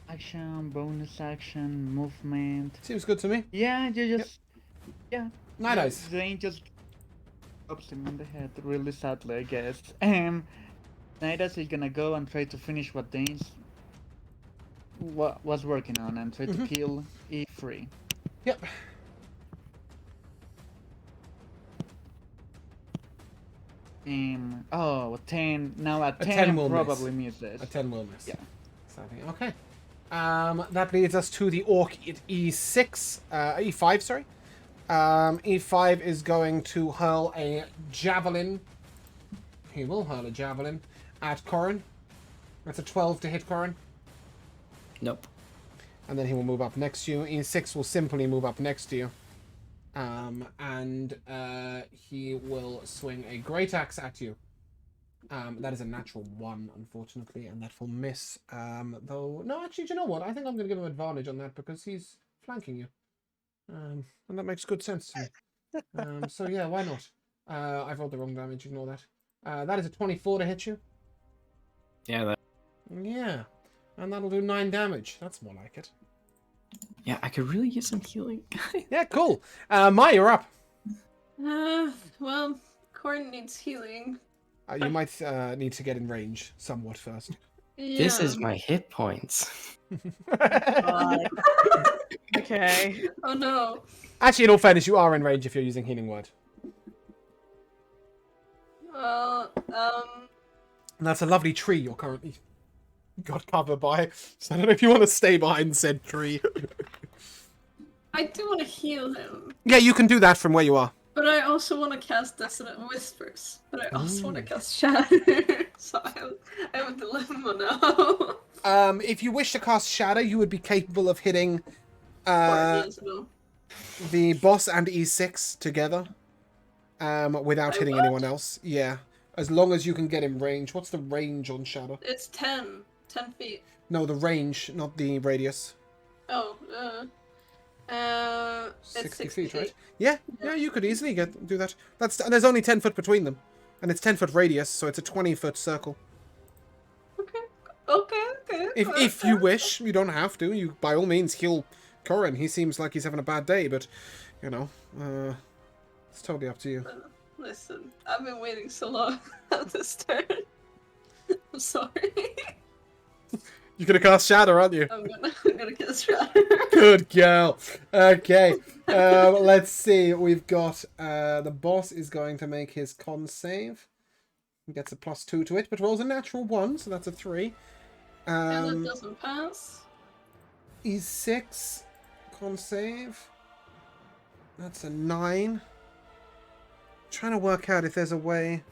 S7: I action, bonus action, movement.
S1: Seems good to me.
S7: Yeah, you just yeah.
S1: Night eyes.
S7: Zane just pops him in the head really sadly, I guess. Naidas is gonna go and try to finish what Dane's was working on and try to kill E3.
S1: Yep.
S7: Oh, 10. Now a 10,
S1: 10 will
S7: probably misses.
S1: A 10 will miss.
S7: Yeah.
S1: Sadly. Okay. That leads us to the orc at E6. E5, sorry. E5 is going to hurl a javelin. He will hurl a javelin at Corin. That's a 12 to hit Corin.
S3: Nope.
S1: And then he will move up next to you. E6 will simply move up next to you. He will swing a great axe at you. That is a natural 1, unfortunately, and that will miss. Though, no, actually, do you know what? I think I'm going to give him advantage on that because he's flanking you. And that makes good sense to me. So yeah, why not? I've rolled the wrong damage, ignore that. That is a 24 to hit you.
S3: Yeah, that.
S1: Yeah. And that'll do 9 damage. That's more like it.
S3: Yeah, I could really use some healing.
S1: Yeah, cool. Maya, you're up.
S5: Well, Corn needs healing.
S1: You might need to get in range somewhat first.
S5: Yeah.
S3: This is my hit points.
S2: God. Okay.
S5: Oh no.
S1: Actually, in all fairness, you are in range if you're using healing word.
S5: Well,
S1: And that's a lovely tree you're currently got cover by. So I don't know if you want to stay behind said tree.
S5: I do want to heal him,
S1: Yeah, you can do that from where you are.
S5: but I also want to cast Dissonant Whispers, but I also want to cast Shatter. So I have a dilemma now.
S1: If you wish to cast Shadow, you would be capable of hitting
S5: Or as well.
S1: the boss and E6 together without
S5: I
S1: hitting
S5: would?
S1: anyone else. Yeah, as long as you can get in range. What's the range on Shadow?
S5: It's 10 feet.
S1: No, the range, not the radius.
S5: Oh, it's
S1: 60 feet, right? Yeah, you could easily do that. There's only 10 foot between them, and it's 10 foot radius, so it's a 20-foot circle.
S5: Okay.
S1: If you wish, you don't have to. You by all means heal Corin. He seems like he's having a bad day, but you know, it's totally up to you.
S5: Listen, I've been waiting so long at this turn. I'm sorry.
S1: You're gonna cast Shadow, aren't you?
S5: I'm gonna cast Shatter.
S1: Good girl. Okay. Let's see. We've got the boss is going to make his con save. He gets a +2 to it, but rolls a natural 1, so that's a 3.
S5: And that doesn't pass.
S1: E6 con save. That's a 9. Trying to work out if there's a way.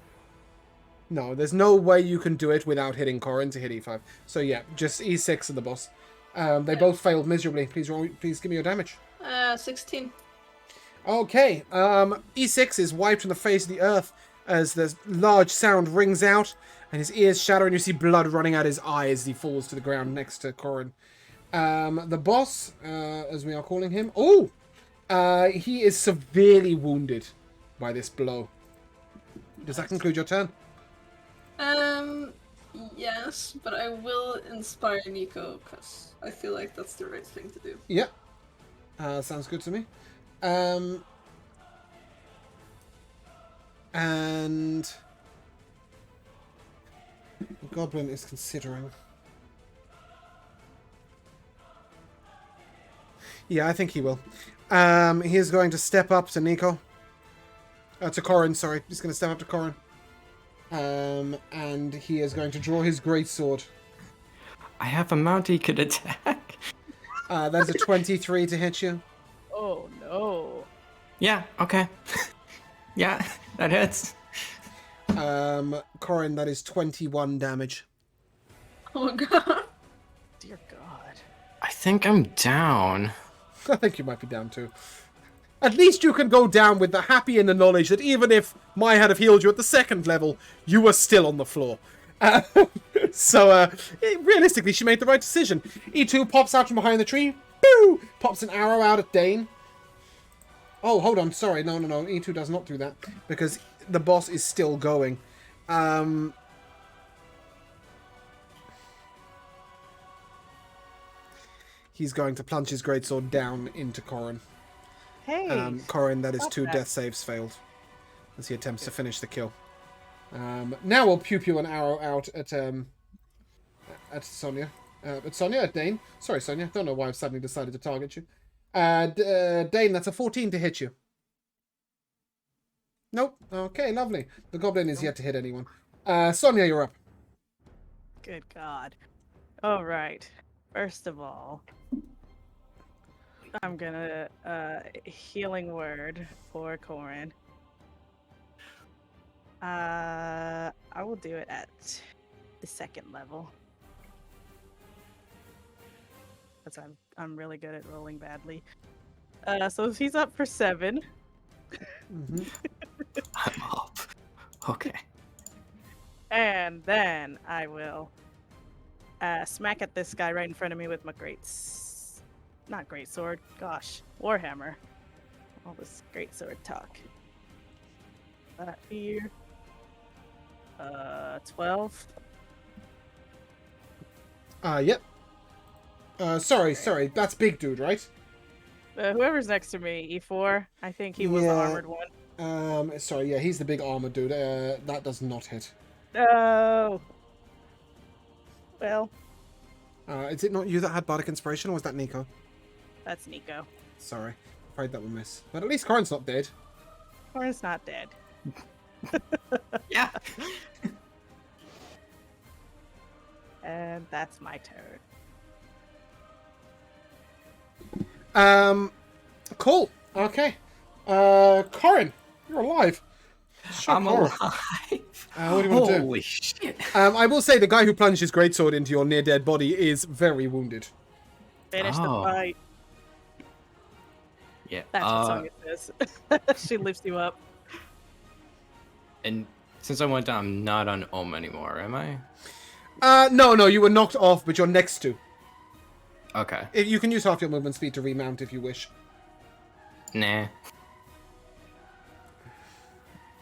S1: No, there's no way you can do it without hitting Corin to hit E5. So yeah, just E6 and the boss. They both failed miserably. Please give me your damage.
S5: 16.
S1: Okay, E6 is wiped from the face of the earth as the large sound rings out and his ears shatter and you see blood running out his eyes as he falls to the ground next to Corin. The boss, as we are calling him, he is severely wounded by this blow. Does that conclude your turn?
S5: Yes, but I will inspire Nico because I feel like that's the right thing to do.
S1: Yep. Sounds good to me. And the goblin is considering. Yeah, I think he will. He is going to step up to Nico. To Corin, sorry. He's going to step up to Corin. And he is going to draw his greatsword.
S3: I have a mount he could attack.
S1: That's a 23 to hit you.
S2: Oh no.
S3: Yeah, okay. Yeah, that hits.
S1: Corin, that is 21 damage.
S5: Oh my god.
S2: Dear God.
S3: I think I'm down.
S1: I think you might be down too. At least you can go down with the happy in the knowledge that even if Mai had have healed you at the 2nd level, you were still on the floor. Realistically, she made the right decision. E2 pops out from behind the tree. Boo! Pops an arrow out at Dane. Oh, hold on. Sorry. No. E2 does not do that because the boss is still going. he's going to plunge his greatsword down into Corin.
S2: Hey.
S1: Corin, that is
S2: stop
S1: 2
S2: that.
S1: death saves failed as he attempts to finish the kill. Now we'll pew an arrow out at Sonia. At Sonia, at Dane. Sorry, Sonia. Don't know why I've suddenly decided to target you. Dane, that's a 14 to hit you. Nope. Okay, lovely. The goblin is yet to hit anyone. Sonia, you're up.
S2: Good God. All right. First of all, I'm gonna healing word for Corin. I will do it at the 2nd level. Because I'm really good at rolling badly. So he's up for 7.
S1: Mm-hmm.
S3: I'm up. Okay.
S2: And then I will smack at this guy right in front of me with my not great sword, gosh, warhammer. All this great sword talk. Here. 12.
S1: Yep. Sorry. That's big dude, right?
S2: Whoever's next to me, E4. I think he was the
S1: Yeah.
S2: armored one.
S1: Sorry, yeah, he's the big armored dude. That does not hit.
S2: No. Well,
S1: Is it not you that had Bardic Inspiration, or was that Nico?
S2: that's Nico.
S1: Sorry. Afraid that would miss. But at least Corin's not dead.
S2: Corin's not dead.
S3: Yeah.
S2: And that's my turn.
S1: Cool. Okay. Corin, you're alive. Shock
S3: I'm
S1: horror.
S3: alive.
S1: What do you want to do?
S3: Holy shit.
S1: I will say the guy who plunged his greatsword into your near-dead body is very wounded.
S2: Finish the
S3: Oh.
S2: fight.
S3: Yeah.
S2: That's what Sonya says. She lifts you up.
S3: And since I went down, I'm not on Om anymore, am I?
S1: No, you were knocked off, but you're next to.
S3: Okay.
S1: You can use half your movement speed to remount if you wish.
S3: Nah.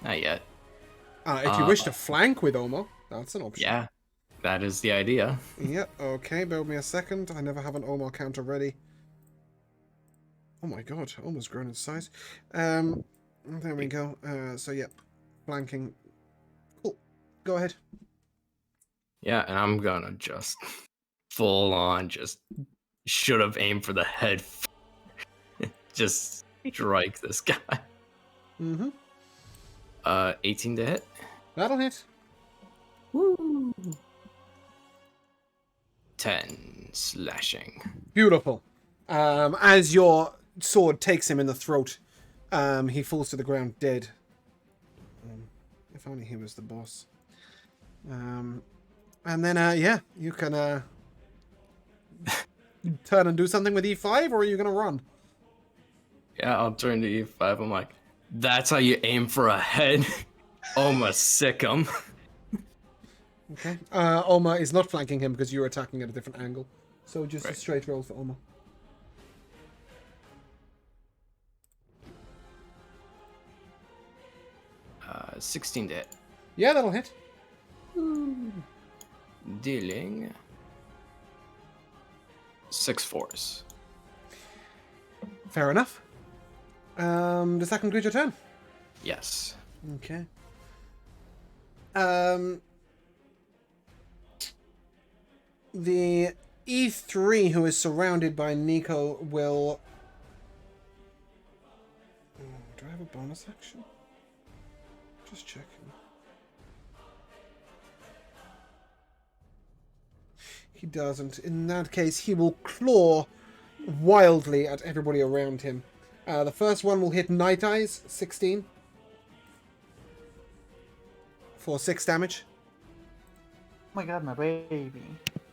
S3: Not yet.
S1: If you wish to flank with Omo, that's an option.
S3: Yeah. That is the idea.
S1: Yeah, okay, bear with me a second. I never have an Omar counter ready. Oh my god, Omar's grown in size. There we go. So yeah, flanking. Cool. Go ahead.
S3: Yeah, and I'm gonna just full on should have aimed for the head. Just strike this guy.
S1: Mm-hmm.
S3: 18 to hit.
S1: That'll hit.
S3: Woo. 10 slashing.
S1: Beautiful. As your sword takes him in the throat, he falls to the ground dead. If only he was the boss. And then, yeah, you can turn and do something with E5, or are you going to run?
S3: Yeah, I'll turn to E5. I'm like, that's how you aim for a head? Almost sick him.
S1: Okay. Oma is not flanking him because you're attacking at a different angle. So just a
S3: Right.
S1: straight roll for Oma.
S3: Uh, 16 to hit.
S1: Yeah, that'll hit.
S3: Dealing 6 force.
S1: Fair enough. Does that conclude your turn?
S3: Yes.
S1: Okay. The E3 who is surrounded by Nico will... Do I have a bonus action? Just checking. He doesn't. In that case, he will claw wildly at everybody around him. The first one will hit Night Eyes, 16. For 6 damage.
S7: Oh my god, my baby.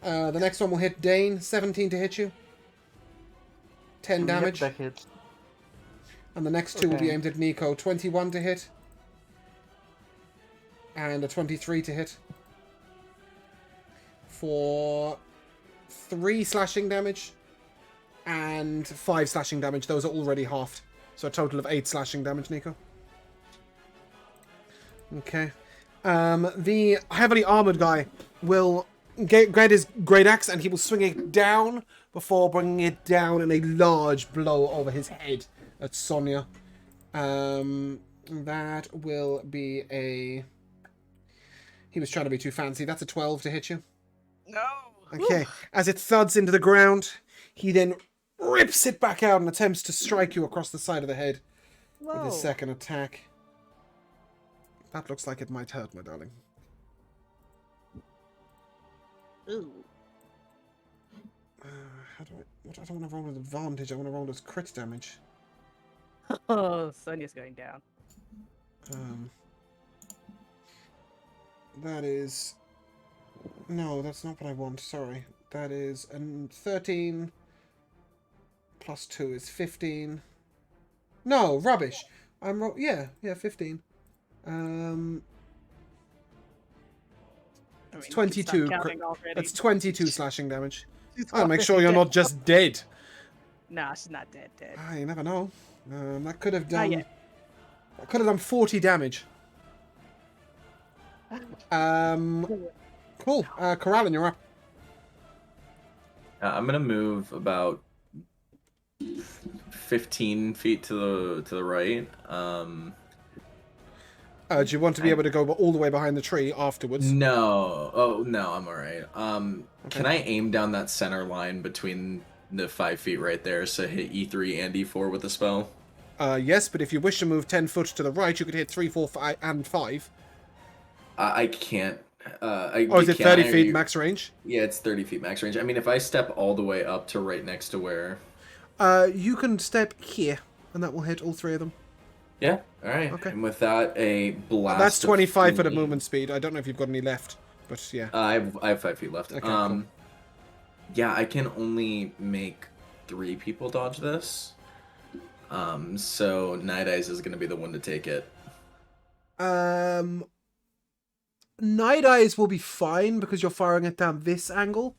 S1: The next one will hit Dane, 17 to hit you. 10 damage.
S7: Yep, that hits.
S1: And the next two will be
S7: Okay.
S1: aimed at Nico. 21 to hit. And a 23 to hit. For 3 slashing damage. And 5 slashing damage. Those are already halved. So a total of 8 slashing damage, Nico. Okay. The heavily armored guy will get his great axe and he will swing it down before bringing it down in a large blow over his head at Sonia. That will be a... He was trying to be too fancy. That's a 12 to hit you.
S2: No.
S1: Okay. As it thuds into the ground, he then rips it back out and attempts to strike you across the side of the head with his second attack. That looks like it might hurt, my darling.
S2: Ooh.
S1: How do I don't want to roll with advantage. I want to roll as crit damage.
S2: Oh, Sonia's going down.
S1: That is... No, that's not what I want. Sorry. That is 13 plus 2 is 15. No, rubbish. Yeah, 15.
S2: I mean,
S1: It's
S2: you can stop
S1: 22.
S2: counting already.
S1: That's 22 slashing damage.
S2: She's
S1: I'll make
S2: already
S1: sure you're
S2: dead.
S1: not just dead.
S2: Nah, she's not dead.
S1: Ah, you never know. That could have
S2: Not
S1: done...
S2: yet.
S1: That could have done 40 damage. Cool. Kelaan, you're up.
S4: I'm gonna move about 15 feet to the right.
S1: Do you want to be able to go all the way behind the tree afterwards?
S4: No. Oh no, I'm all right.
S1: Okay.
S4: Can I aim down that center line between the 5 feet right there, so hit E3 and E4 with the spell?
S1: Yes, but if you wish to move 10 foot to the right, you could hit 3, 4, 5, and 5.
S4: I can't.
S1: Is it 30 feet max range?
S4: Yeah, it's 30 feet max range. I mean, if I step all the way up to right next to where...
S1: You can step here, and that will hit all 3 of them.
S4: Yeah, alright.
S1: Okay.
S4: And with that, a blast
S1: That's 25 foot of
S4: flame.
S1: movement speed. I don't know if you've got any left, but yeah.
S4: I have 5 feet left.
S1: Okay, cool.
S4: Yeah, I can only make 3 people dodge this. So Night Eyes is going to be the one to take it.
S1: Night Eyes will be fine because you're firing it down this angle.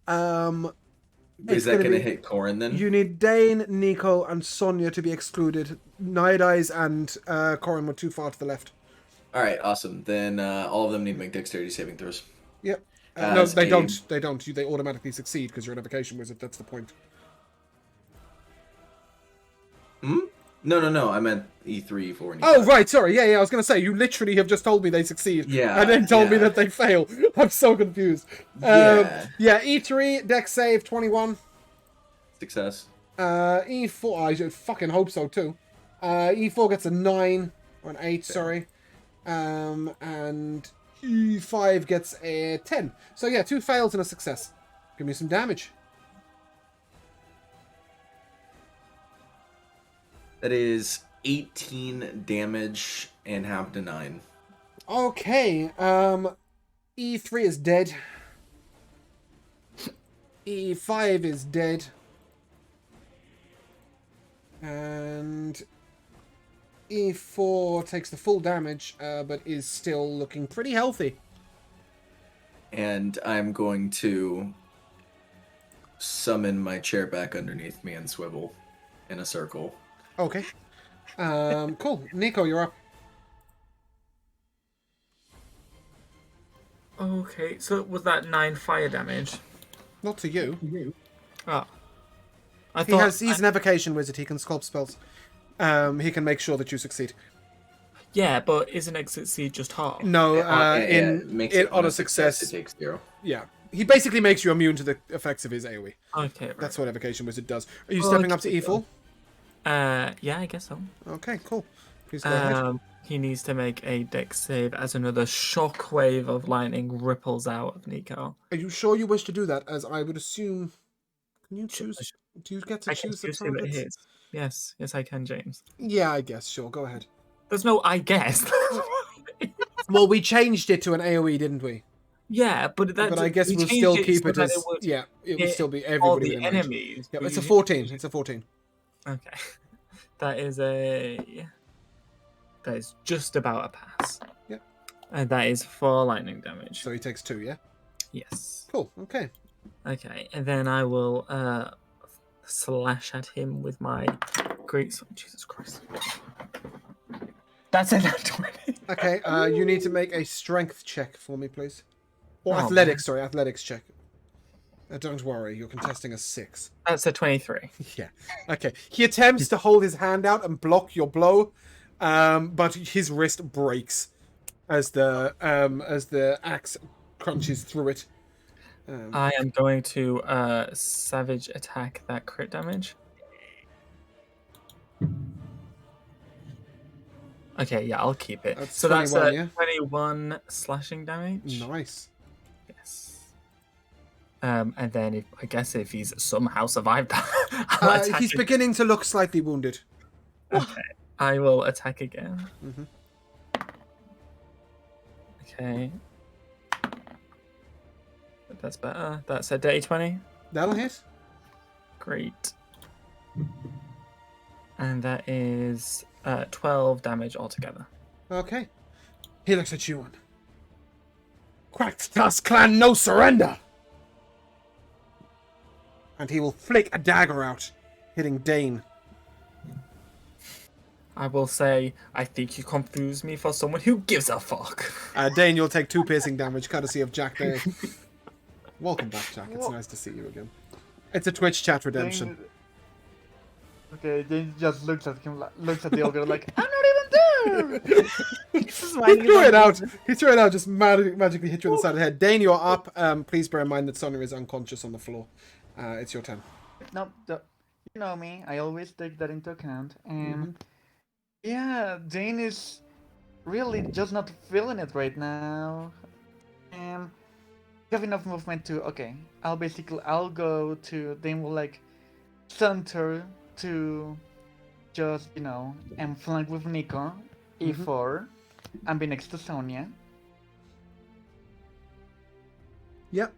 S4: Is that going to hit Corin then?
S1: You need Dane, Nico, and Sonia to be excluded. Night Eyes and Corin were too far to the left.
S4: Alright, awesome. Then all of them need to make dexterity saving throws.
S1: Yep. No,
S4: As
S1: they
S4: a-
S1: don't. They don't. They automatically succeed because you're an evocation wizard. That's the point.
S4: No. I meant E3, E4, and E5.
S1: Oh, right. Sorry. Yeah. I was going to say, you literally have just told me they succeed.
S4: Yeah,
S1: And then told me
S4: yeah.
S1: that they fail. I'm so confused.
S4: Yeah.
S1: Yeah, E3, dex save, 21.
S4: Success.
S1: E4, I should fucking hope so, too. E4 gets a 9, or an 8, sorry. And E5 gets a 10. So, yeah, 2 fails and a success. Give me some damage.
S4: That is 18 damage and half to 9.
S1: Okay, E3 is dead. E5 is dead. And E4 takes the full damage, but is still looking pretty healthy.
S4: And I'm going to summon my chair back underneath me and swivel in a circle.
S1: Okay. Cool. Nico, you're up.
S6: Okay, so was that 9 fire damage?
S1: Not to you.
S6: Oh. I thought
S1: He's an evocation wizard. He can sculpt spells. He can make sure that you succeed.
S6: Yeah, but isn't it succeed just half?
S1: No,
S4: Makes it
S1: on a success,
S4: it takes 0.
S1: yeah. He basically makes you immune to the effects of his AoE.
S6: Okay, right.
S1: That's what evocation wizard does. Are you stepping up to E4?
S6: Yeah, I guess so.
S1: Okay, cool. Please go ahead.
S6: He needs to make a dex save as another shockwave of lightning ripples out of Nico.
S1: Are you sure you wish to do that? As I would assume. Can you choose? Do you get to
S6: I can
S1: choose the
S6: choose who it
S1: targets?
S6: hits. Yes, I can, James.
S1: Yeah, I guess. Sure, go ahead.
S6: There's no I guess.
S1: Well, we changed it to an AoE, didn't we?
S6: Yeah, but
S1: But I guess
S6: we
S1: we'll
S6: changed
S1: still
S6: so
S1: keep it
S6: that
S1: as
S6: would
S1: yeah. It would
S6: hit
S1: still be
S6: all
S1: everybody
S6: the
S1: within range.
S6: enemies.
S1: Yep,
S6: but
S1: it's a
S6: you-
S1: 14. It's a 14.
S6: Okay, that is just about a pass.
S1: Yep.
S6: And that is 4 lightning damage.
S1: So he takes 2. Yeah.
S6: Yes.
S1: Cool. Okay.
S6: Okay, and then I will slash at him with my great sword. Jesus Christ. That's a nat 20.
S1: Okay. You need to make a strength check for me, please. Or
S6: Oh,
S1: athletics. Sorry, athletics check. Don't worry, you're contesting a 6.
S6: That's a 23.
S1: Yeah. Okay. He attempts to hold his hand out and block your blow, but his wrist breaks as the axe crunches through it.
S6: I am going to savage attack that crit damage. Okay, yeah, I'll keep it.
S1: That's
S6: So that's
S1: 21, yeah?
S6: 21 slashing damage.
S1: Nice.
S6: Yes. And then I guess if he's somehow survived that, I'll attack
S1: He's
S6: again.
S1: beginning to look slightly wounded.
S6: Okay. I will attack again.
S1: Mhm.
S6: Okay. That's better. That's a dirty 20.
S1: That'll hit.
S6: Great. And that is 12 damage altogether.
S1: Okay. He looks at you and... Cracked Tusk Clan, no surrender! And he will flick a dagger out, hitting Dane.
S6: I will say, I think you confuse me for someone who gives a fuck.
S1: Dane, you'll take 2 piercing damage, courtesy of Jack Dale. Welcome back, Jack. It's nice to see you again. It's a Twitch chat redemption.
S7: Okay, then just looks at him, looks at the ogre like, I'm not even there!
S1: He threw it out. He threw it out, just magically hit you on the side of the head. Dane, you're up. Please bear in mind that Sonia is unconscious on the floor. It's your turn.
S7: No, you know me, I always take that into account. Yeah, Jane is really just not feeling it right now. You have enough movement to, okay, I'll go to, Dane will like center to just, and flank with Nico, E4, and be next to Sonia.
S1: Yep.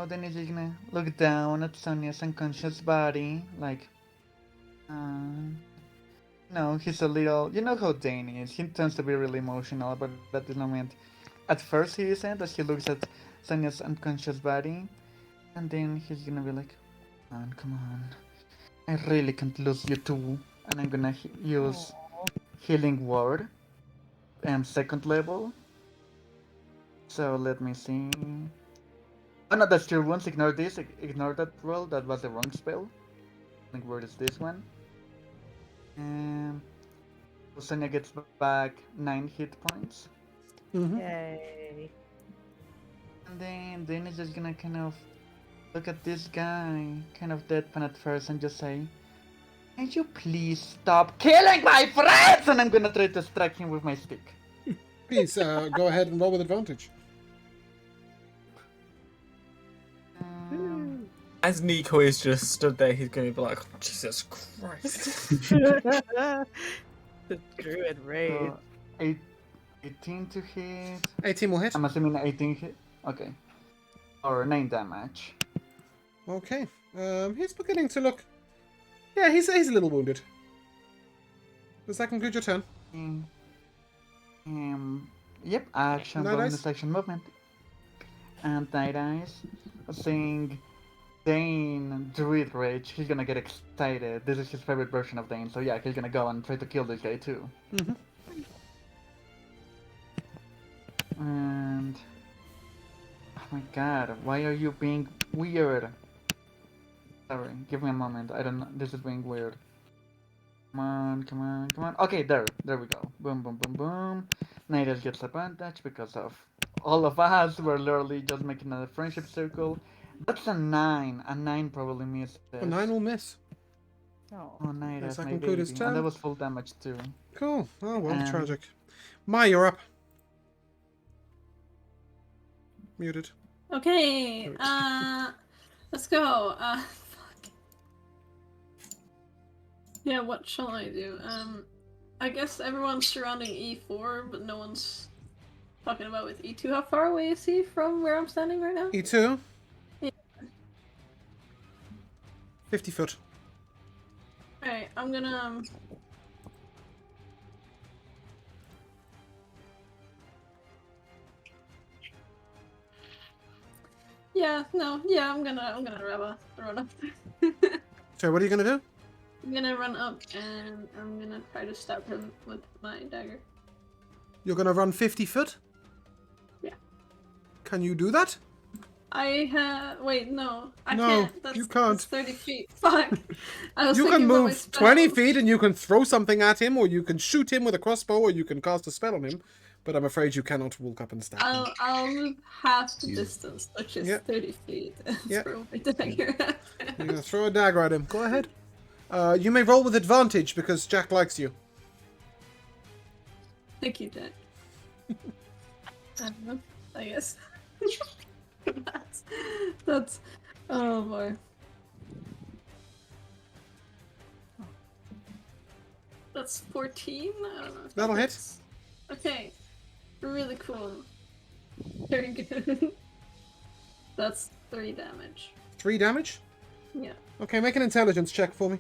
S7: Then he's just gonna look down at Sonia's unconscious body, like, no, he's a little, you know how Dane is, he tends to be really emotional, but at this moment, at first he isn't, as he looks at Sonia's unconscious body, and then he's gonna be like, come on, I really can't lose you too, and I'm gonna use Healing Word, 2nd level, so let me see. Oh no, that's Cure Wounds, ignore this, ignore that roll, that was the wrong spell. Healing Word is this one. And Sonia gets back 9 hit points.
S2: Yay.
S7: And then Dane is just gonna kind of look at this guy, kind of deadpan at first, and just say, can you please stop killing my friends? And I'm gonna try to strike him with my stick.
S1: Please, go ahead and roll with advantage.
S6: As Nico is just stood there, he's going to be like, oh, Jesus Christ.
S2: The druid rage.
S7: So, 18 to hit.
S1: 18 will hit.
S7: I'm assuming 18 hit. Okay. Or 9 damage.
S1: Okay. He's beginning to look... Yeah, he's a little wounded. Does that conclude your turn?
S7: Yep, action,
S1: Night
S7: bonus
S1: Eyes?
S7: action movement. And Night Eyes. Seeing Dane Druid Rage, he's gonna get excited. This is his favorite version of Dane, so yeah, he's gonna go and try to kill this guy too. And... oh my god, why are you being weird? Sorry, give me a moment, I don't know, this is being weird. Come on, come on, come on. Okay, there we go. Boom, boom, boom, boom. Nidus gets advantage because of all of us. We're literally just making a friendship circle. That's a 9. A 9 probably misses.
S1: A 9 will miss.
S2: Oh.
S7: Oh, Nidus,
S1: Does that
S7: my
S1: conclude
S7: baby.
S1: his turn?
S7: And that was full damage too.
S1: Cool. Oh, well,
S7: And-
S1: tragic. Mai, you're up. Muted.
S5: Okay, let's go. Fuck. Yeah, what shall I do? I guess everyone's surrounding E4, but no one's talking about with E2. How far away is he from where I'm standing right now?
S1: E2?
S5: Yeah.
S1: 50 foot.
S5: Alright, I'm gonna... I'm gonna run up.
S1: So what are you going to do?
S5: I'm gonna run up and I'm gonna try to stab him with my dagger.
S1: You're going to run 50 foot?
S5: Yeah.
S1: Can you do that?
S5: I have. Wait, no. I
S1: No,
S5: can't.
S1: you
S5: That's
S1: can't.
S5: 30 feet. Fuck. I was
S1: You
S5: thinking
S1: can
S5: about my
S1: move 20
S5: spells.
S1: feet and you can throw something at him, or you can shoot him with a crossbow, or you can cast a spell on him. But I'm afraid you cannot walk up and stab him.
S5: I'll move half the
S3: You-
S5: distance, which is
S1: Yeah.
S5: 30 feet.
S1: Yeah.
S5: Throw my dagger at
S1: You're
S5: him.
S1: gonna throw a dagger at him. Go ahead. You may roll with advantage because Jack likes you.
S5: Thank you, Jack. I guess. that's. Oh boy. That's 14? I don't know. If
S1: That'll hit.
S5: hits. Okay. Really cool. Very good. That's 3 damage.
S1: 3 damage?
S5: Yeah.
S1: Okay, make an intelligence check for me.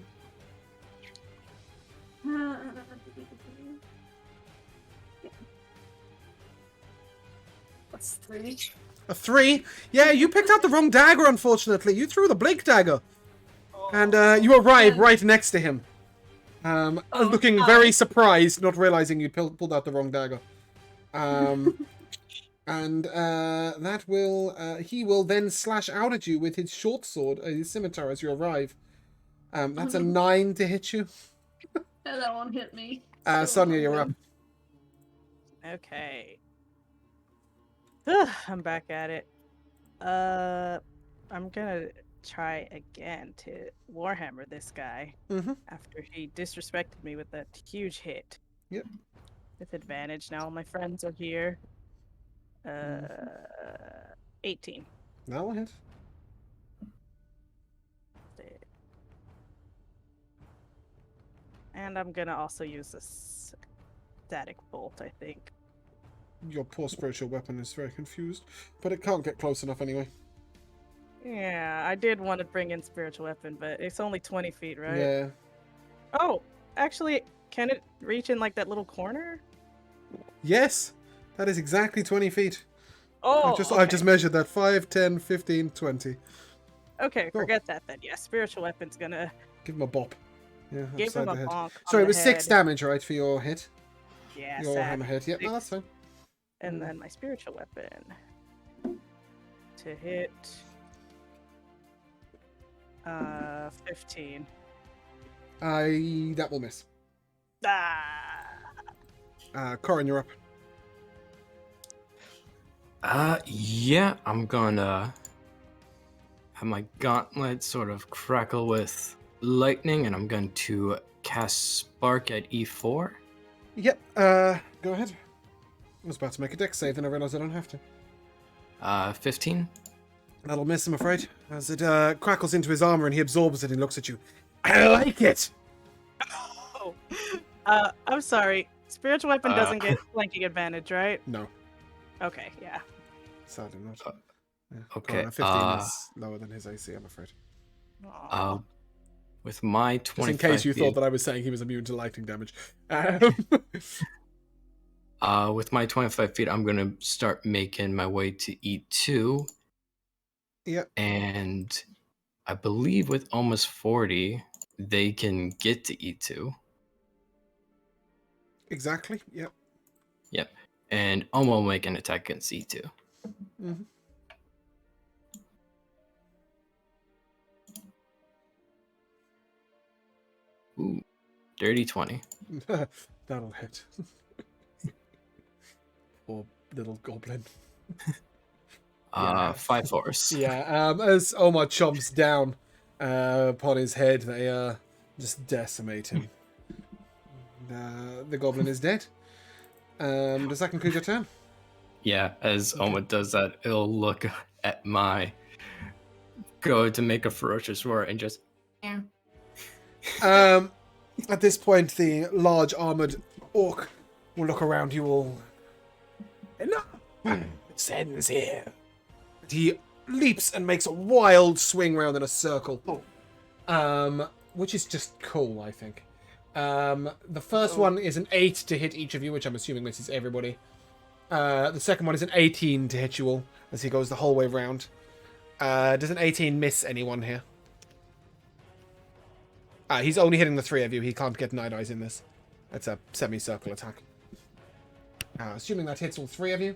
S5: That's 3.
S1: A 3? Yeah, you picked out the wrong dagger, unfortunately. You threw the Blake dagger. And you arrive right next to him. Looking very surprised, not realizing you pulled out the wrong dagger. And that will... he will then slash out at you with his short sword, his scimitar, as you arrive. That's a 9 to hit you.
S5: Yeah, that won't hit me.
S1: Sonia, you're up.
S2: Okay. I'm back at it. I'm gonna try again to Warhammer this guy after he disrespected me with that huge hit.
S1: Yep.
S2: With advantage. Now all my friends are here. 18.
S1: That will hit.
S2: And I'm gonna also use a static bolt, I think.
S1: Your poor spiritual weapon is very confused, but it can't get close enough anyway.
S2: Yeah, I did want to bring in spiritual weapon, but it's only 20 feet, right?
S1: Yeah.
S2: Oh, actually, can it reach in like that little corner?
S1: Yes, that is exactly 20 feet.
S2: Oh,
S1: I've just measured that. 5, 10, 15, 20.
S2: Okay,
S1: Cool.
S2: forget that then. Yeah, spiritual weapon's gonna
S1: Give him a bop. Yeah,
S2: give
S1: upside
S2: him a
S1: the head.
S2: bonk.
S1: Sorry,
S2: on
S1: it was
S2: the
S1: 6
S2: head.
S1: damage, right, for your hit?
S2: Yeah,
S1: Your
S2: sad.
S1: hammer hit. Yep, no, that's fine.
S2: And then my spiritual weapon to hit 15.
S1: That will miss. Corin, you're up.
S3: Yeah, I'm gonna have my gauntlet sort of crackle with lightning, and I'm going to cast Spark at E4.
S1: Yep, go ahead. I was about to make a dex save, then I realized I don't have to.
S3: 15.
S1: That'll miss, I'm afraid, as it crackles into his armor and he absorbs it and looks at you. I like it!
S2: Oh, I'm sorry. Spiritual weapon doesn't get flanking advantage, right?
S1: No,
S2: Okay, yeah.
S1: sadly not. Yeah,
S3: okay,
S1: Corin, a 15 is lower than his AC, I'm afraid.
S2: Aw.
S3: With my
S1: Just
S3: 25
S1: in case you
S3: feet,
S1: thought that I was saying he was immune to lightning damage.
S3: with my 25 feet, I'm gonna start making my way to E2.
S1: Yep.
S3: And I believe with almost 40, they can get to E2.
S1: Exactly, yep.
S3: Yep. And Omo will make an attack against E2.
S1: Mhm.
S3: Ooh, dirty 20.
S1: That'll hit. Poor little goblin.
S3: 5 force.
S1: Yeah, as Omar chomps down upon his head, they just decimate him. The goblin is dead. Does that conclude your turn?
S3: Yeah, as Oma does that, it'll look at my go to make a ferocious roar and just
S1: At this point, the large armored orc will look around you all. Enough! It ends here. He leaps and makes a wild swing round in a circle. Which is just cool, I think. The first one is an 8 to hit each of you, which I'm assuming misses everybody. The second one is an 18 to hit you all, as he goes the whole way round. Does an 18 miss anyone here? He's only hitting the 3 of you. He can't get night eyes in this. That's a semicircle attack. Assuming that hits all 3 of you.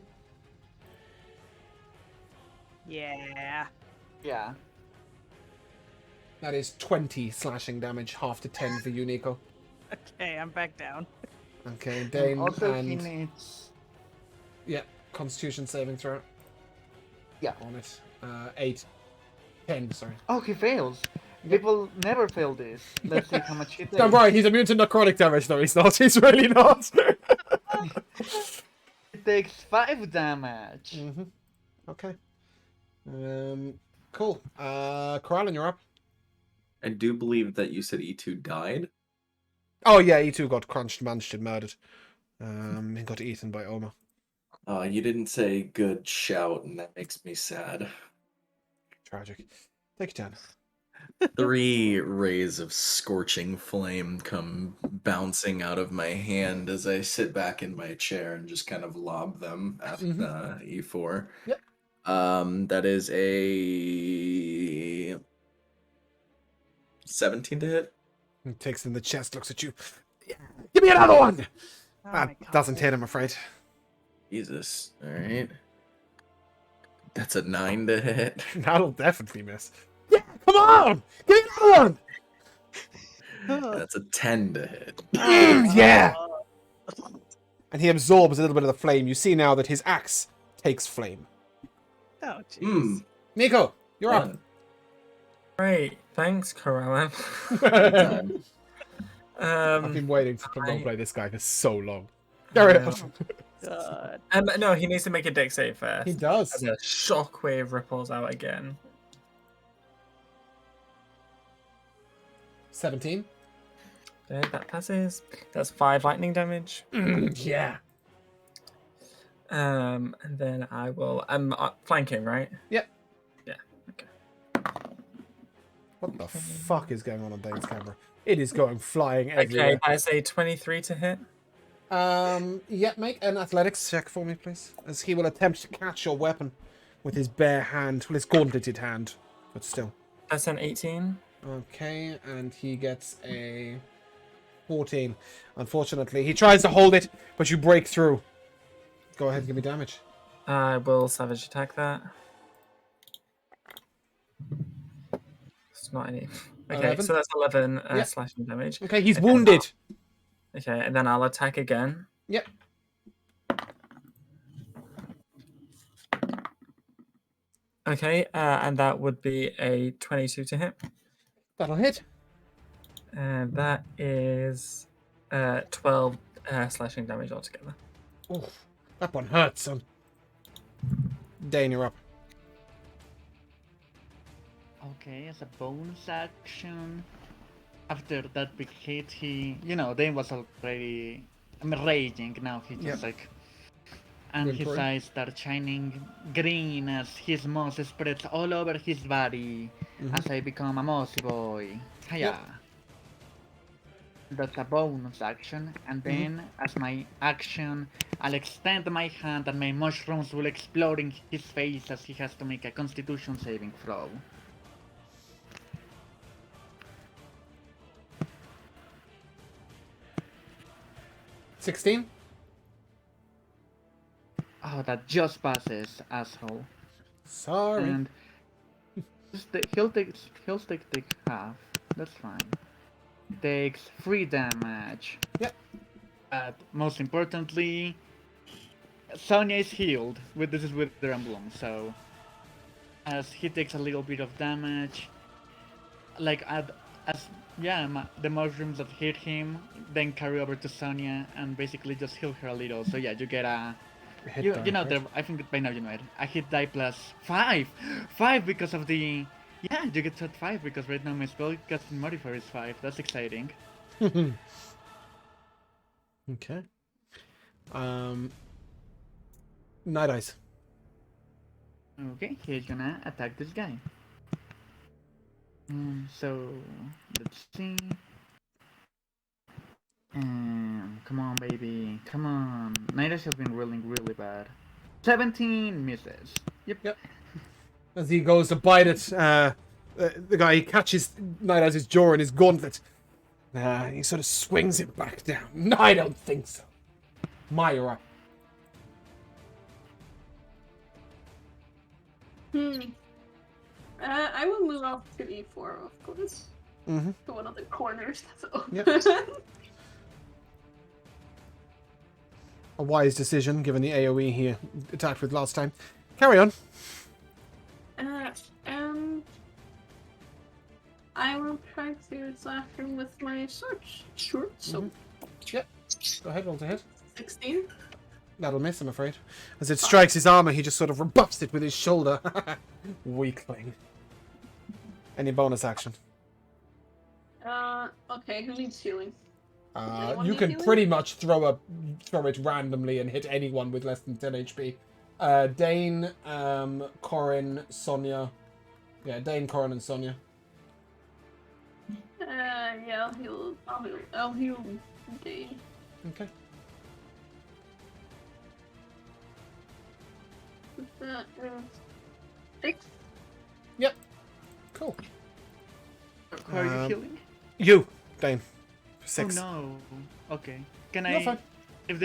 S2: Yeah.
S7: Yeah.
S1: That is 20 slashing damage, half to 10 for you, Nico.
S2: Okay, I'm back down.
S1: Okay,
S7: And
S1: Dane
S7: also, he
S1: and
S7: needs.
S1: yeah, Constitution saving throw
S7: Yeah.
S1: on it. 8, 10. Sorry.
S7: Oh, he fails. People never fail this. Let's see how much he takes.
S1: Don't worry, he's immune to necrotic damage. No, he's not. He's really not.
S7: He takes 5 damage.
S1: Mm-hmm. Okay. Cool. Kelaan, you're up.
S4: I do believe that you said E2 died.
S1: Oh yeah, E2 got crunched, munched, and murdered. He got eaten by Oma.
S4: You didn't say good shout, and that makes me sad.
S1: Tragic. Take your turn.
S4: 3 rays of scorching flame come bouncing out of my hand as I sit back in my chair and just kind of lob them at E4.
S1: Yep.
S4: That is a 17 to hit.
S1: He takes in the chest, looks at you. Give me another one!
S2: Oh
S1: That
S2: my God.
S1: doesn't hit, I'm afraid.
S4: Jesus. All right. That's a 9 to hit.
S1: That'll definitely miss. Yeah, come on! Give me another one!
S4: That's a 10 to hit.
S1: Yeah! And he absorbs a little bit of the flame. You see now that his axe takes flame.
S2: Oh, jeez.
S4: Hmm.
S1: Nico, you're up.
S4: Fun.
S6: Great, thanks, Kelaan.
S4: Good time.
S1: I've been waiting to
S6: I-
S1: play this guy for so long. Carry on.
S2: God.
S6: No, he needs to make a dex save first.
S1: He does.
S6: As a shockwave ripples out again.
S1: 17.
S6: Okay, that passes. That's 5 lightning damage.
S1: Yeah.
S6: And then I will. I'm flanking, right?
S1: Yep.
S6: Yeah. Okay.
S1: What the fuck is going on Dane's camera? It is going flying
S6: Okay,
S1: everywhere.
S6: that's a 23 to hit.
S1: Yeah, make an athletics check for me, please. As he will attempt to catch your weapon with his bare hand. Well, his gauntleted hand, but still.
S6: That's an 18.
S1: Okay, and he gets a 14. Unfortunately, he tries to hold it, but you break through. Go ahead and give me damage.
S6: I will savage attack that. It's not any. Okay,
S1: 11?
S6: so that's 11
S1: Yeah.
S6: slashing damage.
S1: Okay, he's
S6: Okay,
S1: wounded.
S6: Okay, and then I'll attack again.
S1: Yep.
S6: Okay, and that would be a 22 to hit.
S1: That'll hit.
S6: And that is 12 slashing damage altogether.
S1: Oof, that one hurts, son. Dane, you're up.
S7: Okay, as a bonus action, after that big hit, Dane was already raging. Now he just
S1: Yep.
S7: and
S1: Went
S7: his
S1: for it.
S7: eyes start shining green as his moss spreads all over his body as I become a mossy boy. Hiya. That's a bonus action, and then as my action, I'll extend my hand and my mushrooms will explode in his face as he has to make a Constitution saving throw.
S1: $16.
S7: Oh, that just passes, asshole.
S1: Sorry.
S7: And he'll take half. That's fine. Takes 3 damage.
S1: Yep.
S7: But most importantly, Sonya is healed. This is with the emblem, so as he takes a little bit of damage, the mushrooms that hit him then carry over to Sonya and basically just heal her a little. So yeah, you get a
S1: Hit
S7: you,
S1: die,
S7: you know,
S1: right?
S7: the, I think by now you know it. A hit die plus 5! 5 because of the... Yeah, you get to 5 because right now my spell casting modifier is 5. That's exciting.
S1: Okay. Night Eyes.
S7: Okay, he's gonna attack this guy. So, let's see. Come on, baby. Come on. Night Eyes has been rolling really bad. 17 misses. Yep.
S1: As he goes to bite it, the guy catches Night Eyes' jaw in his gauntlet. He sort of swings it back down. No, I don't think so. Myra.
S5: Hmm. I will move off to E4, of course.
S1: Mm-hmm.
S5: To one of the corners that's open.
S1: Yep. A wise decision, given the AoE he attacked with last time. Carry on.
S5: Um, I will try to slash him with my short sword.
S1: Yep. Go ahead, roll to hit.
S5: 16.
S1: That'll miss, I'm afraid. As it strikes his armor, he just sort of rebuffs it with his shoulder. Weakling. Any bonus action?
S5: Okay, who needs healing? Anyone
S1: You
S5: need
S1: can
S5: healing?
S1: pretty much throw it randomly and hit anyone with less than 10 HP. Dane, Corin, Sonia. Yeah, Dane, Corin, and Sonia.
S5: Yeah, I'll heal Dane.
S1: Okay.
S5: That is 6.
S1: Yep. Cool.
S7: How are you healing?
S1: You, Dane. 6.
S7: Oh no. Okay. Can
S1: You're
S7: I?
S1: fine.
S7: If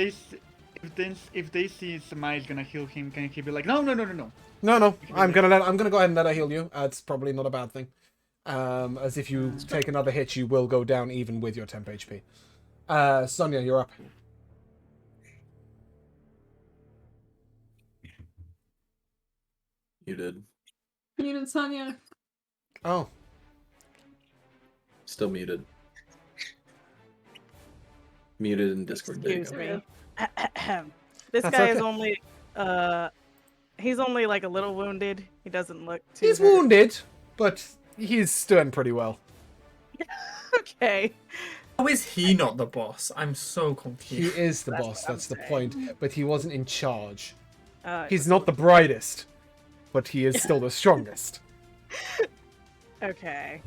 S7: they see Smile's gonna heal him, can he be like, no?
S1: No. I'm gonna go ahead and let her heal you. It's probably not a bad thing. As if you take another hit, you will go down even with your temp HP. Sonia, you're up.
S4: Muted.
S5: Muted Sonya.
S1: Oh.
S4: Still muted. Muted in Discord. There you
S2: Excuse
S4: go.
S2: me. This
S1: That's
S2: guy
S1: okay.
S2: is only he's only like a little wounded. He doesn't look too
S1: He's
S2: hurt.
S1: wounded, but he's doing pretty well.
S2: Okay.
S6: How is he not the boss? I'm so
S1: He
S6: confused.
S1: is the
S2: That's
S1: boss,
S2: what I'm
S1: that's the
S2: saying.
S1: point. But he wasn't in charge.
S2: Uh,
S1: He's not the brightest, but he is still the strongest.
S2: okay.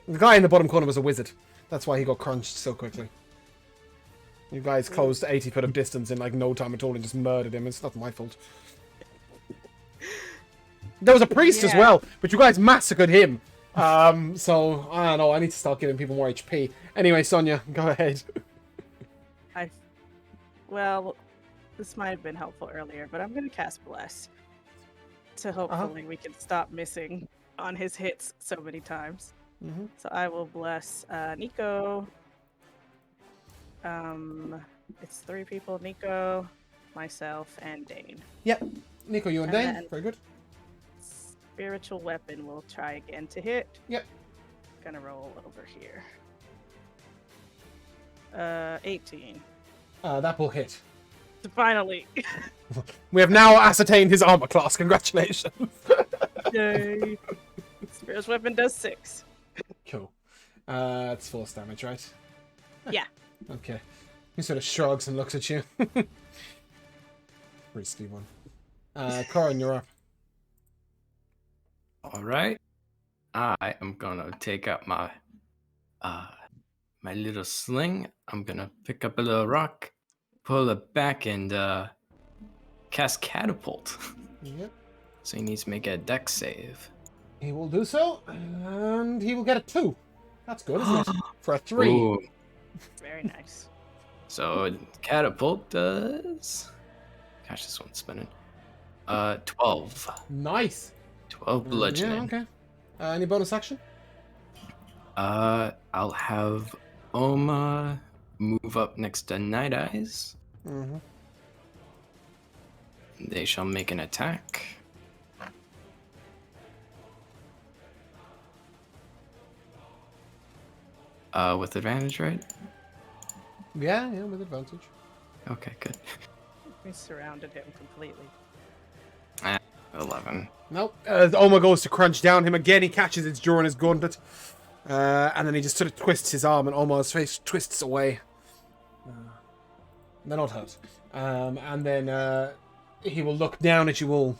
S1: The guy in the bottom corner was a wizard. That's why he got crunched so quickly. You guys closed 80 foot of distance in like no time at all and just murdered him. It's not my fault. There was a priest as
S2: Yeah.
S1: well, but you guys massacred him. So, I don't know, I need to start giving people more HP. Anyway, Sonia, go ahead.
S2: Well, this might have been helpful earlier, but I'm gonna cast Bless. To hopefully we can stop missing on his hits so many times.
S1: Mm-hmm.
S2: So I will bless Nico. It's 3 people: Nico, myself, and Dane.
S1: Yep. Nico, you and
S2: And
S1: Dane.
S2: then-
S1: Very good.
S2: Spiritual weapon will try again to hit.
S1: Yep.
S2: Gonna roll over here. 18.
S1: That will hit.
S2: Finally.
S1: We have now ascertained his armor class. Congratulations.
S2: Yay. Spiritual weapon does 6.
S1: Cool. It's force damage, right?
S2: Yeah.
S1: Okay. He sort of shrugs and looks at you. Priestly one. Corin, you're up.
S3: All right. I am gonna take out my my little sling. I'm gonna pick up a little rock, pull it back, and cast catapult.
S1: Yep.
S3: So he needs to make a dex save.
S1: He will do so, and he will get a 2. That's good, isn't it? For a 3.
S3: Ooh.
S2: Very nice.
S3: So catapult does. Gosh, this one's spinning. 12.
S1: Nice.
S3: 12 bludgeoning.
S1: Yeah, okay. Any bonus action?
S3: I'll have Oma move up next to Night Eyes.
S1: Mm-hmm.
S3: They shall make an attack. With advantage, right?
S1: Yeah, with advantage.
S3: Okay, good.
S2: We surrounded him completely.
S3: 11.
S1: Nope. Oma goes to crunch down him again. He catches its jaw in his gauntlet. And then he just sort of twists his arm, and Oma's face twists away. They're not hurt. And then he will look down at you all.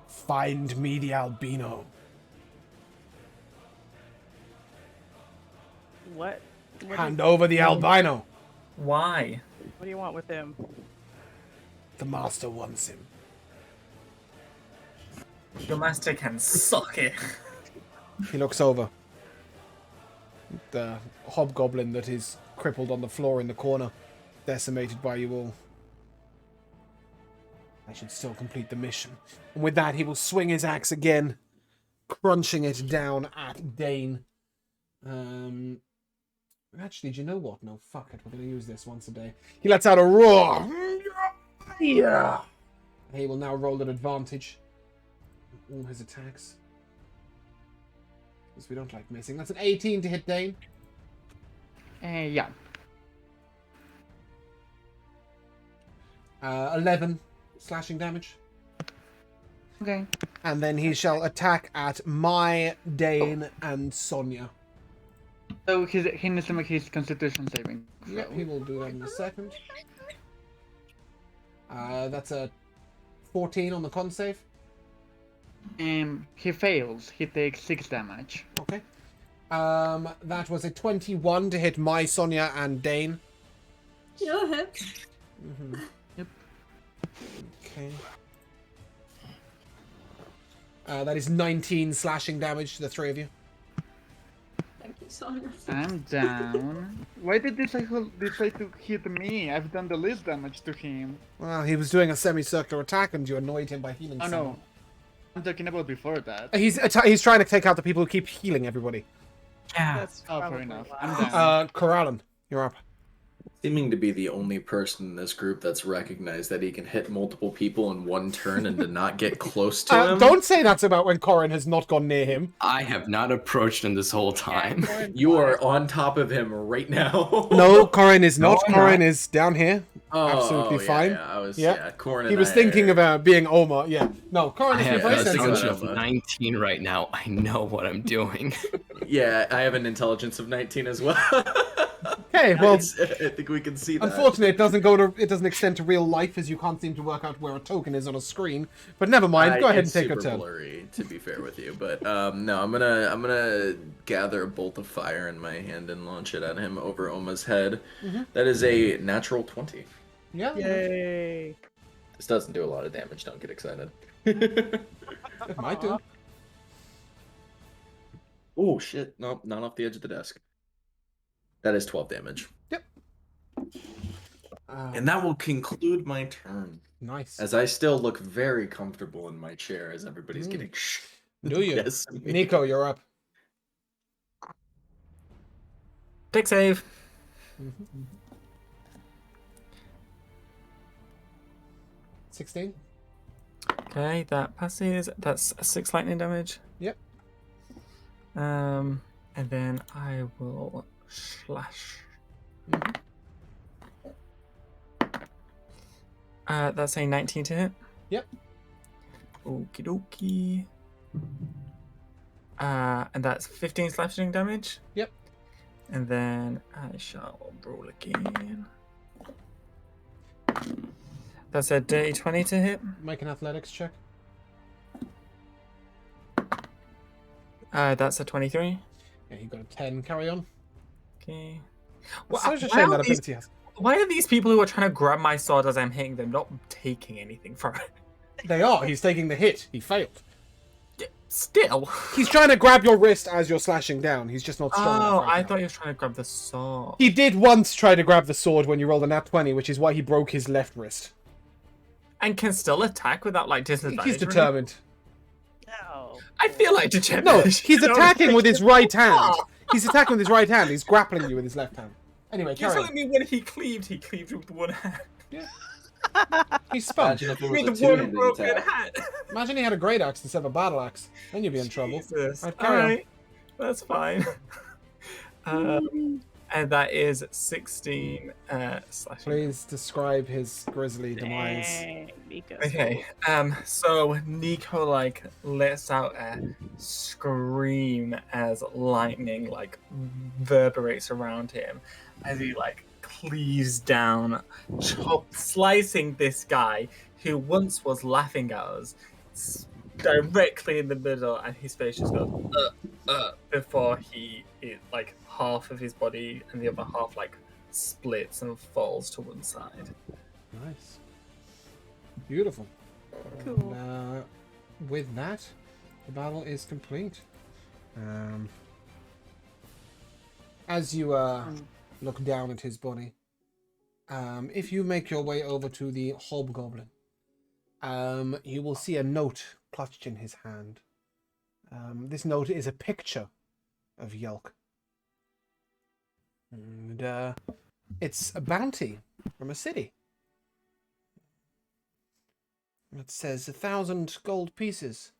S1: Find me the albino.
S2: What?
S1: Hand over the albino.
S6: Why?
S2: What do you want with him?
S1: The master wants him.
S6: Your master can suck it.
S1: He looks over. The hobgoblin that is crippled on the floor in the corner, decimated by you all. I should still complete the mission. And with that, he will swing his axe again, crunching it down at Dane. Actually, do you know what? No, fuck it. We're going to use this once a day. He lets out a roar. Yeah. He will now roll an advantage on all his attacks. Because we don't like missing. That's an 18 to hit Dane.
S7: Yeah.
S1: 11 slashing damage.
S7: Okay.
S1: And then he shall attack at my Dane and Sonia.
S7: So he needs to make his Constitution saving.
S1: Yep, he will do that in a second. That's a 14 on the con save.
S7: He fails. He takes 6 damage.
S1: Okay. That was a 21 to hit my Sonia and Dane.
S5: Yeah, hit.
S1: Mm-hmm.
S7: Yep.
S1: Okay. That is 19 slashing damage to the three of you.
S5: Thank you, Sonia.
S7: I'm down. Why did this decide to hit me? I've done the least damage to him.
S1: Well, he was doing a semicircular attack and you annoyed him by healing
S7: Oh
S1: someone.
S7: no. I'm talking about before that.
S1: He's trying to take out the people who keep healing everybody.
S6: Yeah.
S2: That's
S7: Oh, fair
S2: probably
S7: enough.
S2: why.
S7: I'm down.
S1: Corallan, you're up.
S4: Seeming to be the only person in this group that's recognized that he can hit multiple people in one turn and to not get close to him.
S1: Don't say that's about when Corin has not gone near him.
S3: I have not approached him this whole time.
S4: You are on top of him right now.
S1: No, Corin is not.
S3: I'm
S1: Corin
S3: not.
S1: is down here. Absolutely fine.
S4: Yeah, I was.
S1: Yeah.
S4: Yeah, Corin
S1: He
S4: and
S1: was
S4: I
S1: thinking
S4: are-
S1: about being Omar. Yeah. No, Corin
S3: I
S1: is
S3: have
S1: very
S3: an
S1: sensitive.
S3: intelligence of 19 right now. I know what I'm doing.
S4: Yeah, I have an intelligence of 19 as well.
S1: Okay, well,
S4: I think we can see that.
S1: unfortunately, it doesn't extend to real life, as you can't seem to work out where a token is on a screen. But never mind. Go ahead and
S4: it's
S1: take your
S4: super
S1: turn.
S4: blurry, to be fair with you, but no, I'm gonna gather a bolt of fire in my hand and launch it at him over Oma's head.
S1: Mhm.
S4: That is a natural 20.
S1: Yeah.
S2: Yay.
S4: This doesn't do a lot of damage. Don't get excited.
S1: It might do.
S4: Oh shit! Nope, not off the edge of the desk. That is 12 damage, and that will conclude my turn.
S1: Nice.
S4: As I still look very comfortable in my chair as everybody's
S1: Mm.
S4: getting
S1: Do you?
S4: Yes.
S1: Nico, you're up.
S6: Dick save.
S1: 16.
S6: Okay, that passes. That's 6 lightning damage.
S1: Yep.
S6: And then I will slash.
S1: Mhm.
S6: That's a 19 to hit.
S1: Yep.
S6: Okie dokie. And that's 15 slashing damage.
S1: Yep.
S6: And then I shall roll again. That's a dirty 20 to hit.
S1: Make an athletics check.
S6: That's a 23.
S1: Yeah, you got a 10. Carry on.
S6: Okay.
S1: It's such a
S6: Why
S1: shame
S6: are
S1: that
S6: these-
S1: ability has.
S6: Why are these people who are trying to grab my sword as I'm hitting them not taking anything from it?
S1: They are. He's taking the hit. He failed.
S6: Still.
S1: He's trying to grab your wrist as you're slashing down. He's just not strong
S6: Oh,
S1: enough right
S6: I
S1: now.
S6: thought he was trying to grab the sword.
S1: He did once try to grab the sword when you rolled a nat 20, which is why he broke his left wrist.
S6: And can still attack without like disadvantage.
S1: He's determined.
S2: No.
S6: I feel like determined.
S1: No, he's attacking with his right hand.
S6: Ah!
S1: He's attacking with his right hand. He's grappling you with his left hand. Anyway,
S6: You're
S1: carry on.
S6: telling me when he cleaved with one hand.
S1: He's spun.
S4: Imagine if it was a
S6: With one
S4: two-handed
S6: broken
S4: attack.
S6: hand.
S1: Imagine he had a great axe instead of a battle axe. Then you'd be in trouble.
S6: Jesus.
S1: Right, carry on.
S6: Alright. That's fine. And that is 16 slashing.
S1: Please describe his grisly demise.
S2: Dang, Nico.
S6: Okay, so Nico like lets out a scream as lightning like reverberates around him as he like cleaves down, slicing this guy who once was laughing at us directly in the middle, and his face just goes before like half of his body and the other half like splits and falls to one side.
S1: Nice. Beautiful.
S2: Cool.
S1: And, with that, the battle is complete. As you look down at his body, if you make your way over to the hobgoblin, you will see a note clutched in his hand. This note is a picture of Yelk. And it's a bounty from a city. It says 1,000 gold pieces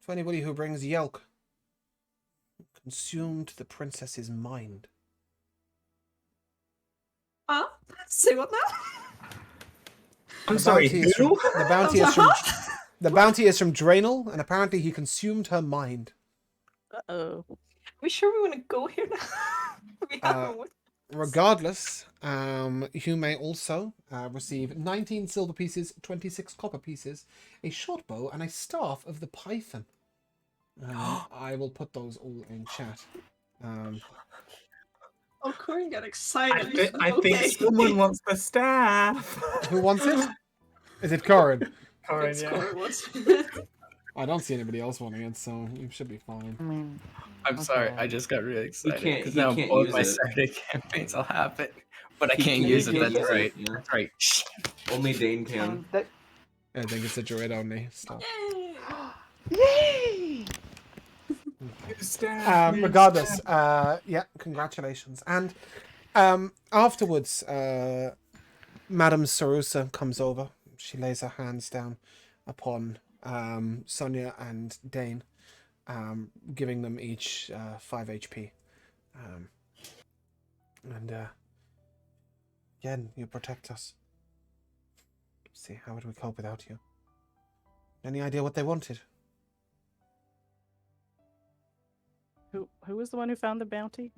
S1: to anybody who brings Yelk. Consumed the princess's mind.
S5: Say what now?
S6: I'm sorry,
S1: bounty is from-
S6: who?
S1: the bounty is from the bounty is from Draenor, and apparently he consumed her mind.
S2: Uh-oh.
S5: We sure we want to go here now? We haven't.
S1: Regardless, you may also receive 19 silver pieces, 26 copper pieces, a short bow, and a staff of the Python. I will put those all in chat.
S5: Oh, Corin got excited.
S6: I think someone wants the staff.
S1: Who wants it? Is it Corin?
S6: Corin,
S5: It's
S6: yeah.
S5: Corin wants.
S1: I don't see anybody else wanting it, so you should be fine.
S7: I mean,
S3: I'm sorry,
S7: okay.
S3: I just got really excited
S4: can't-
S3: because
S4: he
S3: now
S4: can't
S3: both
S4: use
S3: my
S4: it.
S3: Saturday campaigns will have it, but I
S4: He
S3: can't
S4: can't
S3: use it.
S4: use
S3: That's
S4: it,
S3: right.
S4: yeah.
S3: That's right. Shh.
S4: Only Dane can.
S1: I think it's a druid only stuff.
S7: Yay!
S6: Staff.
S1: Regardless, yeah, congratulations. And afterwards, Madame Sarusa comes over. She lays her hands down upon Sonia and Dane, giving them each 5 HP. And again, you protect us. See, how would we cope without you? Any idea what they wanted?
S2: Who was the one who found the bounty?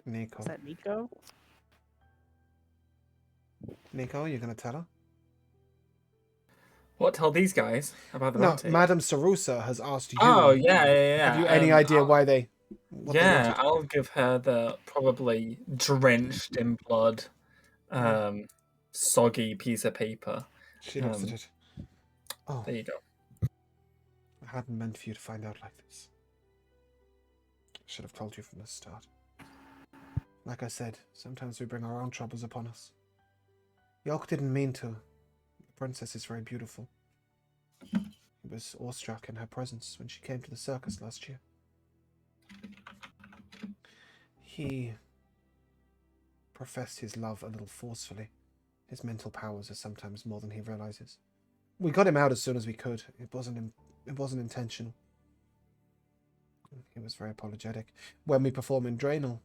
S1: Nico.
S2: Is that Nico?
S1: Nico, you're gonna tell her?
S6: What, tell these guys about the
S1: No,
S6: bounty?
S1: Madame Sarusa has asked you.
S6: Oh, yeah.
S1: Have you any idea why they? What they
S6: Yeah,
S1: wanted?
S6: I'll give her the probably drenched in blood, soggy piece of paper.
S1: She looks at it. Oh,
S6: There you go.
S1: I hadn't meant for you to find out like this. I should have told you from the start. Like I said, sometimes we bring our own troubles upon us. Yolk didn't mean to. The princess is very beautiful. He was awestruck in her presence when she came to the circus last year. He professed his love a little forcefully. His mental powers are sometimes more than he realizes. We got him out as soon as we could. It wasn't intentional. He was very apologetic. When we perform in Draenor,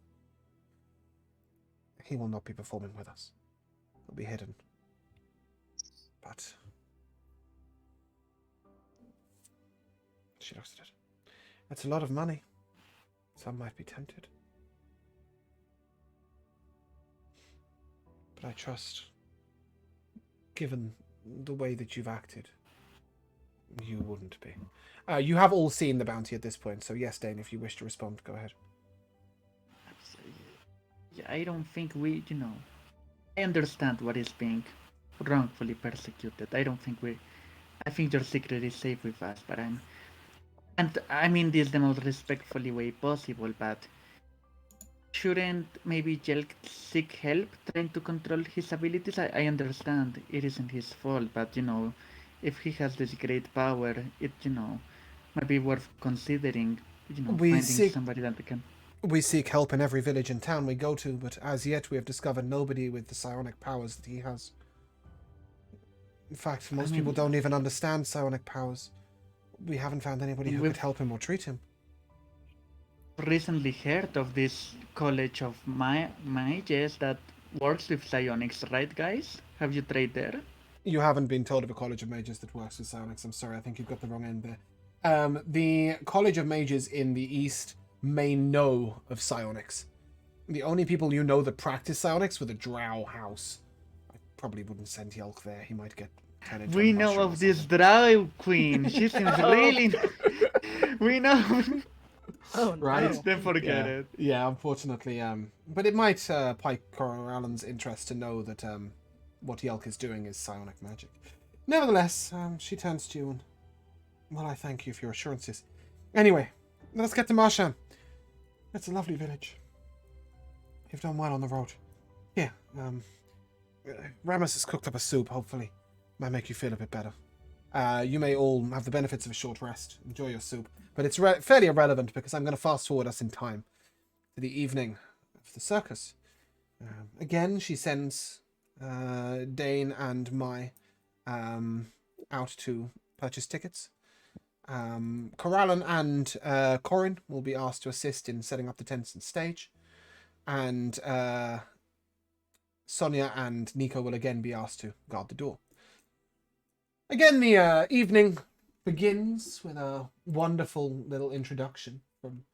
S1: he will not be performing with us. He'll be hidden. But she looks at it. That's a lot of money. Some might be tempted. But I trust, given the way that you've acted, you wouldn't be. You have all seen the bounty at this point, so yes, Dane, if you wish to respond, go ahead.
S7: Yeah, I don't think I understand what is being wrongfully persecuted. I think your secret is safe with us, but I mean this the most respectfully way possible, but shouldn't maybe Jelk seek help trying to control his abilities? I understand it isn't his fault, but if he has this great power, it might be worth considering, finding somebody that can.
S1: We seek help in every village and town we go to, but as yet we have discovered nobody with the psionic powers that he has. In fact, most people don't even understand psionic powers. We haven't found anybody who could help him or treat him.
S7: Recently heard of this college of mages that works with psionics, right, guys? Have you tried there?
S1: You haven't been told of a college of mages that works with psionics. I'm sorry, I think you've got the wrong end there. The college of mages in the east may know of psionics. The only people you know that practice psionics were the Drow house. I probably wouldn't send Yelk there. He might get turned into a
S7: We know
S1: mushroom or
S7: of this
S1: something.
S7: Drow queen. She seems really. We know.
S2: Oh,
S1: Right.
S2: no.
S7: Then forget it.
S1: Yeah, unfortunately. But it might pique Corallan's interest to know that what Yelk is doing is psionic magic. Nevertheless, she turns to you and, well, I thank you for your assurances. Anyway, let's get to Marsham. It's a lovely village. You've done well on the road. Here, Ramus has cooked up a soup, hopefully. Might make you feel a bit better. You may all have the benefits of a short rest. Enjoy your soup. But it's fairly irrelevant because I'm going to fast forward us in time to the evening of the circus. Again, she sends Dane and Mai out to purchase tickets. Kelaan and Corin will be asked to assist in setting up the tents and stage. And Sonia and Nico will again be asked to guard the door. Again, the evening begins with a wonderful little introduction from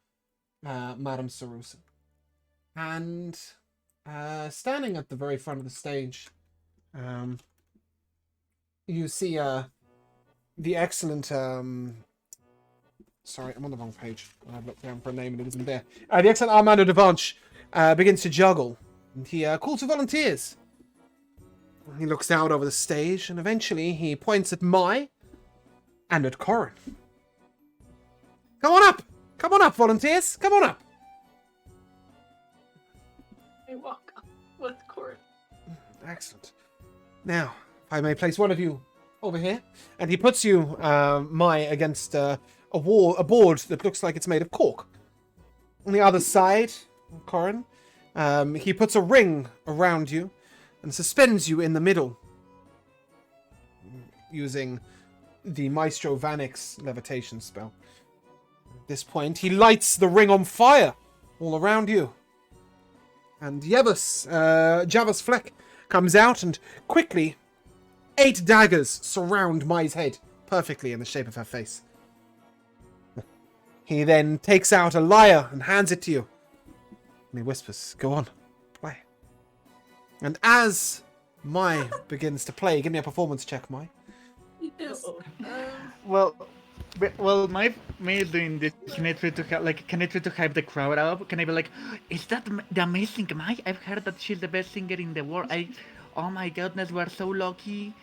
S1: Madame Sarusa. And standing at the very front of the stage, you see the excellent... sorry, I'm on the wrong page. I've looked down for a name and it isn't there. The excellent Armando Devanche begins to juggle. And he calls for volunteers. He looks out over the stage, and eventually he points at Mai and at Corin. Come on up! Come on up, volunteers! Come on up!
S5: I walk up with Corin.
S1: Excellent. Now, if I may place one of you over here, and he puts you, Mai, against a board that looks like it's made of cork. On the other side, Corin, he puts a ring around you and suspends you in the middle using the Maestro Vanix levitation spell. At this point, he lights the ring on fire all around you. And Javas Fleck comes out and quickly 8 daggers surround Mai's head perfectly in the shape of her face. He then takes out a lyre and hands it to you. And he whispers, "Go on, play." And as Mai begins to play, give me a performance check, Mai.
S5: Yes.
S7: Well, me doing this, can I try to hype the crowd up? Can I be like, is that the amazing Mai? I've heard that she's the best singer in the world. Oh my goodness, we're so lucky.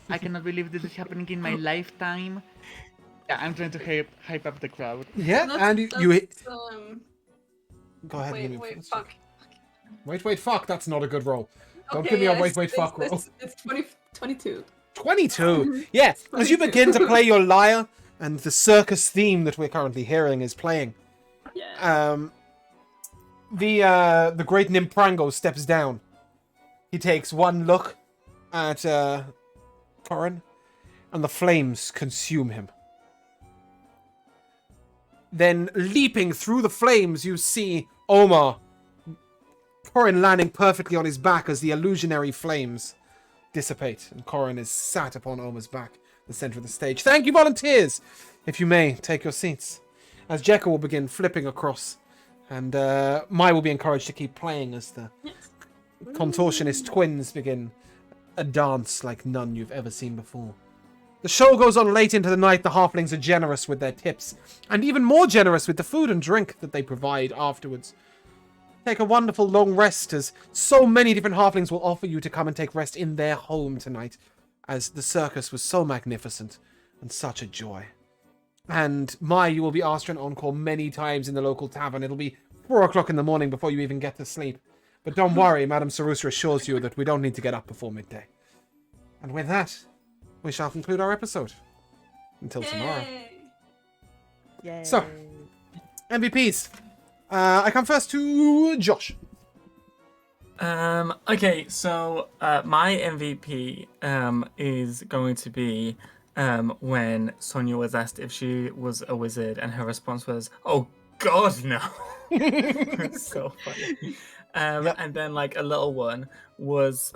S7: I cannot believe this is happening in my lifetime. Yeah, I'm trying to hype up the crowd.
S1: Yeah, and you go ahead.
S5: Wait, fuck.
S1: Wait, fuck. That's not a good roll. Don't
S5: Okay,
S1: give me a
S5: yeah,
S1: wait, fuck roll.
S5: It's 22.
S1: 22. Yeah, as you begin to play your lyre, and the circus theme that we're currently hearing is playing.
S5: Yeah.
S1: The great Nimprango steps down. He takes one look at Corin, and the flames consume him. Then, leaping through the flames, you see Omar. Corin landing perfectly on his back as the illusionary flames dissipate, and Corin is sat upon Omar's back, the center of the stage. Thank you, volunteers! If you may, take your seats. As Jekka will begin flipping across, and Mai will be encouraged to keep playing as the contortionist twins begin a dance like none you've ever seen before. The show goes on late into the night. The halflings are generous with their tips, and even more generous with the food and drink that they provide afterwards. Take a wonderful long rest, as so many different halflings will offer you to come and take rest in their home tonight, as the circus was so magnificent and such a joy. And Mai, you will be asked for an encore many times in the local tavern. It'll be 4 o'clock in the morning before you even get to sleep. But don't worry, Madame Sarusa assures you that we don't need to get up before midday. And with that, we shall conclude our episode. Until tomorrow.
S2: Yay.
S1: So, MVPs. I come first to Josh.
S6: Okay, so my MVP is going to be when Sonia was asked if she was a wizard, and her response was, "Oh God, no!" It's so funny. And then like a little one was,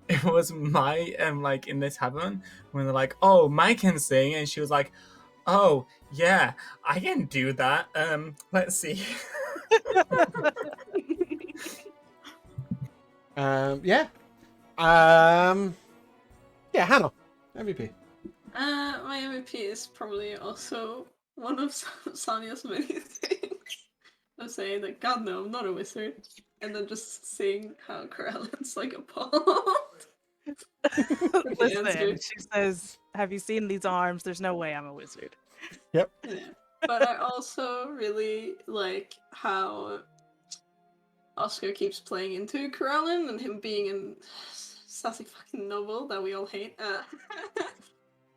S6: it was my like in the tavern when they're like, "Oh, Mai can sing," and she was like, "Oh yeah, I can do that. Let's see."
S1: Yeah, Hannah, MVP.
S5: My MVP is probably also one of Sonia's many things. Of saying that, God no, I'm not a wizard. And then just seeing how Kelan's like appalled.
S2: Listen, she says, "Have you seen these arms? There's no way I'm a wizard."
S1: Yep.
S5: Yeah. But I also really like how Oscar keeps playing into Kelan and him being sassy fucking noble that we all hate.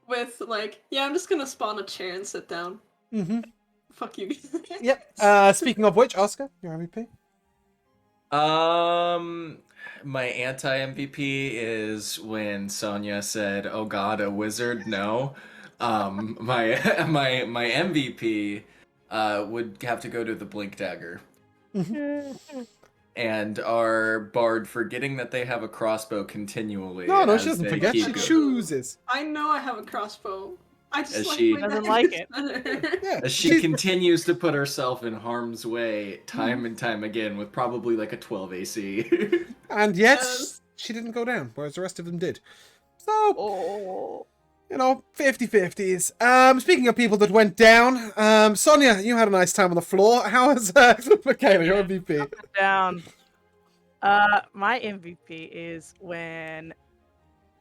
S5: With like, yeah, I'm just gonna spawn a chair and sit down.
S1: Mm-hmm.
S5: Fuck you.
S1: Yep. Speaking of which, Oscar, your MVP.
S4: My anti MVP is when Sonia said, "Oh God, a wizard." No. My MVP would have to go to the Blink Dagger and our bard forgetting that they have a crossbow continually.
S1: No,
S4: as
S1: she doesn't
S4: they
S1: forget.
S4: keep
S1: She
S4: going.
S1: chooses.
S5: I know I have a crossbow. I just
S4: As
S5: like
S4: she-
S5: my
S2: Doesn't
S5: dagger
S2: like
S5: is
S2: it.
S5: better.
S1: Yeah.
S4: As she continues to put herself in harm's way time and time again with probably like a 12 AC.
S1: And yet,
S5: Yes.
S1: she didn't go down, whereas the rest of them did. So,
S2: Oh.
S1: 50-50s. Speaking of people that went down, Sonia, you had a nice time on the floor. How was Michaela, your MVP?
S2: Down. My MVP is when,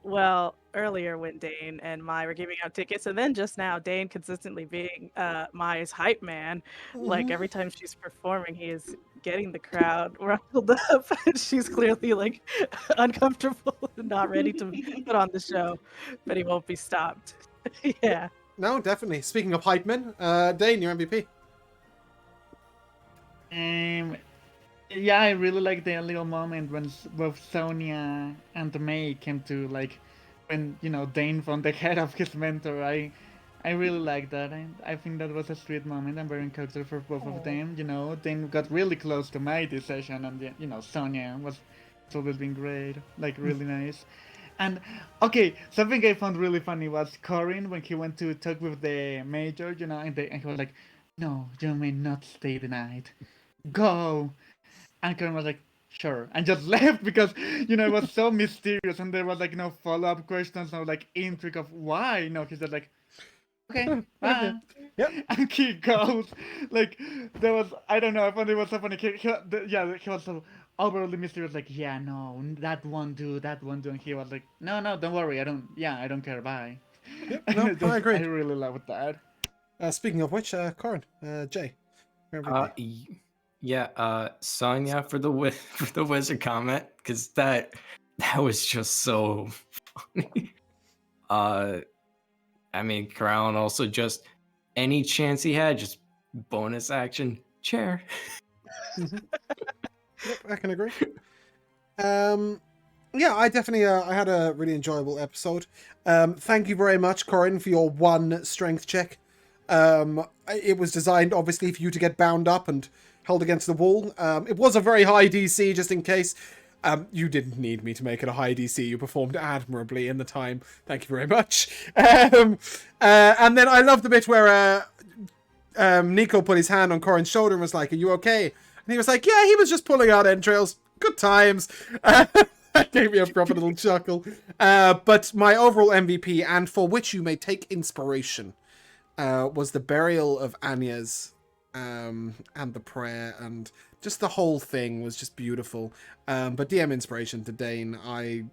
S2: well, earlier when Dane and Mai were giving out tickets, and then just now Dane consistently being Mai's hype man. Like every time she's performing, he is getting the crowd riled up, and she's clearly like uncomfortable and not ready to put on the show, but he won't be stopped. Yeah.
S1: No, definitely. Speaking of hype men, Dane, your MVP.
S7: Yeah, I really like the little moment when both Sonia and May came to, like, when, you know, Dane found the head of his mentor. I really like that. I think that was a sweet moment. I'm very encouraged for both of them. You know, Dane got really close to May this session, and, you know, Sonia was it's always been great, like, really nice. And, okay, something I found really funny was Corin, when he went to talk with the major, you know, and he was like, "No, you may not stay the night. Go!" And Karen was like, "Sure," and just left because, you know, it was so mysterious and there was like no follow-up questions, no like intrigue of why. No, he's just like, "Okay, bye."
S1: Yep.
S7: And he goes. Like, there was, I don't know, I found it was so funny. He was so overly mysterious, like, "Yeah, no, that won't do, that won't do." And he was like, no, don't worry, I don't care, bye.
S1: Yep,
S7: And
S1: no, I agree.
S7: I really loved that.
S1: Speaking of which, Corin, Jay, your MVP.
S3: Sonya for the for the wizard comment, because that was just so funny. I mean, Kelaan also just any chance he had, just bonus action chair.
S1: Yep, I can agree. Yeah, I definitely I had a really enjoyable episode. Thank you very much, Corin, for your one strength check. It was designed obviously for you to get bound up and held against the wall. It was a very high DC, just in case. You didn't need me to make it a high DC. You performed admirably in the time. Thank you very much. And then I love the bit where Nico put his hand on Corin's shoulder and was like, "Are you okay?" And he was like, "Yeah, he was just pulling out entrails. Good times." That gave me a proper little chuckle. But my overall MVP, and for which you may take inspiration, was the burial of Anya's and the prayer, and just the whole thing was just beautiful. But DM inspiration to Dane,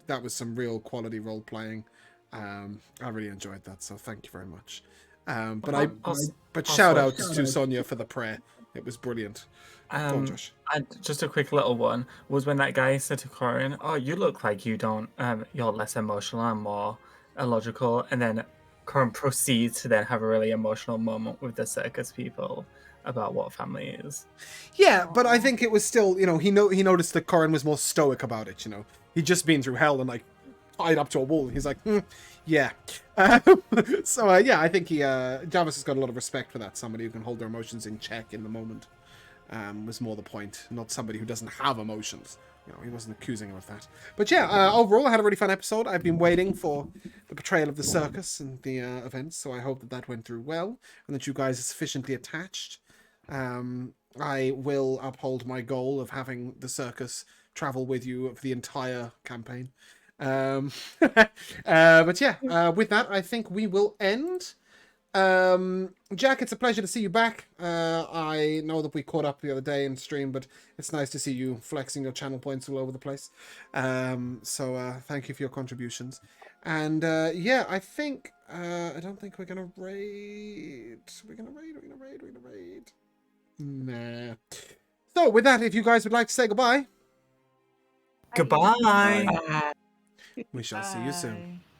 S1: that was some real quality role playing. I really enjoyed that, so thank you very much. But shout out to Sonia for the prayer. It was brilliant. Go on, Josh.
S6: And just a quick little one was when that guy said to Corin, "Oh, you look like you don't. You're less emotional and more illogical." And then Corin proceeds to then have a really emotional moment with the circus people about what family is.
S1: Yeah, but I think it was still, you know, he noticed that Corin was more stoic about it. You know, he'd just been through hell and like tied up to a wall. He's like, yeah. So yeah, I think Jarvis has got a lot of respect for that. Somebody who can hold their emotions in check in the moment. Was more the point, not somebody who doesn't have emotions. You know, he wasn't accusing him of that. But yeah, overall, I had a really fun episode. I've been waiting for the portrayal of the circus and the events, so I hope that went through well and that you guys are sufficiently attached. I will uphold my goal of having the circus travel with you of the entire campaign. But yeah, with that, I think we will end. Jack, it's a pleasure to see you back. I know that we caught up the other day in stream, but it's nice to see you flexing your channel points all over the place. So thank you for your contributions. And yeah, I think I don't think we're gonna raid. We're gonna raid. Nah. So with that, if you guys would like to say goodbye.
S6: Goodbye.
S1: We shall see you soon.
S7: Bye.